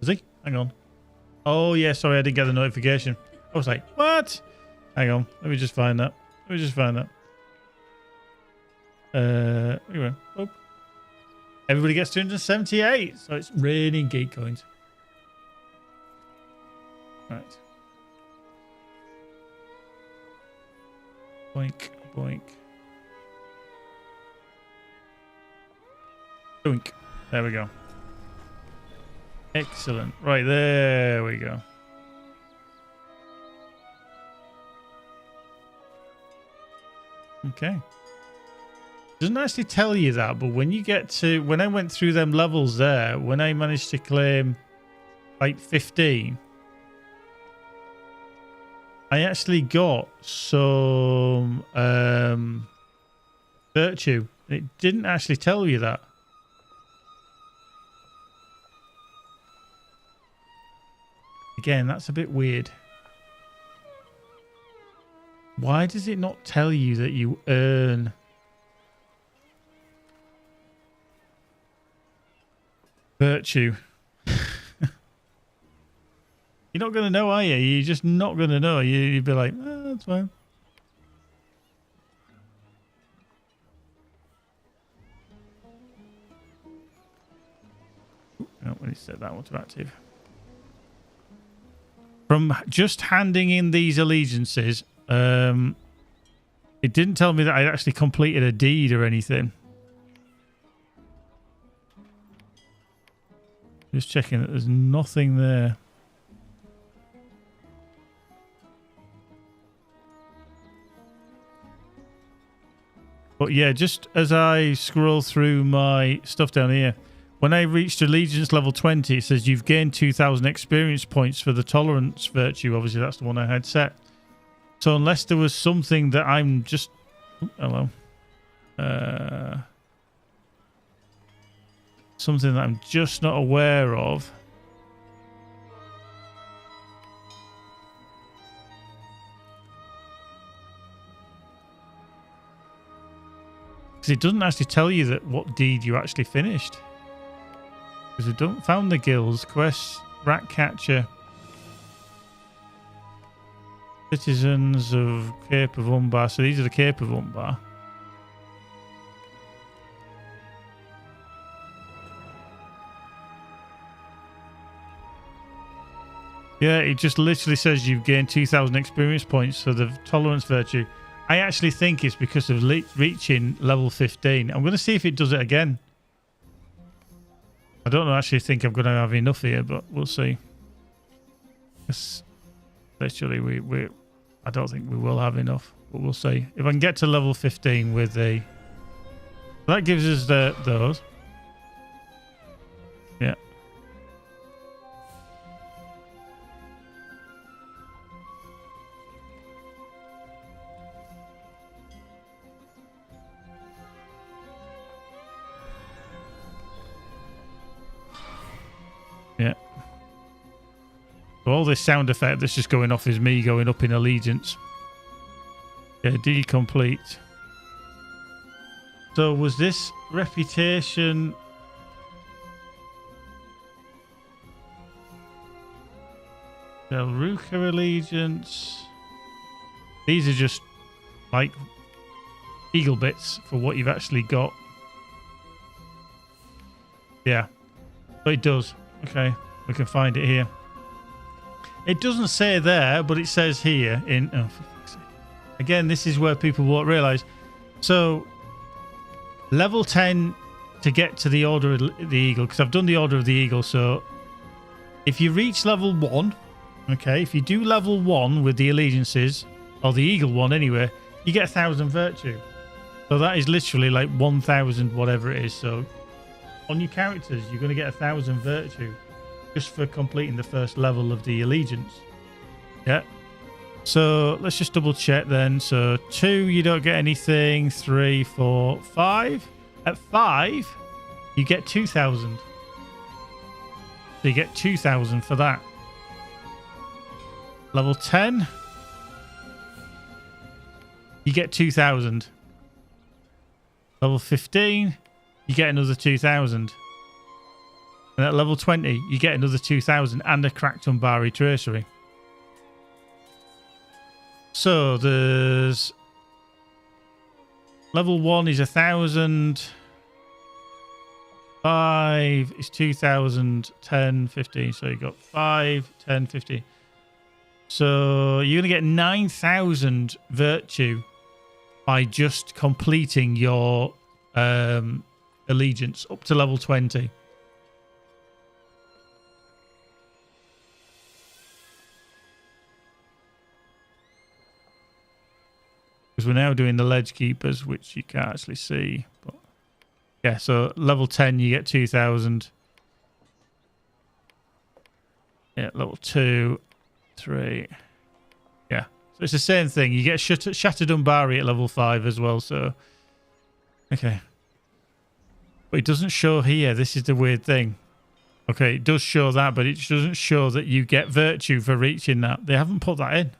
is he? Hang on. Oh, yeah, sorry, I didn't get the notification. I was like, what? Hang on, let me just find that. Anyway. Oh. Everybody gets 278, so it's raining geek coins. Right. Boink, boink. Boink. There we go. Excellent. Right, there we go. Okay. Doesn't actually tell you that, but when you get to... When I went through them levels there, when I managed to claim like 15... I actually got some virtue. It didn't actually tell you that. Again, that's a bit weird. Why does it not tell you that you earn virtue? You're not going to know, are you? You're just not going to know. You'd be like, oh, that's fine. Oh, when he set that one to active. From just handing in these allegiances, it didn't tell me that I actually completed a deed or anything. Just checking that there's nothing there. But yeah, just as I scroll through my stuff down here, when I reached allegiance level 20, it says you've gained 2,000 experience points for the tolerance virtue. Obviously, that's the one I had set. So unless there was something that I'm just... Hello. Something that I'm just not aware of. Because it doesn't actually tell you that what deed you actually finished. Because we don't found the guilds, quests, rat catcher, citizens of Cape of Umbar. So these are the Cape of Umbar. Yeah, it just literally says you've gained 2,000 experience points for the tolerance virtue. I actually think it's because of reaching level 15. I'm going to see if it does it again. I don't actually think I'm going to have enough here, but we'll see. It's literally, I don't think we will have enough, but we'll see. If I can get to level 15 with the... That gives us those. Yeah. Yeah. So all this sound effect that's just going off is me going up in allegiance. Yeah, D complete. So was this reputation... Del Ruka allegiance? These are just like eagle bits for what you've actually got. Yeah. But it does. Okay, we can find it here. It doesn't say there, but it says here in... Oh, for fuck's sake. Again, this is where people won't realise. So, level 10 to get to the Order of the Eagle, because I've done the Order of the Eagle, so if you reach level 1, okay, if you do level 1 with the allegiances, or the Eagle one anyway, you get 1,000 virtue. So that is literally like 1,000 whatever it is. So on your characters, you're going to get 1,000 virtue just for completing the first level of the allegiance. Yeah. So let's just double check then. So 2, you don't get anything. 3, 4, 5. At 5, you get 2,000. So you get 2,000 for that. Level 10, you get 2,000. Level 15, you get another 2,000. And at level 20, you get another 2,000 and a cracked Umbari tracery. So there's... Level 1 is 1,000. 5 is 2,000. 10, 15. So you got 5, 10, 15. So you're going to get 9,000 virtue by just completing your allegiance up to level 20. Because we're now doing the ledge keepers, which you can't actually see. But yeah, so level 10, you get 2,000. Yeah, level 2, 3. Yeah, so it's the same thing. You get Shattered Umbari at level 5 as well, so... Okay. But it doesn't show here. This is the weird thing. Okay, it does show that, but it doesn't show that you get virtue for reaching that. They haven't put that in.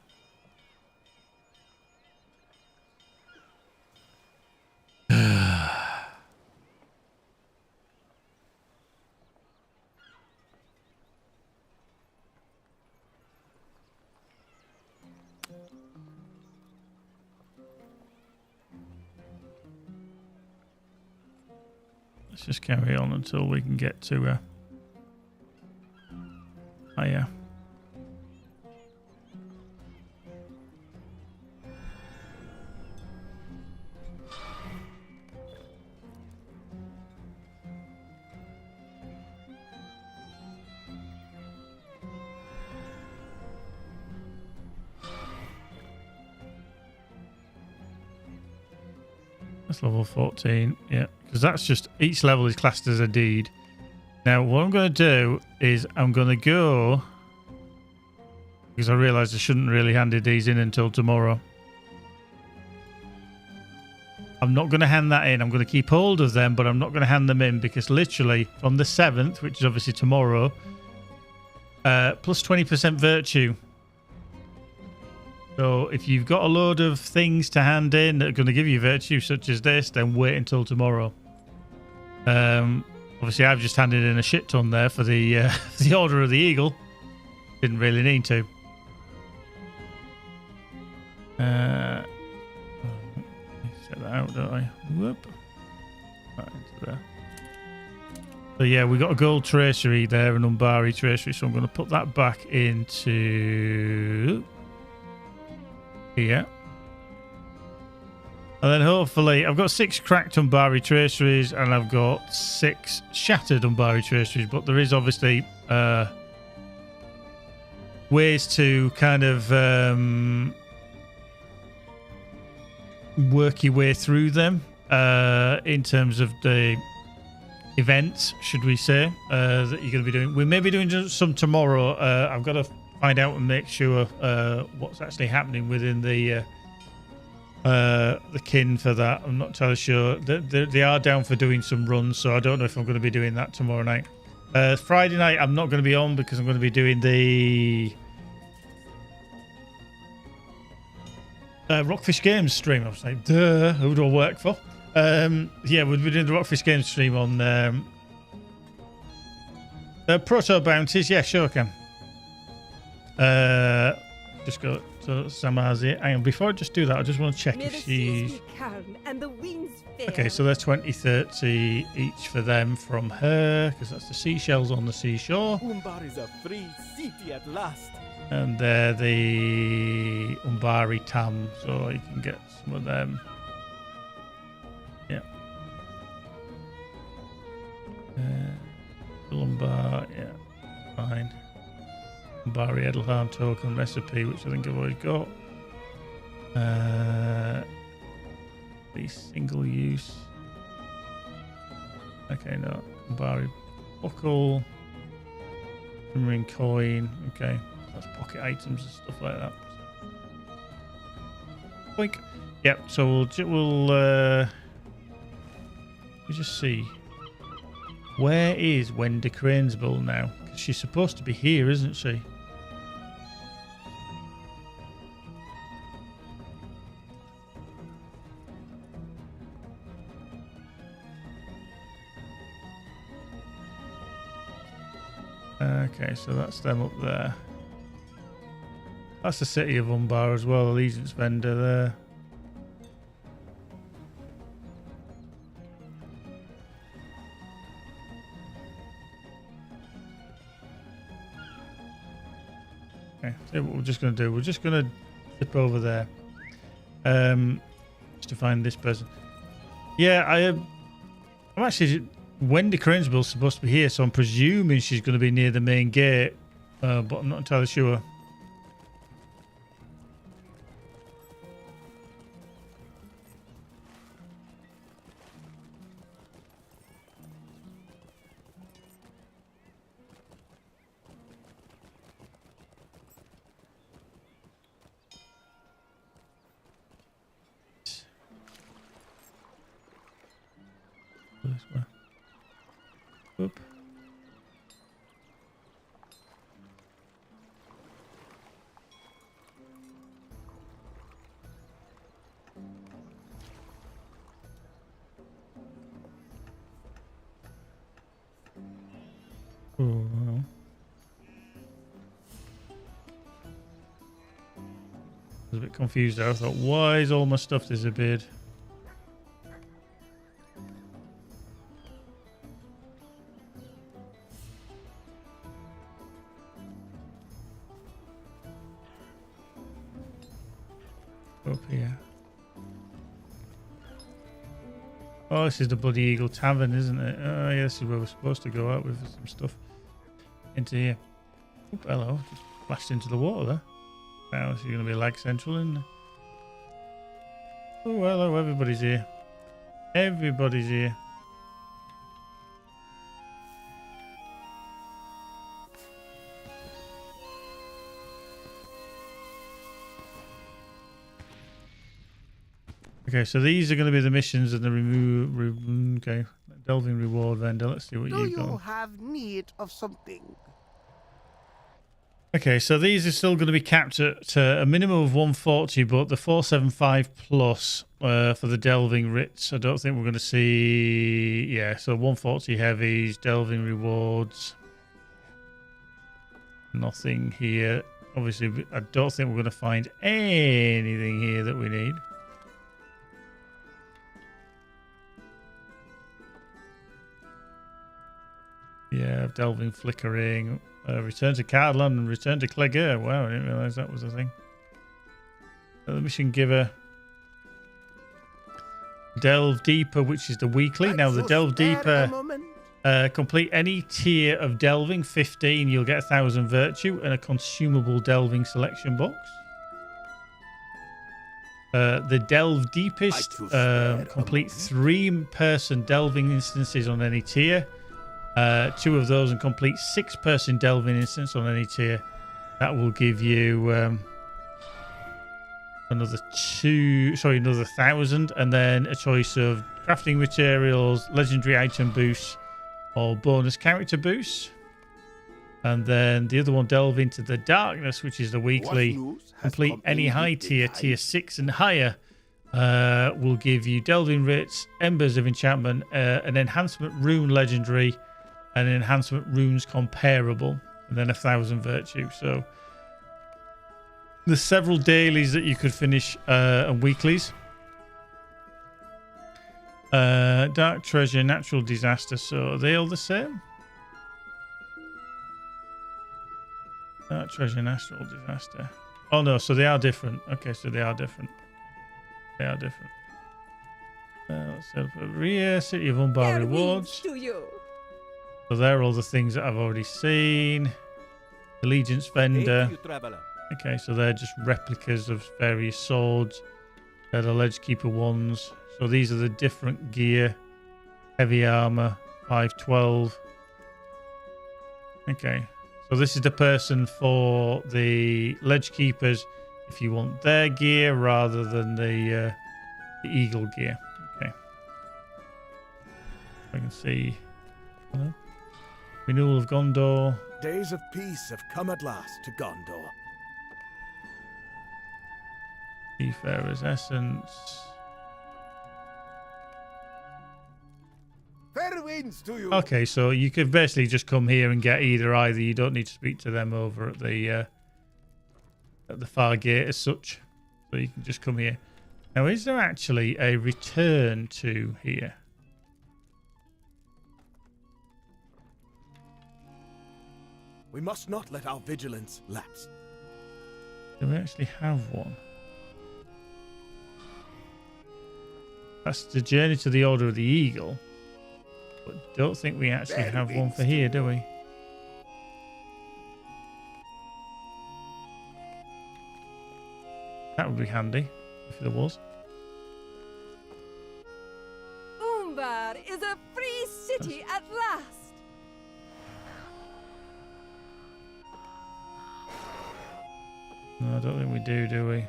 let's just carry on until we can get to oh yeah. That's level 14, yeah, because that's just each level is classed as a deed. Now, what I'm going to do is I'm going to go, because I realised I shouldn't really hand these in until tomorrow. I'm not going to hand that in. I'm going to keep hold of them, but I'm not going to hand them in because literally from the 7th, which is obviously tomorrow, plus 20% virtue. So if you've got a load of things to hand in that are going to give you virtue, such as this, then wait until tomorrow. Obviously, I've just handed in a shit ton there for the the Order of the Eagle. Didn't really need to. Set that out, don't I? Whoop. Right into there. So yeah, we got a gold tracery there, an Umbari tracery. So I'm going to put that back into here. And then hopefully, I've got 6 cracked Umbari traceries and I've got 6 shattered Umbari traceries, but there is obviously ways to kind of work your way through them in terms of the events, should we say, that you're going to be doing. We may be doing some tomorrow. I've got to find out and make sure what's actually happening within the kin for that. I'm not entirely sure. They are down for doing some runs, so I don't know if I'm going to be doing that tomorrow night. Friday night I'm not going to be on because I'm going to be doing the Rockfish Games stream. I was like, duh, who do I work for? Yeah, we'll be doing the Rockfish Games stream on Proto Bounties. Yeah, sure can. Just go to Samazi. Hang on, before I just do that, I just want to check if she's... Okay, so they're 20, 30 each for them from her, because that's the seashells on the seashore.
Umbar is a free city at last.
And they're the Umbari Tam, so you can get some of them. Yeah. Umbar, yeah, fine. Umbari Edelharn token recipe, which I think I've already got. The single use. Okay, no. Umbari buckle. Shimmering coin. Okay. That's pocket items and stuff like that. Boink. Yep, so we'll let me just see. Where is Wendy Cranesbill now? 'Cause she's supposed to be here, isn't she? Okay, so that's them up there. That's the city of Umbar as well, allegiance vendor there. Okay, so what we're just going to do, we're just going to dip over there. Just to find this person. Yeah, I'm actually... Wendy Cranesbill's supposed to be here, so I'm presuming she's going to be near the main gate, but I'm not entirely sure. This way. Oop. Oh, well. I was a bit confused there. I thought, why is all my stuff disappeared? up here. Oh, this is the Bloody Eagle Tavern, isn't it? Oh, yeah, this is where we're supposed to go out with some stuff into here. Oh, hello. Just flashed into the water there. Now, this is going to be Lag Central, isn't it? Oh, hello. Everybody's here. Everybody's here. Okay, so these are going to be the missions and the okay, delving reward vendor. Let's see what
Do
you've
you
got.
have need of something?
Okay, so these are still going to be capped at a minimum of 140, but the 475 plus for the delving writs, I don't think we're going to see. Yeah, so 140 heavies, delving rewards. Nothing here. Obviously, I don't think we're going to find anything here that we need. Yeah, delving, flickering, return to Cardland and return to Clegger. Wow, I didn't realise that was a thing. The mission giver. Delve Deeper, which is the weekly. Now, the Delve Deeper, complete any tier of delving, 15, you'll get 1,000 virtue and a consumable delving selection box. The Delve Deepest, complete 3-person delving instances on any tier. 2 of those and complete 6-person delving instance on any tier. That will give you another 1,000, and then a choice of crafting materials, legendary item boosts, or bonus character boosts. And then the other one, Delve into the Darkness, which is the weekly. Complete any high tier, tier 6 and higher. Will give you delving writs, embers of enchantment, an enhancement rune legendary, and an enhancement runes comparable, and then 1,000 virtue. So there's several dailies that you could finish and weeklies. Dark Treasure, Natural Disaster. So are they all the same? Dark Treasure, Natural Disaster. Oh no, so they are different. Okay, so they are different. They are different. Let's set up a Ria, City of Umbar rewards.
To you.
So they're all the things that I've already seen. Allegiance vendor.
You, traveler.
Okay, so they're just replicas of various swords. They're the Ledge Keeper ones. So these are the different gear. Heavy armor, 512. Okay, so this is the person for the Ledge Keepers if you want their gear rather than the Eagle gear. Okay. I can see. Hello? Renewal of Gondor.
Days of peace have come at last to Gondor.
Seafarer's Essence.
Fair winds to you.
Okay, so you could basically just come here and get either. You don't need to speak to them over at the far gate as such. So you can just come here. Now, is there actually a return to here?
We must not let our vigilance lapse.
Do we actually have one? That's the Journey to the Order of the Eagle. But don't think we actually have one for here, do we? That would be handy if there was.
Umbar is a free city at last.
No, I don't think we do we?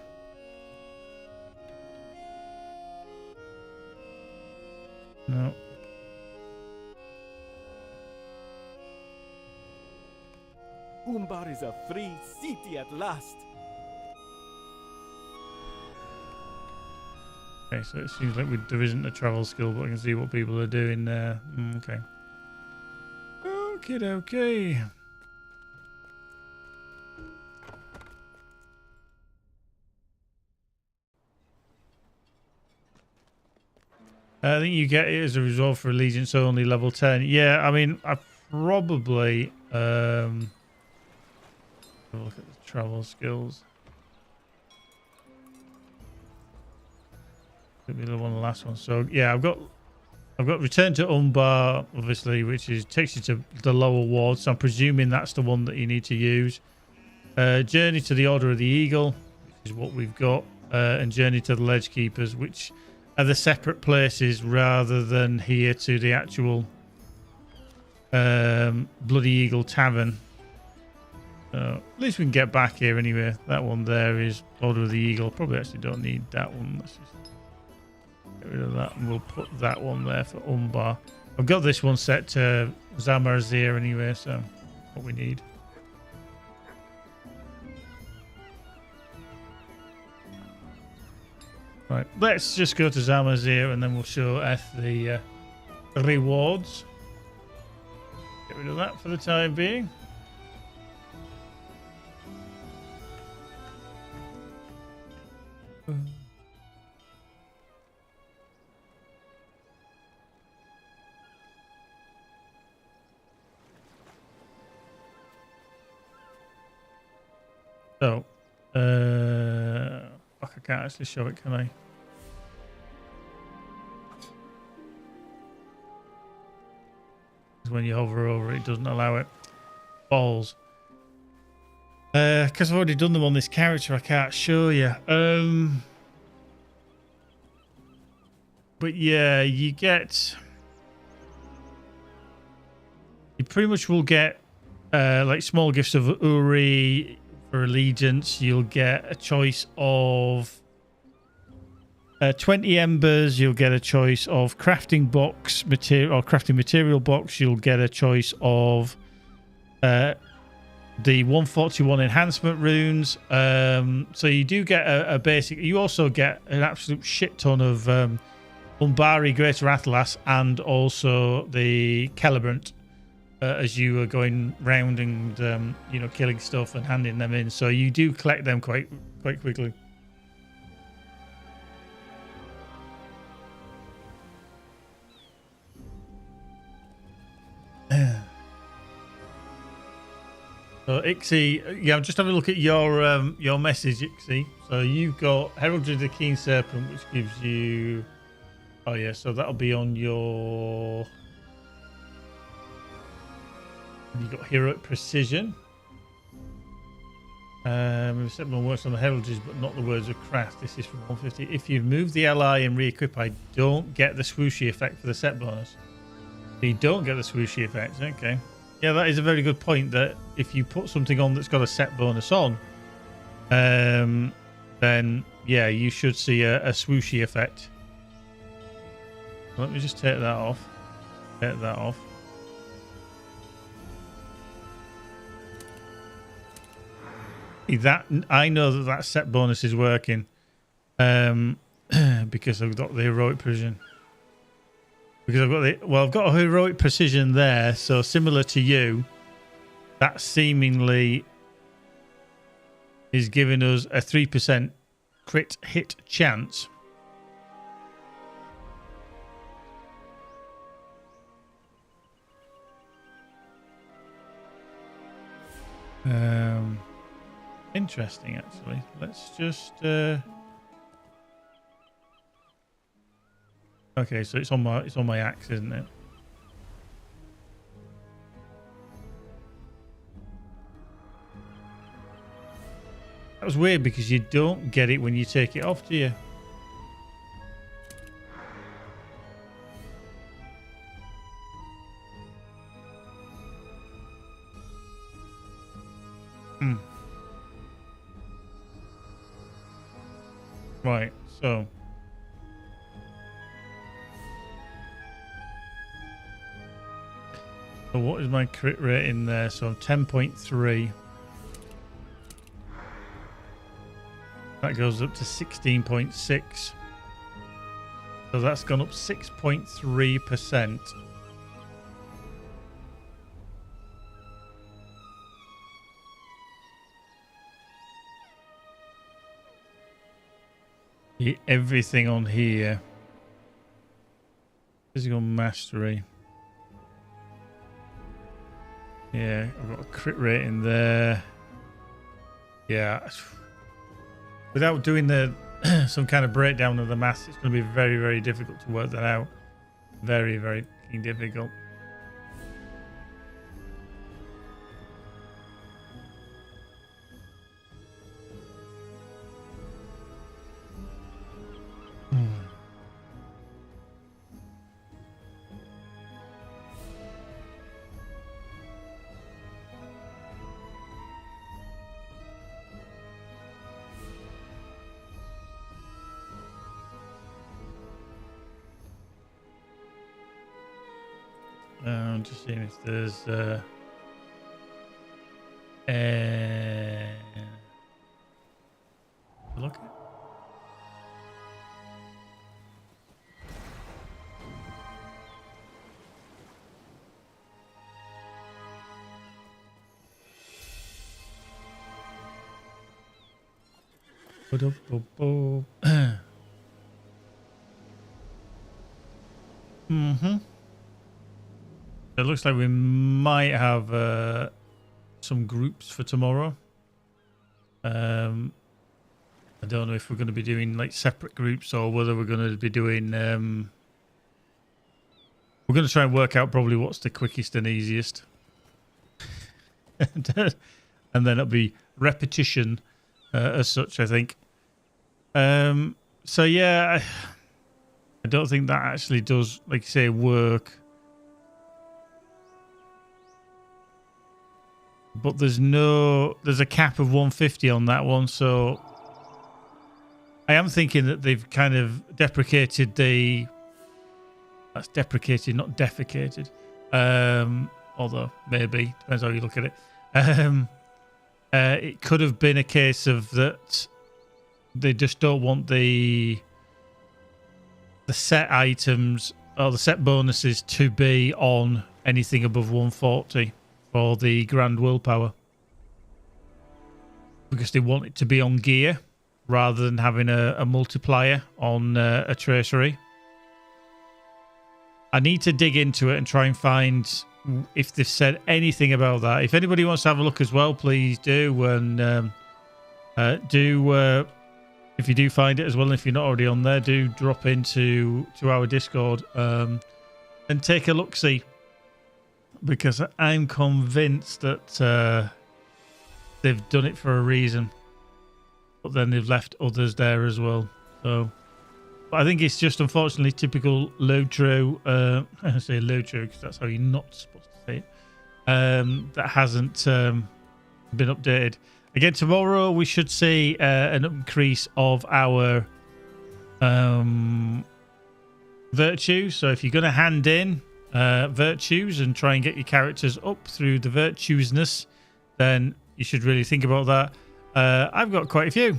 No.
Umbar is a free city at last.
Okay, so it seems like there isn't a travel skill, but I can see what people are doing there. Okay. Okay. I think you get it as a result for Allegiance only level 10. Yeah, I mean, I probably have a look at the travel skills. It'll be the one, the last one. So yeah, I've got return to Umbar, obviously, which takes you to the lower ward. So I'm presuming that's the one that you need to use. Journey to the Order of the Eagle, which is what we've got, and Journey to the Ledge Keepers, which are the separate places rather than here to the actual Bloody Eagle Tavern. At least we can get back here anyway. That one there is Order of the Eagle. Probably actually don't need that one. Let's just get rid of that and we'll put that one there for Umbar. I've got this one set to Zamarzir anyway, so what we need. Right, let's just go to Zamarzir and then we'll show Eth the rewards. Get rid of that for the time being. So, fuck, I can't actually show it, can I? When you hover over it, doesn't allow it. Balls. Because I've already done them on this character, I can't show you. But yeah, you pretty much will get like small gifts of Uri for allegiance. You'll get a choice of 20 embers. You'll get a choice of crafting box material or crafting material box. You'll get a choice of the 141 enhancement runes. So you do get a basic. You also get an absolute shit ton of Umbari Greater Atlas and also the Celebrant as you are going round and killing stuff and handing them in. So you do collect them quite quickly. So Ixie, yeah, I'm just having a look at your message, Ixie. So you've got Heraldry of the Keen Serpent, which gives you, oh yeah, so that'll be on your. You've got Heroic Precision. Setman works on the heraldries, but not the Words of Craft. This is from 150. If you move the ally and re-equip, I don't get the swooshy effect for the set bonus. So you don't get the swooshy effect. Okay. Yeah, that is a very good point. That if you put something on that's got a set bonus on, then yeah, you should see a swooshy effect. Let me just take that off. Take that off. That I know that set bonus is working because I've got the Heroic Precision. Because I've got a Heroic Precision there, so similar to you, that seemingly is giving us a 3% crit hit chance. Interesting, actually. Let's just okay, so it's on my axe, isn't it? That was weird because you don't get it when you take it off, do you? Right, so what is my crit rate in there? So I'm 10.3. That goes up to 16.6. So that's gone up 6.3%. Everything on here. Physical mastery. Yeah, I've got a crit rate in there. Yeah. Without doing the some kind of breakdown of the maths, it's going to be very, very difficult to work that out. Very, very fucking difficult. Just seeing if there's look. Mm-hmm. It looks like we might have some groups for tomorrow. I don't know if we're going to be doing like separate groups or whether we're going to be doing... we're going to try and work out probably what's the quickest and easiest. And then it'll be repetition as such, I think. So yeah, I don't think that actually does, like you say, work. But there's a cap of 150 on that one, so I am thinking that they've kind of deprecated the... That's deprecated, not defecated. Although, maybe. Depends how you look at it. It could have been a case of that they just don't want the set items or the set bonuses to be on anything above 140 for the Grand Willpower. Because they want it to be on gear rather than having a multiplier on a tracery. I need to dig into it and try and find if they've said anything about that. If anybody wants to have a look as well, please do. And if you do find it as well, if you're not already on there, do drop into our Discord and take a look-see. Because I'm convinced that they've done it for a reason. But then they've left others there as well. So... But I think it's just unfortunately typical Lotro. I say Lotro because that's how you're not supposed to say it. That hasn't been updated. Again, tomorrow we should see an increase of our virtue. So if you're going to hand in virtues and try and get your characters up through the virtuousness, then you should really think about that. I've got quite a few.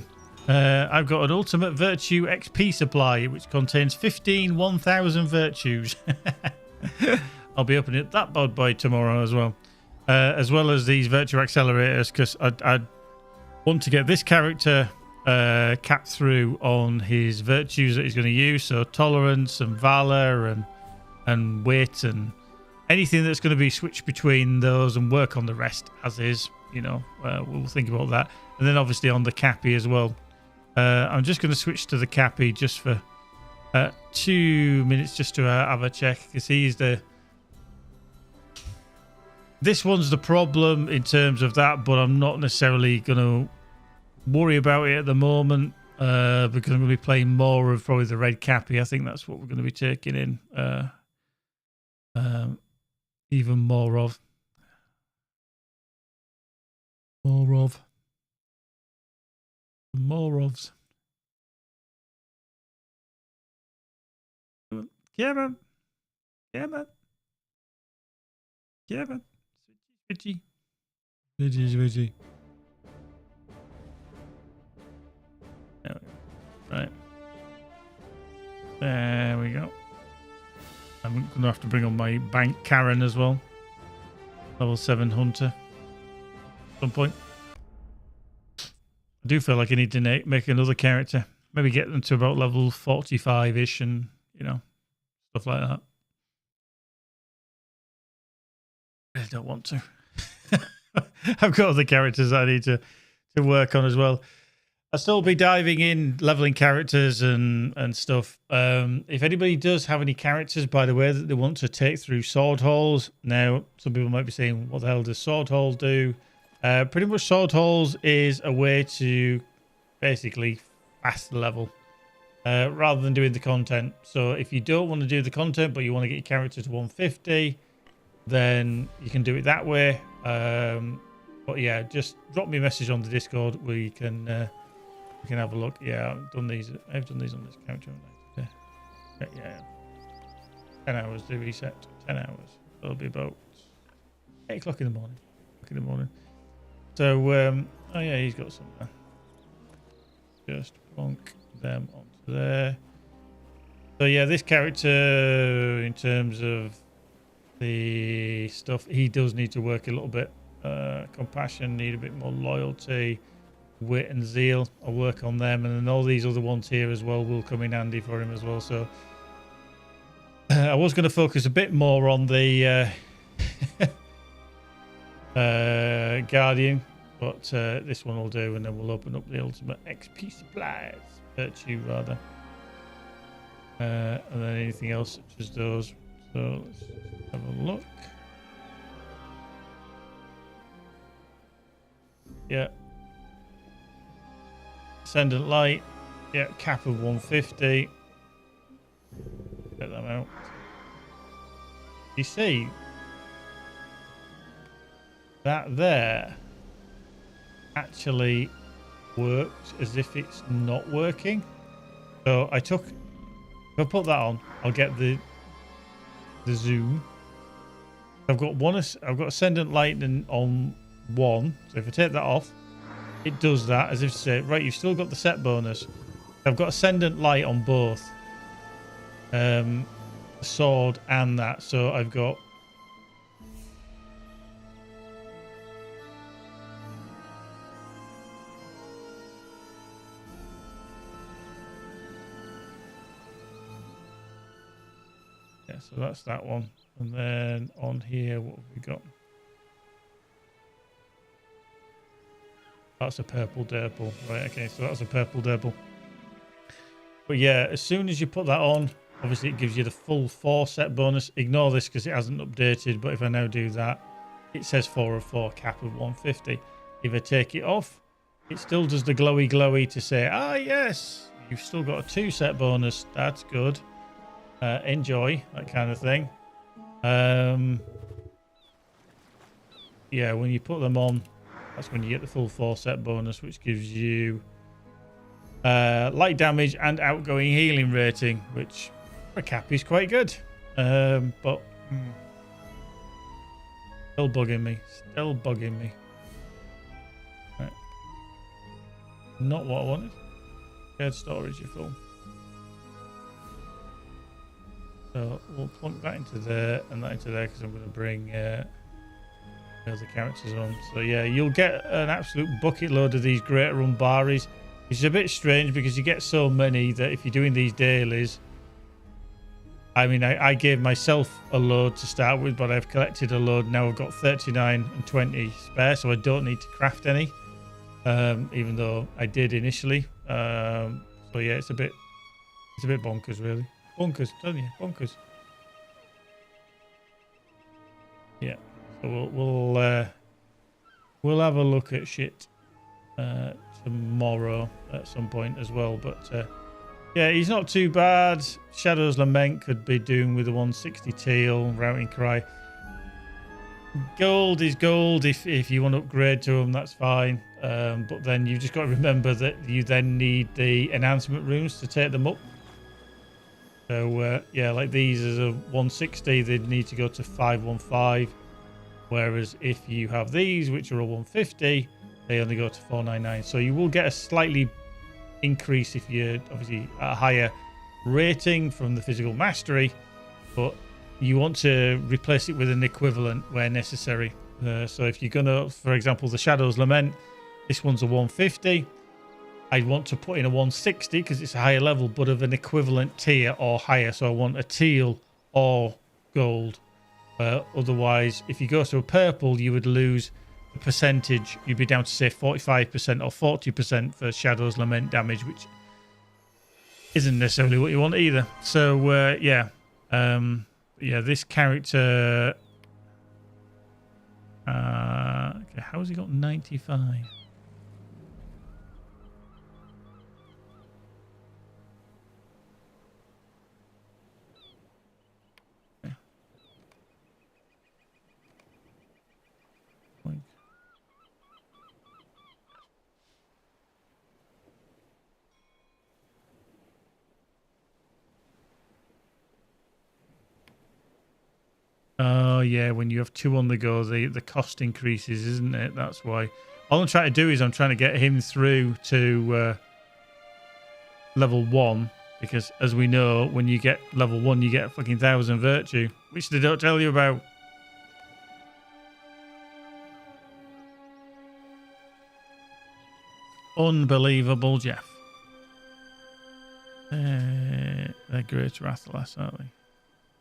I've got an ultimate virtue XP supply which contains 15 1000 virtues. I'll be opening that bad boy tomorrow as well as these virtue accelerators, because I want to get this character capped through on his virtues that he's going to use, so tolerance and valor and wit and anything that's going to be switched between those, and work on the rest as is. You know, we'll think about that. And then obviously on the Cappy as well. I'm just going to switch to the Cappy just for 2 minutes just to have a check, because he's the... This one's the problem in terms of that, but I'm not necessarily going to worry about it at the moment because I'm going to be playing more of probably the red Cappy. I think that's what we're going to be taking in even more of. More ofs. Yeah, man. Switchy. Right. There we go. I'm going to have to bring on my Bank Karen as well. Level 7 Hunter. At some point. I do feel like I need to make another character. Maybe get them to about level 45-ish and, you know, stuff like that. I don't want to. I've got other characters I need to work on as well. I'll still be diving in, leveling characters and stuff. If anybody does have any characters, by the way, that they want to take through sword holes, now some people might be saying, what the hell does sword holes do? Pretty much sword holes is a way to basically fast level rather than doing the content. So if you don't want to do the content, but you want to get your character to 150, then you can do it that way. But yeah, just drop me a message on the Discord where you can have a look. Yeah, I've done these on this character. Yeah. 10 hours to reset. 10 hours. It'll be about 8 o'clock in the morning. So, oh yeah, he's got some there. Just bonk them onto there. So yeah, this character, in terms of the stuff, he does need to work a little bit. Compassion, need a bit more loyalty, wit and zeal. I'll work on them, and then all these other ones here as well will come in handy for him as well. So I was going to focus a bit more on the Guardian, but this one will do, and then we'll open up the ultimate XP supplies, virtue rather, and then anything else such as those. So let's have a look. Yeah. Ascendant Light. Yeah, cap of 150. Get them out. You see that there actually works as if it's not working. So if I put that on, I'll get the zoom. I've got Ascendant Lightning on 1, so if I take that off, it does that as if to say, right, you've still got the set bonus. I've got Ascendant Light on both sword and that, so I've got so that's that one. And then on here, what have we got? That's a purple Derple. Right, okay, so that's a purple Derple. But yeah, as soon as you put that on, obviously it gives you the full 4 set bonus. Ignore this because it hasn't updated, but if I now do that, it says 4 of 4, cap of 150. If I take it off, it still does the glowy to say, ah yes, you've still got a 2 set bonus. That's good. Enjoy, that kind of thing. Yeah, when you put them on, that's when you get the full 4 set bonus, which gives you light damage and outgoing healing rating, which for a cap is quite good. But still bugging me. Right. Not what I wanted. Shared storage, you're full. So we'll plunk that into there and that into there because I'm going to bring the characters on. So yeah, you'll get an absolute bucket load of these Greater Umbaris. It's a bit strange because you get so many that if you're doing these dailies, I mean, I gave myself a load to start with, but I've collected a load. Now I've got 39 and 20 spare, so I don't need to craft any, even though I did initially. So yeah, it's a bit bonkers, really. Bonkers, telling you, bonkers. Yeah, so we'll have a look at shit tomorrow at some point as well. But yeah, he's not too bad. Shadow's Lament could be doing with the 160 teal, Routing Cry. Gold is gold. If you want to upgrade to them, that's fine. But then you've just got to remember that you then need the enhancement runes to take them up. So yeah, like these as a 160, they'd need to go to 515. Whereas if you have these, which are a 150, they only go to 499. So you will get a slightly increase if you're obviously at a higher rating from the physical mastery, but you want to replace it with an equivalent where necessary. So if you're gonna, for example, the Shadow's Lament, this one's a 150. I want to put in a 160 because it's a higher level, but of an equivalent tier or higher. So I want a teal or gold. Otherwise, if you go to a purple, you would lose percentage, you'd be down to say 45% or 40% for Shadow's Lament damage, which isn't necessarily what you want either. So yeah, this character. Okay, how has he got 95? Oh yeah, when you have 2 on the go, the cost increases, isn't it? That's why. All I'm trying to do is I'm trying to get him through to level 1, because as we know, when you get level 1, you get a fucking 1,000 virtue, which they don't tell you about. Unbelievable, Jeff. They're great Rathalas, aren't they?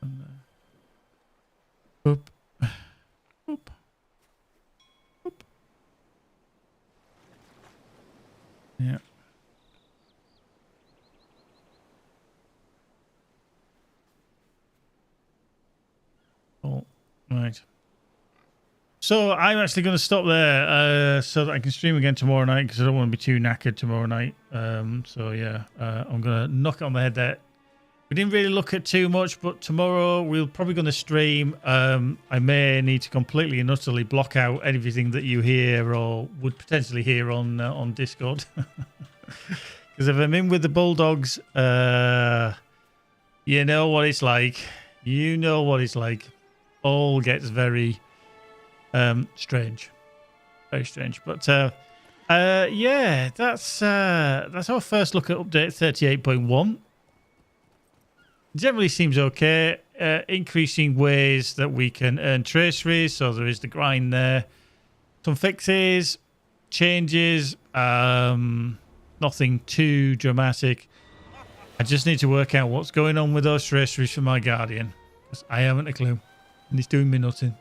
And, Boop. Boop. Boop. Yeah. Cool. Right. So I'm actually going to stop there so that I can stream again tomorrow night, because I don't want to be too knackered tomorrow night. So yeah, I'm going to knock it on the head there. We didn't really look at too much, but tomorrow we're probably going to stream. I may need to completely and utterly block out everything that you hear or would potentially hear on Discord. Because if I'm in with the Bulldogs, you know what it's like. You know what it's like. All gets very strange. Very strange. But yeah, that's our first look at update 38.1. Generally seems okay. Increasing ways that we can earn traceries, so there is the grind there. Some fixes, changes, nothing too dramatic. I just need to work out what's going on with those traceries for my Guardian, because I haven't a clue, and it's doing me nothing.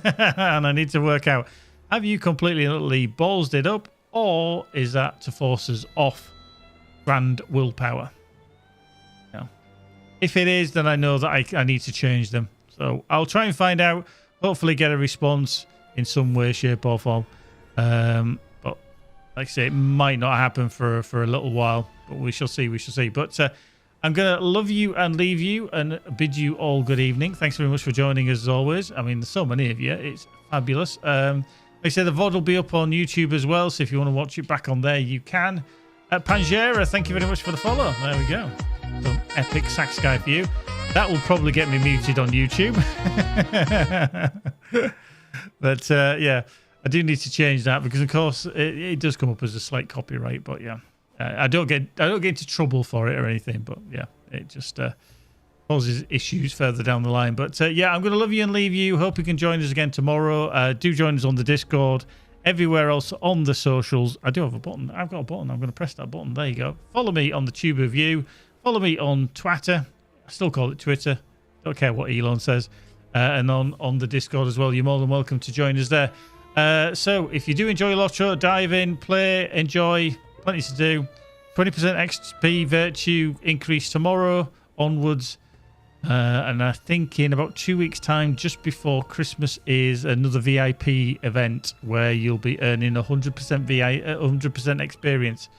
And I need to work out, have you completely and utterly ballsed it up, or is that to force us off Grand Willpower? If it is, then I know that I need to change them. So I'll try and find out. Hopefully get a response in some way, shape or form. But like I say, it might not happen for a little while. But we shall see. We shall see. But I'm going to love you and leave you and bid you all good evening. Thanks very much for joining us as always. I mean, there's so many of you. It's fabulous. Like I said, the VOD will be up on YouTube as well. So if you want to watch it back on there, you can. Pangera, thank you very much for the follow. There we go. Some epic sax guy for you. That will probably get me muted on YouTube. But yeah, I do need to change that, because of course it does come up as a slight copyright. But yeah, I don't get into trouble for it or anything. But yeah, it just causes issues further down the line. But yeah, I'm going to love you and leave you. Hope you can join us again tomorrow. Do join us on the Discord. Everywhere else on the socials. I do have a button. I've got a button. I'm going to press that button. There you go. Follow me on the Tube of You. Follow me on Twitter. I still call it Twitter. Don't care what Elon says. And on the Discord as well. You're more than welcome to join us there. So if you do enjoy Lotro, dive in, play, enjoy. Plenty to do. 20% XP virtue increase tomorrow onwards. And I think in about 2 weeks' time, just before Christmas, is another VIP event where you'll be earning 100% experience.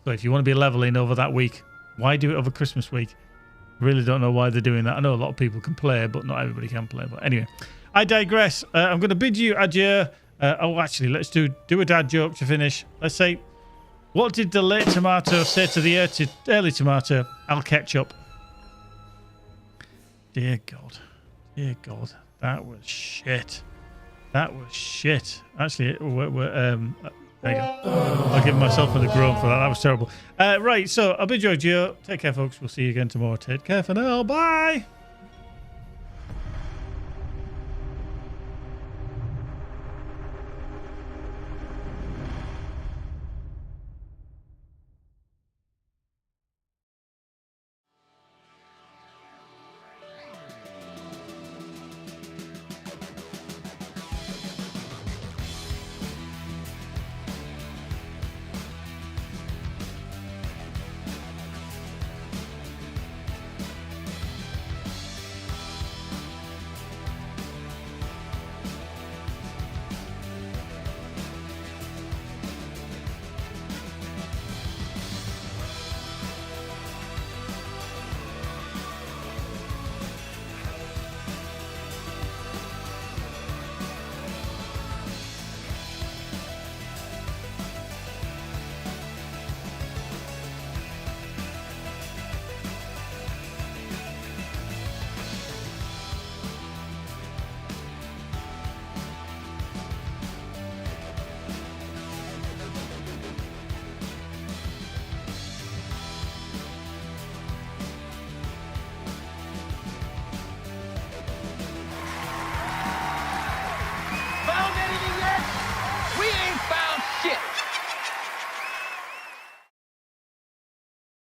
So if you want to be leveling over that week, why do it over Christmas week? Really don't know why they're doing that. I know a lot of people can play, but not everybody can play. But anyway, I digress. I'm going to bid you adieu. Actually, let's do a dad joke to finish. Let's say, what did the late tomato say to the early tomato? I'll catch up. Dear God. Dear God. That was shit. That was shit. Actually, there you go. I'll give myself a groan for that. That was terrible. Right, so I'll bid you adieu. Take care, folks. We'll see you again tomorrow. Take care for now. Bye.